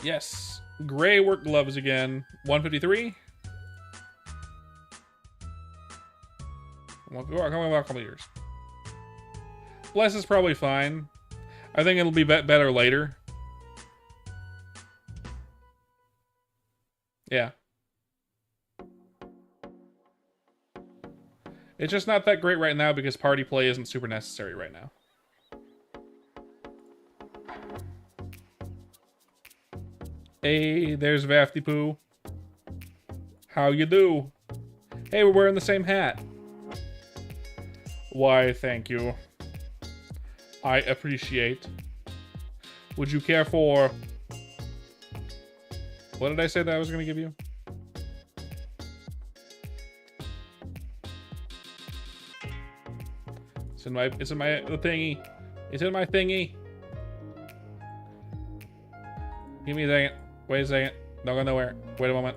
[SPEAKER 1] Yes. Gray work gloves again. 153. Come on, a couple years. Bless is probably fine. I think it'll be better later. Yeah. It's just not that great right now because party play isn't super necessary right now. Hey, there's Vafty-Poo. How you do? Hey, we're wearing the same hat. Why, thank you. I appreciate. Would you care for... What did I say that I was going to give you? It's in my thingy. It's in my thingy. Give me a second. Wait a second. Don't go nowhere. Wait a moment.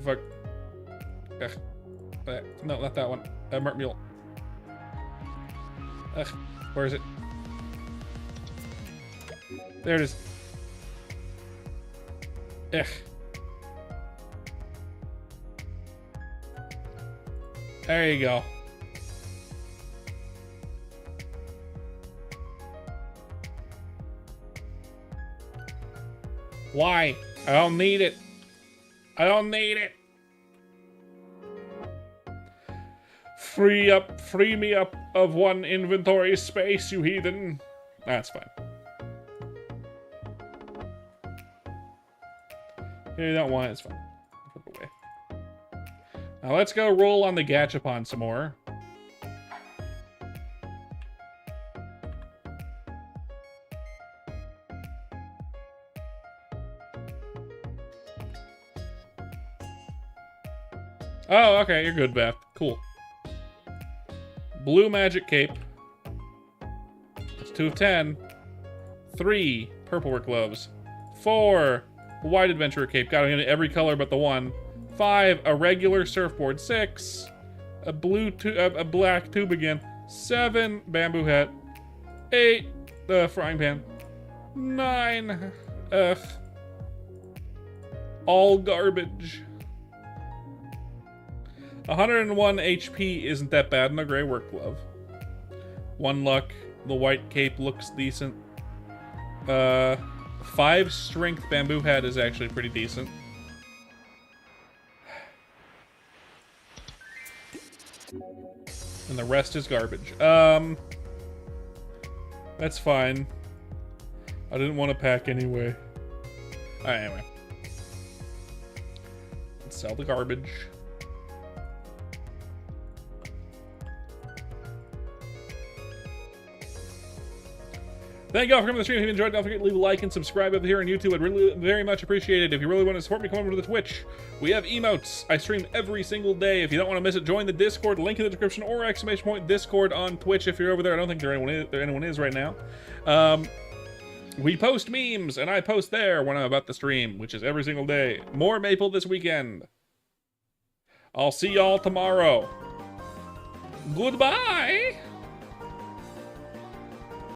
[SPEAKER 1] Fuck. Ugh. No, not that one. Mert Mule. Ugh. Where is it? There it is. Ugh. There you go. Why? I don't need it. I don't need it. Free me up of one inventory space, you heathen. That's fine. You don't want it, it's fine. Put it away. Now let's go roll on the Gachapon some more. Oh, okay, you're good, Beth. Cool. Blue magic cape. That's 2 of 10. 3 purple work gloves. 4 white adventurer cape. Got it in every color but the one. 5 a regular surfboard. 6 a black tube again. 7 bamboo hat. 8 the frying pan. 9 all garbage. 101 HP isn't that bad in a gray work glove. 1 luck. The white cape looks decent. 5 strength bamboo hat is actually pretty decent. And the rest is garbage. That's fine. I didn't want to pack anyway. Alright, anyway. Let's sell the garbage. Thank you all for coming to the stream. If you enjoyed, don't forget to leave a like and subscribe over here on YouTube. I'd really very much appreciate it. If you really want to support me, come over to the Twitch. We have emotes. I stream every single day. If you don't want to miss it, join the Discord. Link in the description or ! Discord on Twitch if you're over there. I don't think anyone is right now. We post memes, and I post there when I'm about to stream, which is every single day. More Maple this weekend. I'll see y'all tomorrow. Goodbye.